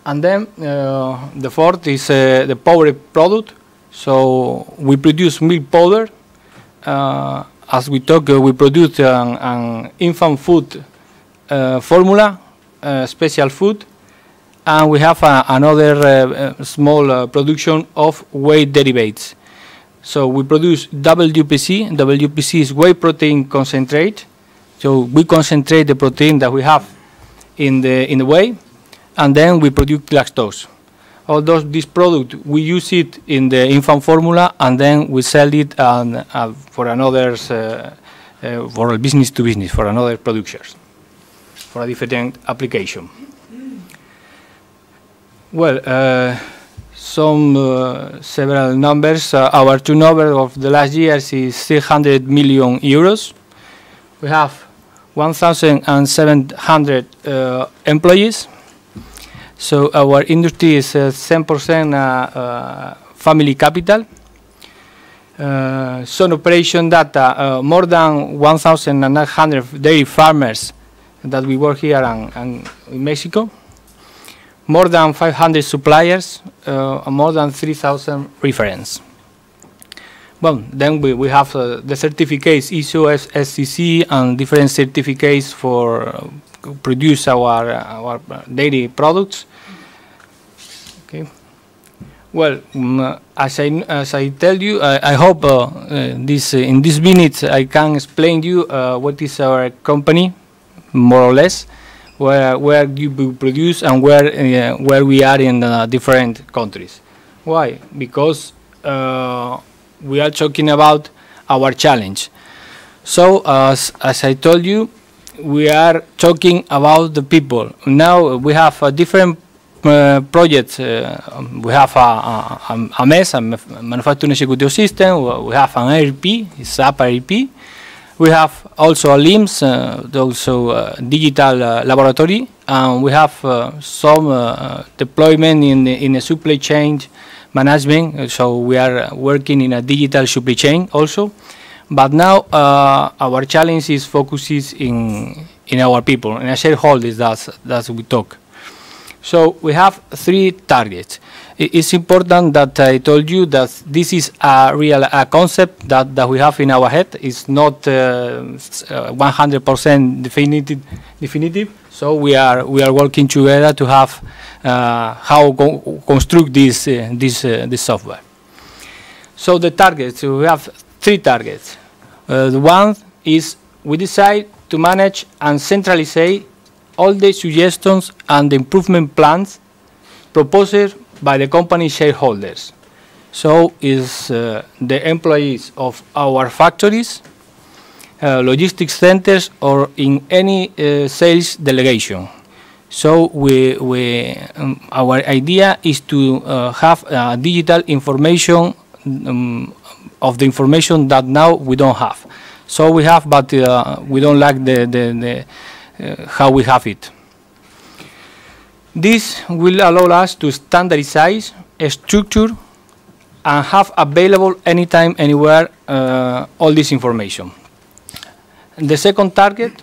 Speaker 9: And then the fourth is the powder product. So we produce milk powder. As we talk, we produce an infant food formula, special food, and we have another small production of whey derivatives. So we produce WPC. WPC is whey protein concentrate. So we concentrate the protein that we have in the whey, and then we produce lactose. All this product, we use it in the infant formula, and then we sell it for another, for business to business, for another producers, for a different application. Well, several numbers. Our turnover of the last years is 300 million euros. We have 1,700 employees. So our industry is 10% family capital. Some operation data, more than 1,900 dairy farmers that we work here and in Mexico. More than 500 suppliers, more than 3,000 reference. Well, then we have the certificates, ISO, SCC, and different certificates for produce our dairy products. Okay. Well, as I tell you, I hope in this minute I can explain you what is our company, more or less.
Speaker 11: where you produce and where we are in different countries. Why? Because we are talking about our challenge. So as I told you, we are talking about the people. Now we have different projects. We have a MES, a manufacturing executive system. We have an ERP, it's SAP ERP. We have also a LIMS, also digital laboratory, and we have some deployment in a supply chain management. So we are working in a digital supply chain also. But now our challenge is focuses in our people, in our shareholders. That's we talk. So we have 3 targets. It's important that I told you that this is a real concept that we have in our head. It's not 100% definitive. So we are working together to have how construct this software. So the targets, we have 3 targets. The one is we decide to manage and centralize all the suggestions and the improvement plans proposed by the company shareholders. So is the employees of our factories, logistics centers, or in any sales delegation. So our idea is to have digital information of the information that now we don't have. So we have, but we don't like the how we have it. This will allow us to standardize, structure, and have available anytime, anywhere, all this information. The second target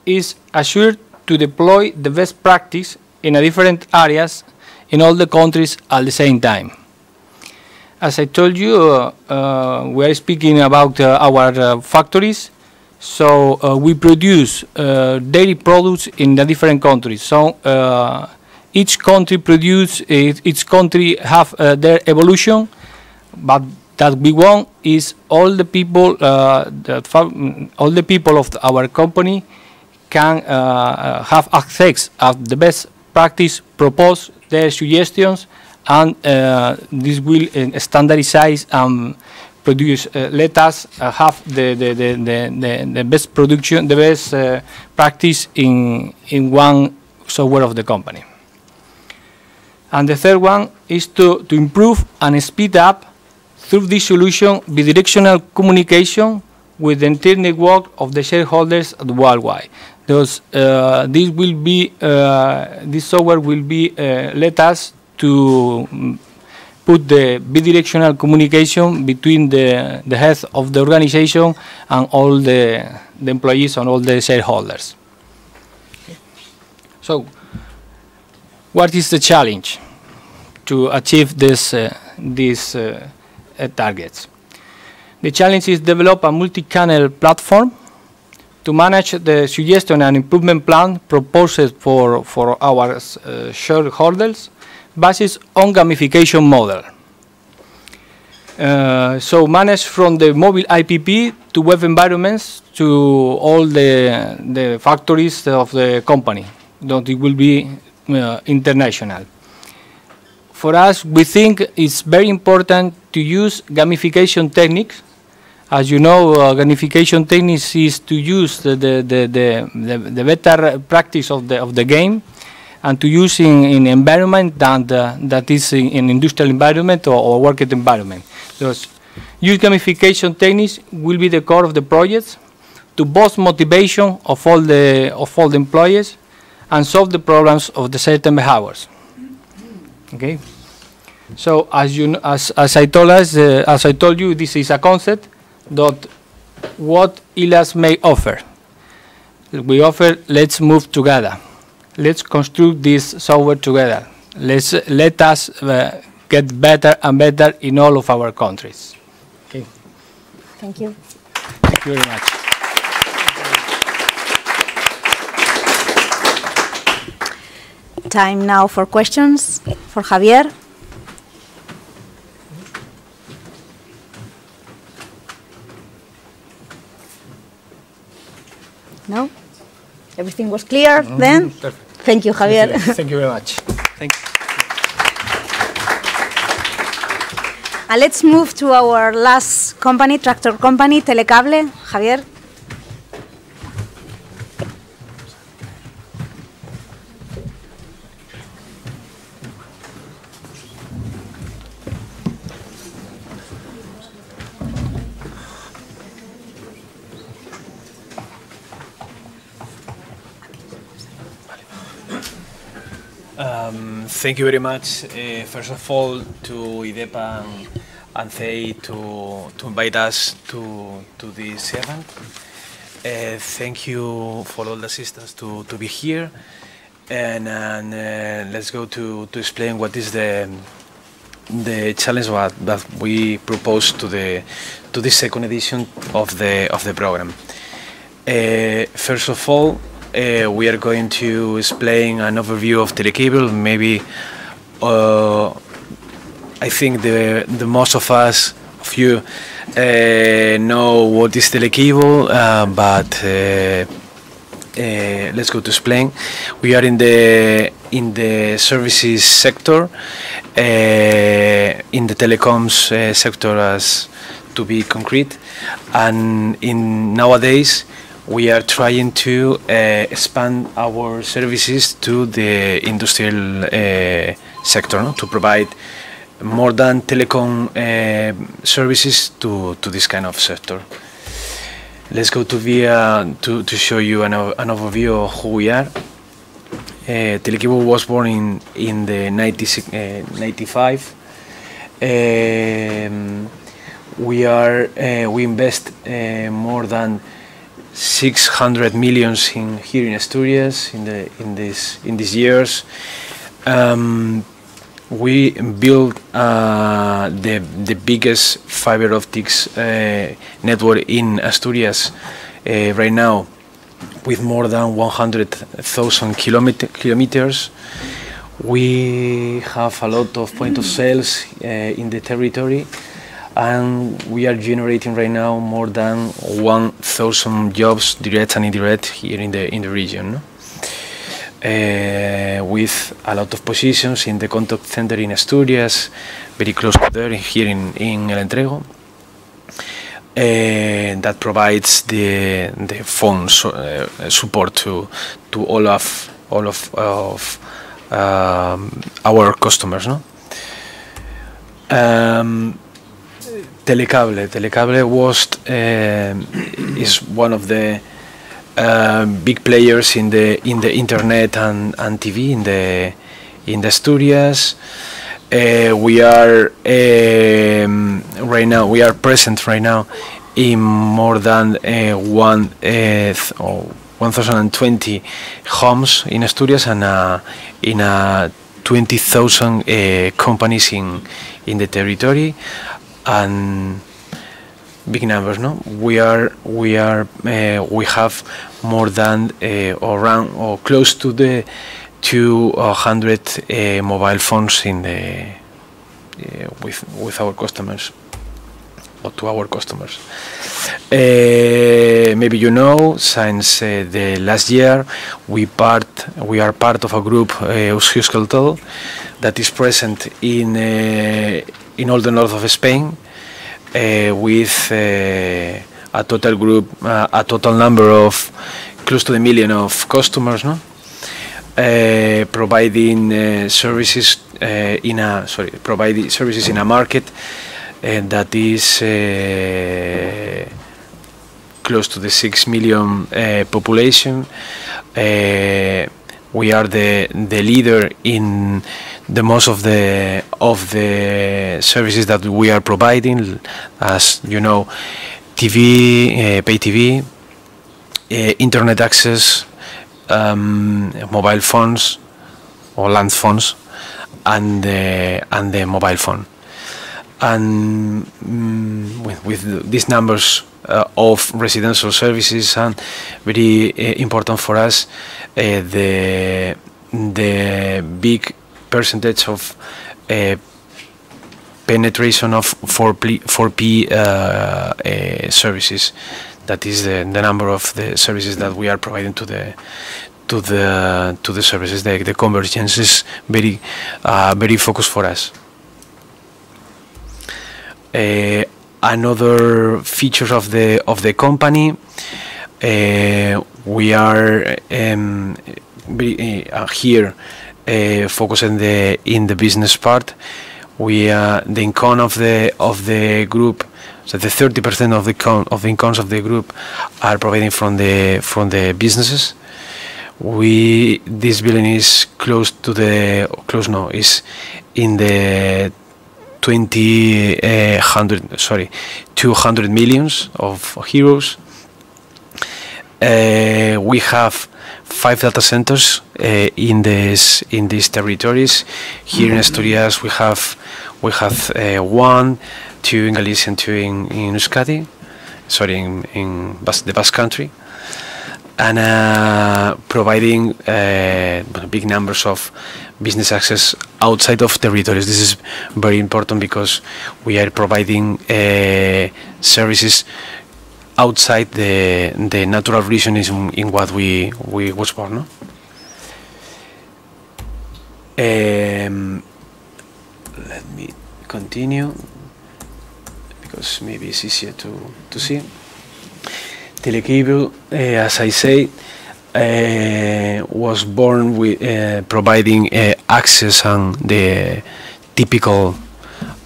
Speaker 11: is assured to deploy the best practice in different areas in all the countries at the same time. As I told you, we are speaking about our factories. So we produce dairy products in the different countries. So each country have their evolution, but that we want is all the people, all the people of our company can have access of the best practice, propose their suggestions, and this will standardize and produce. Let us have the best production, the best practice in one software of the company. And the third one is to improve and speed up through this solution bidirectional communication with the entire network of the shareholders worldwide. Thus, this software will be let us to put the bidirectional communication between the head of the organization and all the employees and all the shareholders. So, what is the challenge to achieve these targets? The challenge is develop a multi-channel platform to manage the suggestion and improvement plan proposed for our shareholders based on gamification model. So manage from the mobile IPP to web environments to all the factories of the company. That it will be international. For us, we think it's very important to use gamification techniques. As you know, gamification techniques is to use the better practice of the game, and to use in environment that is in industrial environment or working environment. Thus, use gamification techniques will be the core of the projects to boost motivation of all the employees and solve the problems of the certain behaviors. Okay. So as I told you, this is a concept that what ILAS may offer. We offer, let's move together. Let's construct this software together. Let us get better and better in all of our countries. Okay.
Speaker 2: Thank you.
Speaker 11: Thank you very much.
Speaker 2: Time now for questions for Javier. No? Everything was clear then?
Speaker 11: Perfect.
Speaker 2: Thank you, Javier.
Speaker 11: Thank you very much. Thank you.
Speaker 2: And let's move to our last company, tractor company, Telecable. Javier.
Speaker 12: Thank you very much. First of all, to IDEPA and CEI to invite us to this event. Thank you for all the assistance to be here. And let's go to explain what is the challenge that we propose to this second edition of the program. First of all, we are going to explain an overview of Telecable. Maybe I think the most of you know what is Telecable, but let's go to explain. We are in the services sector, in the telecoms sector, as to be concrete, and nowadays we are trying to expand our services to the industrial sector, no? To provide more than telecom services to this kind of sector. Let's go to show you an overview of who we are. Telecable was born in the 95. We invest more than 600 million here in Asturias in these years. We built the biggest fiber optics network in Asturias right now, with more than 100,000 kilometers. We have a lot of point of sales in the territory, and we are generating right now more than 1,000 jobs, direct and indirect, here in the region, no? With a lot of positions in the contact center in Asturias, very close to there, here in El Entrego, that provides the phone support to all of our customers, no? Telecable is one of the big players in the internet and TV in the Asturias. We are present right now in more than 1,020 homes in Asturias, and in 20,000 companies in the territory, and big numbers, no? We have more than around or close to the 200 mobile phones with our customers, or to our customers. Maybe you know, since the last year, we are part of a group, Euskaltel, that is present in all the north of Spain, with a total number of close to 1 million of customers, no? Providing services in a market that is close to the 6 million population. We are the leader in the most of the services that we are providing, as you know, TV, pay TV, internet access, mobile phones or land phones, and the mobile phone. And with these numbers of residential services, and very important for us, the big percentage of penetration of 4P services That is the number of the services that we are providing to the services. The convergence is very focused for us. Another feature of the company, we are here focused in the business part. The income of the group, so the 30% of the incomes of the group are providing from the businesses. This building is is in the 200 millions of euros. We have 5 data centers in these territories. Here in Asturias, we have 1, 2 in Galicia and 2 in Euskadi, sorry, in the Basque Country, and providing big numbers of business access outside of territories. This is very important because we are providing services outside the natural region in what we was born. No? Let me continue because maybe it's easier to see. Telecable, as I say, was born with providing access and the typical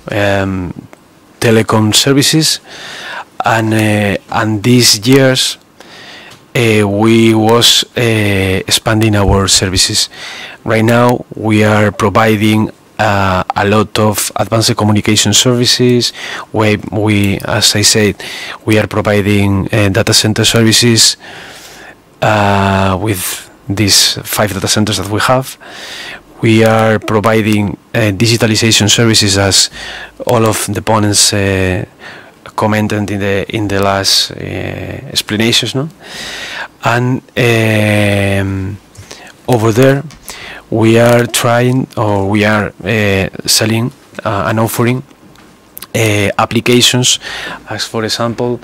Speaker 12: telecom services, and these years we was expanding our services. Right now we are providing a lot of advanced communication services. As I said, we are providing data center services with these 5 data centers that we have. We are providing digitalization services, as all of the opponents commented in the last explanations, no? And over there, we are trying, or we are selling and offering applications, as for example,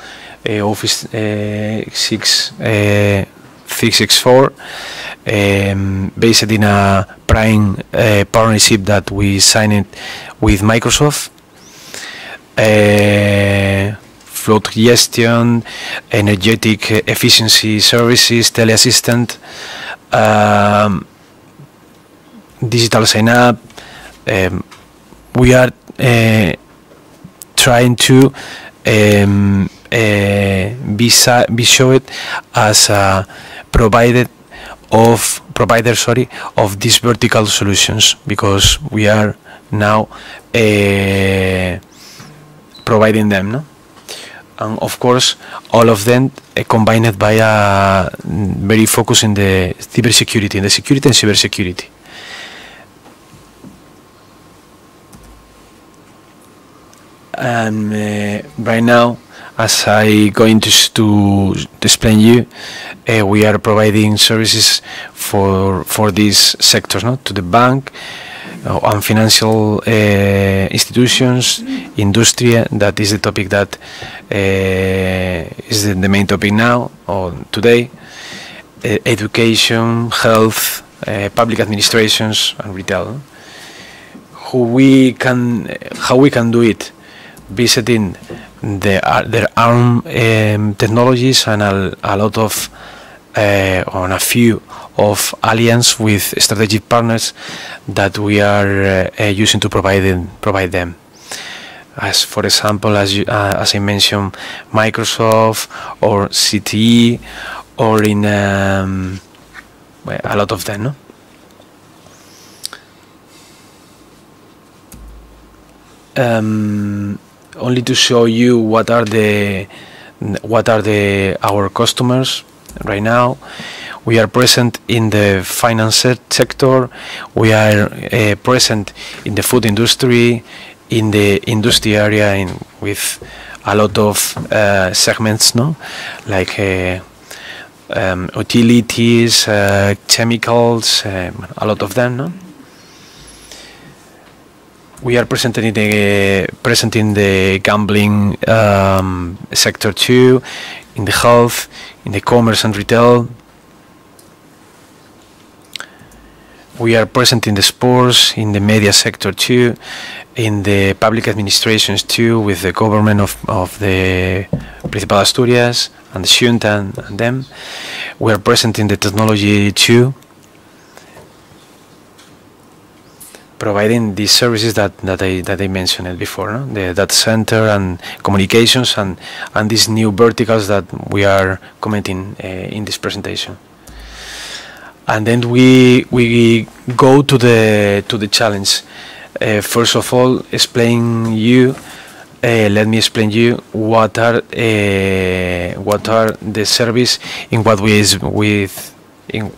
Speaker 12: Office 364, based in a prime partnership that we signed with Microsoft. Flow gestion, energetic efficiency services, teleassistant, digital sign-up. We are trying to be showed as a provider of these vertical solutions, because we are now providing them, no? And of course, all of them combined by a very focus in the cybersecurity, and cybersecurity. And right now, as I going to explain you, we are providing services for these sectors, no? To the bank and financial institutions, industry. That is the topic that is the main topic now or today. Education, health, public administrations, and retail. How we can do it? Visiting their own technologies and a lot of on a few of alliance with strategic partners that we are using to provide them. As for example, as I mentioned, Microsoft or CTE, or in a lot of them, no? Only to show you what are our customers right now. We are present in the finance sector. We are present in the food industry, in the industry area, with a lot of segments, no, like utilities, chemicals, a lot of them, no. We are present in the gambling sector too, in the health, in the commerce and retail. We are present in the sports, in the media sector too, in the public administrations too, with the government of the Principal Asturias and the Xunta and them. We are present in the technology too, providing these services that I mentioned before, no? The data center and communications and these new verticals that we are commenting in this presentation. And then we go to the challenge. First of all, let me explain you what are the service in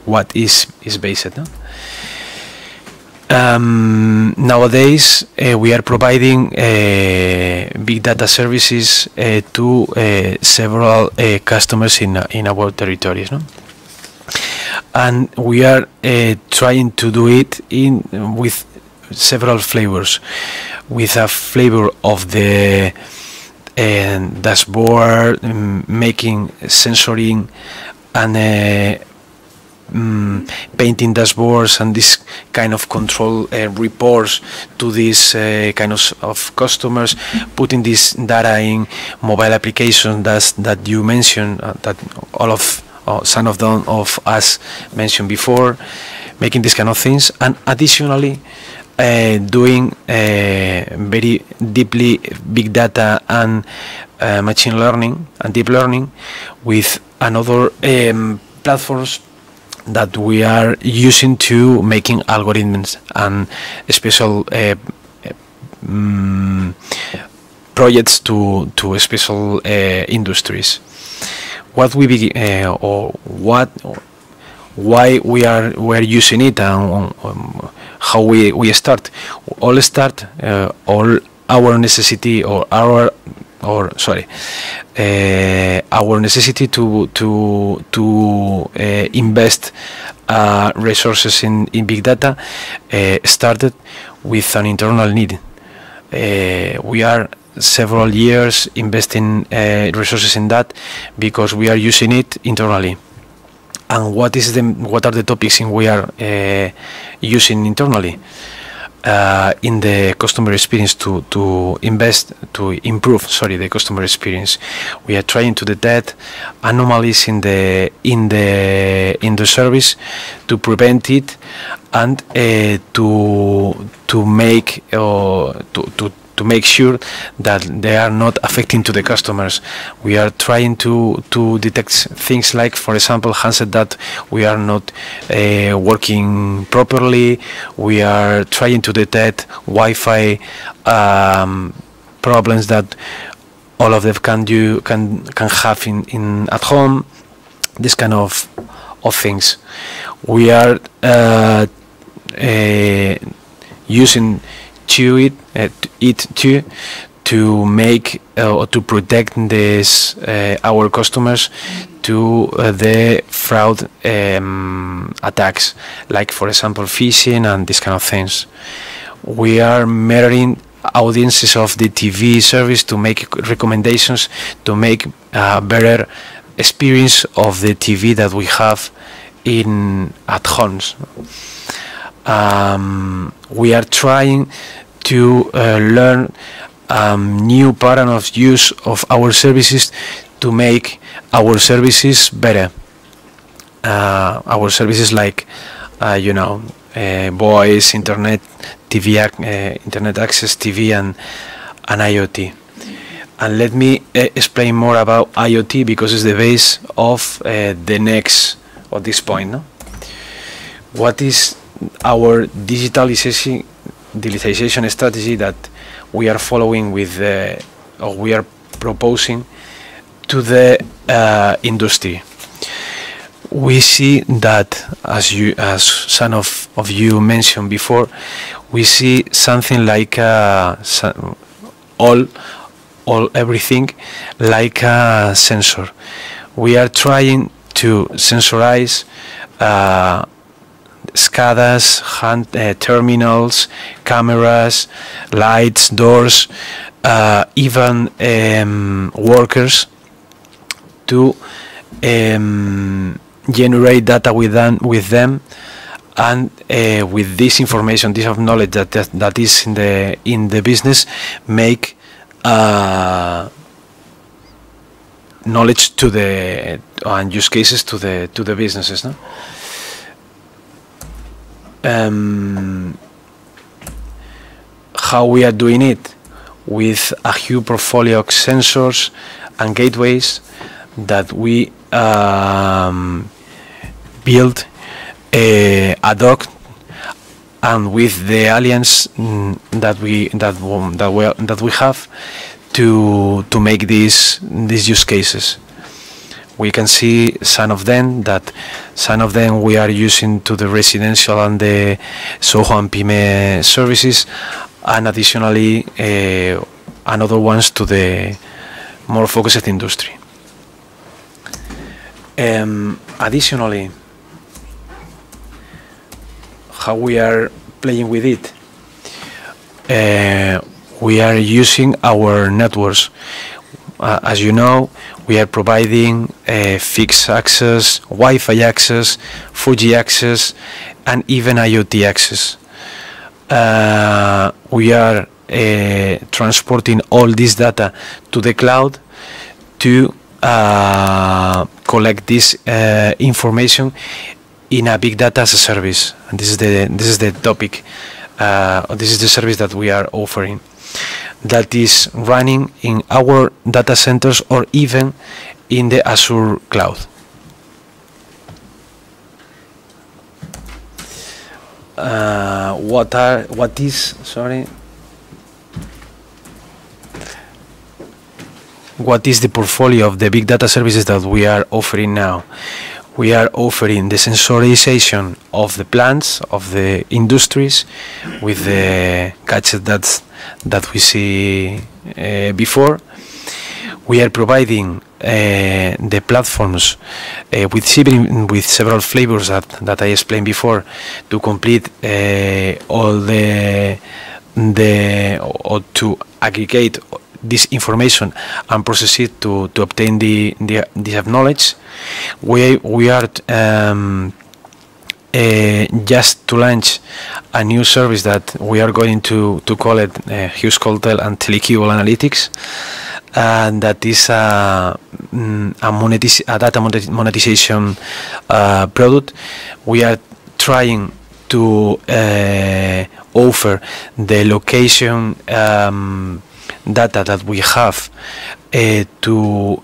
Speaker 12: what is based. No? Nowadays, we are providing big data services to several customers in our territories, no? And we are trying to do it with several flavors, with a flavor of the dashboard, making sensoring and painting dashboards and this kind of control reports to these kind of customers, putting this data in mobile applications that you mentioned, that some of them of us mentioned before, making these kind of things, and additionally doing very deeply big data and machine learning and deep learning with another platforms that we are using to making algorithms and special projects to special industries. What we begin why we're using it and how we start. All our necessity our necessity to invest resources in big data started with an internal need. We are several years investing resources in that because we are using it internally. And what are the topics we are using internally? In the customer experience to improve the customer experience. We are trying to detect anomalies in the service, to prevent it, and to make sure that they are not affecting to the customers. We are trying to detect things like, for example, handset that we are not working properly. We are trying to detect Wi-Fi problems that all of them can have in at home. This kind of things. We are using to make or to protect this our customers to the fraud attacks, like for example phishing and this kind of things. We are mirroring audiences of the TV service to make recommendations to make a better experience of the TV that we have at homes. We are trying to learn new pattern of use of our services to make our services better. Our services like voice, internet, TV, internet access, TV, and IoT. And let me explain more about IoT because it's the base of the next of this point. No? What is our digitalization strategy that we are following with or we are proposing to the industry? We see that, as some of you mentioned before, we see something like everything like a sensor. We are trying to sensorize SCADAs, terminals, cameras, lights, doors, even workers to generate data with them, and with this information, this of knowledge that is in the business, make knowledge to the and use cases to the businesses. No? How we are doing it? With a huge portfolio of sensors and gateways that we build ad hoc, and with the alliance that we have to make these use cases. We can see some of them we are using to the residential and the SOHO and PYME services, and additionally another ones to the more focused industry. Additionally, how we are playing with it? We are using our networks. As you know, we are providing fixed access, Wi-Fi access, 4G access, and even IoT access. We are transporting all this data to the cloud to collect this information in a big data as a service. And this is the topic. This is the service that we are offering, that is running in our data centers or even in the Azure cloud. What is the portfolio of the big data services that we are offering now? We are offering the sensorization of the plants, of the industries, with the gadgets that we see before. We are providing the platforms with several flavors that I explained before to complete all or to aggregate this information and process it to obtain this knowledge. We are just to launch a new service that we are going to call it Hughes Coltel and Telecable Analytics, and that is a data monetization product. We are trying to offer the location data that we have to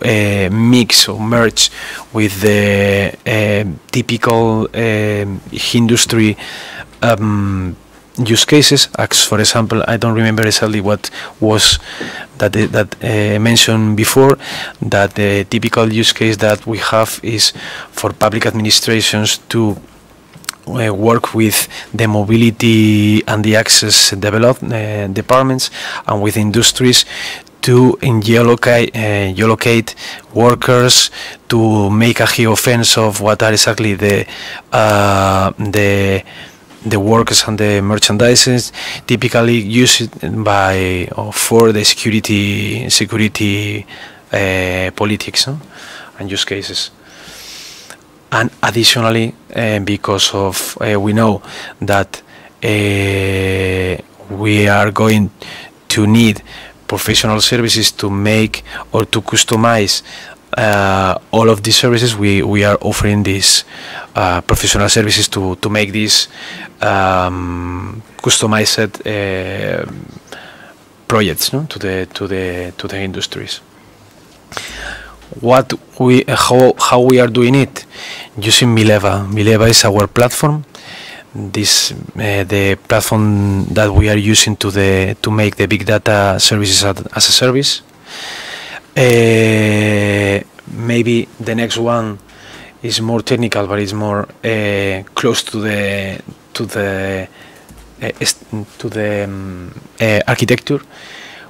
Speaker 12: mix or merge with the typical industry use cases. As for example, I don't remember exactly what was that mentioned before, that the typical use case that we have is for public administrations to work with the mobility and the access departments, and with industries to geolocate workers, to make a geofence of what are exactly the workers and the merchandises, typically used for the security politics and use cases. And additionally, because of we know that we are going to need professional services to make or to customize all of these services, we are offering these professional services to make these customized projects to the industries. How we are doing it? Using Mileva. Mileva is our platform. This the platform that we are using to make the big data services as a service. Maybe the next one is more technical, but it's more close to the architecture.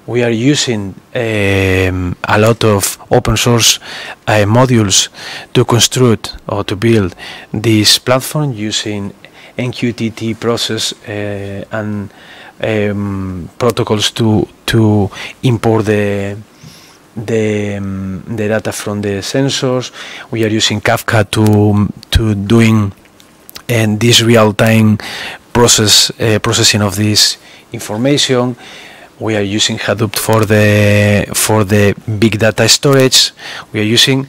Speaker 12: We are using a lot of open source modules to construct or to build this platform using MQTT process and protocols to import the data from the sensors. We are using Kafka to doing this real-time processing of this information. We are using Hadoop for the big data storage. We are using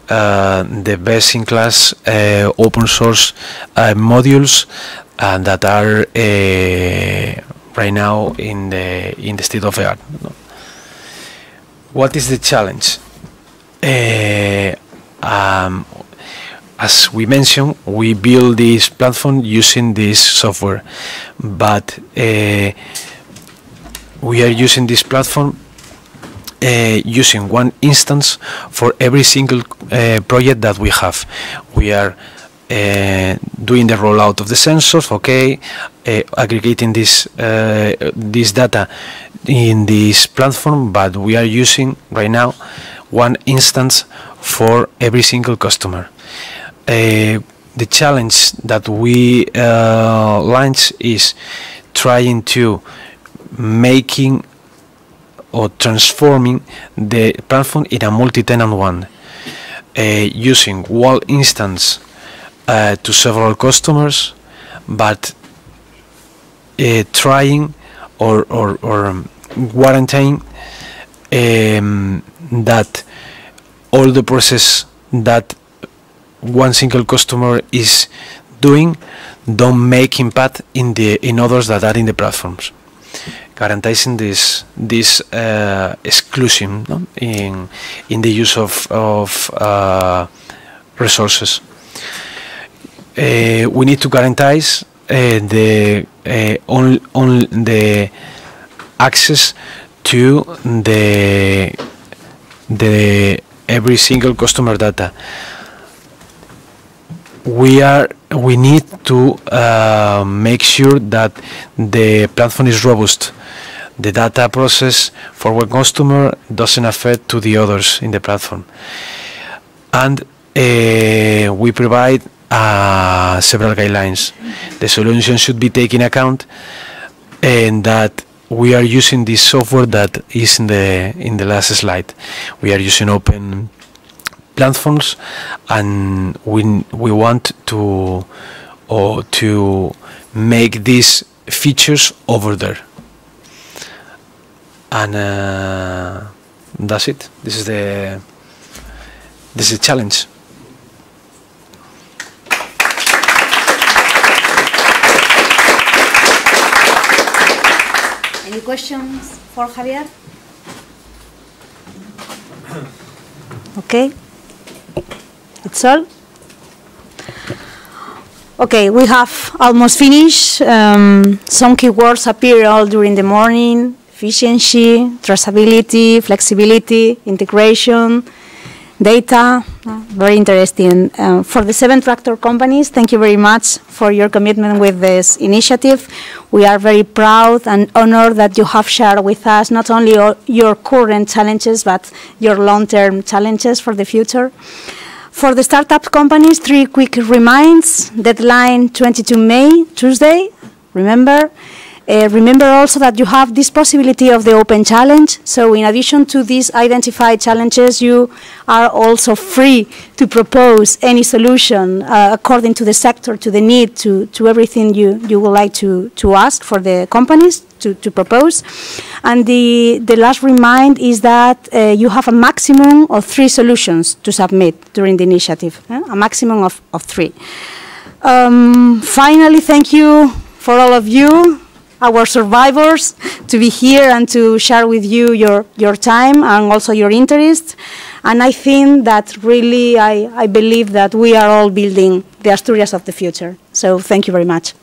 Speaker 12: the best-in-class open source modules that are right now in the state of the art. What is the challenge? As we mentioned, we build this platform using this software, but we are using this platform using one instance for every single project that we have. We are doing the rollout of the sensors, okay, aggregating this data in this platform, but we are using right now one instance for every single customer. The challenge that we launch is trying to making or transforming the platform in a multi-tenant one, using one instance to several customers, but trying or guaranteeing that all the process that one single customer is doing don't make impact in others that are in the platforms, guaranteeing this exclusion, no? in the use of resources. We need to guarantee the access to the every single customer data. We need to make sure that the platform is robust. The data process for one customer doesn't affect to the others in the platform. And we provide several guidelines. The solution should be taken account, and that we are using this software that is in the last slide. We are using open platforms, and we want to make these features over there. And that's it. This is the challenge.
Speaker 2: Any questions for Javier? Okay. It's all? Okay, we have almost finished. Some keywords appear all during the morning: efficiency, traceability, flexibility, integration, data. Very interesting. For the 7 tractor companies, thank you very much for your commitment with this initiative. We are very proud and honored that you have shared with us not only your current challenges, but your long-term challenges for the future. For the startup companies, 3 quick reminds. Deadline 22 May, Tuesday, remember. Remember also that you have this possibility of the Open Challenge. So in addition to these identified challenges, you are also free to propose any solution according to the sector, to the need, to everything you would like to ask for the companies to propose. And the last remind is that you have a maximum of 3 solutions to submit during the initiative, a maximum of 3. Finally, thank you for all of you, our survivors, to be here and to share with you your time and also your interest. And I think that really, I believe that we are all building the Asturias of the future. So thank you very much.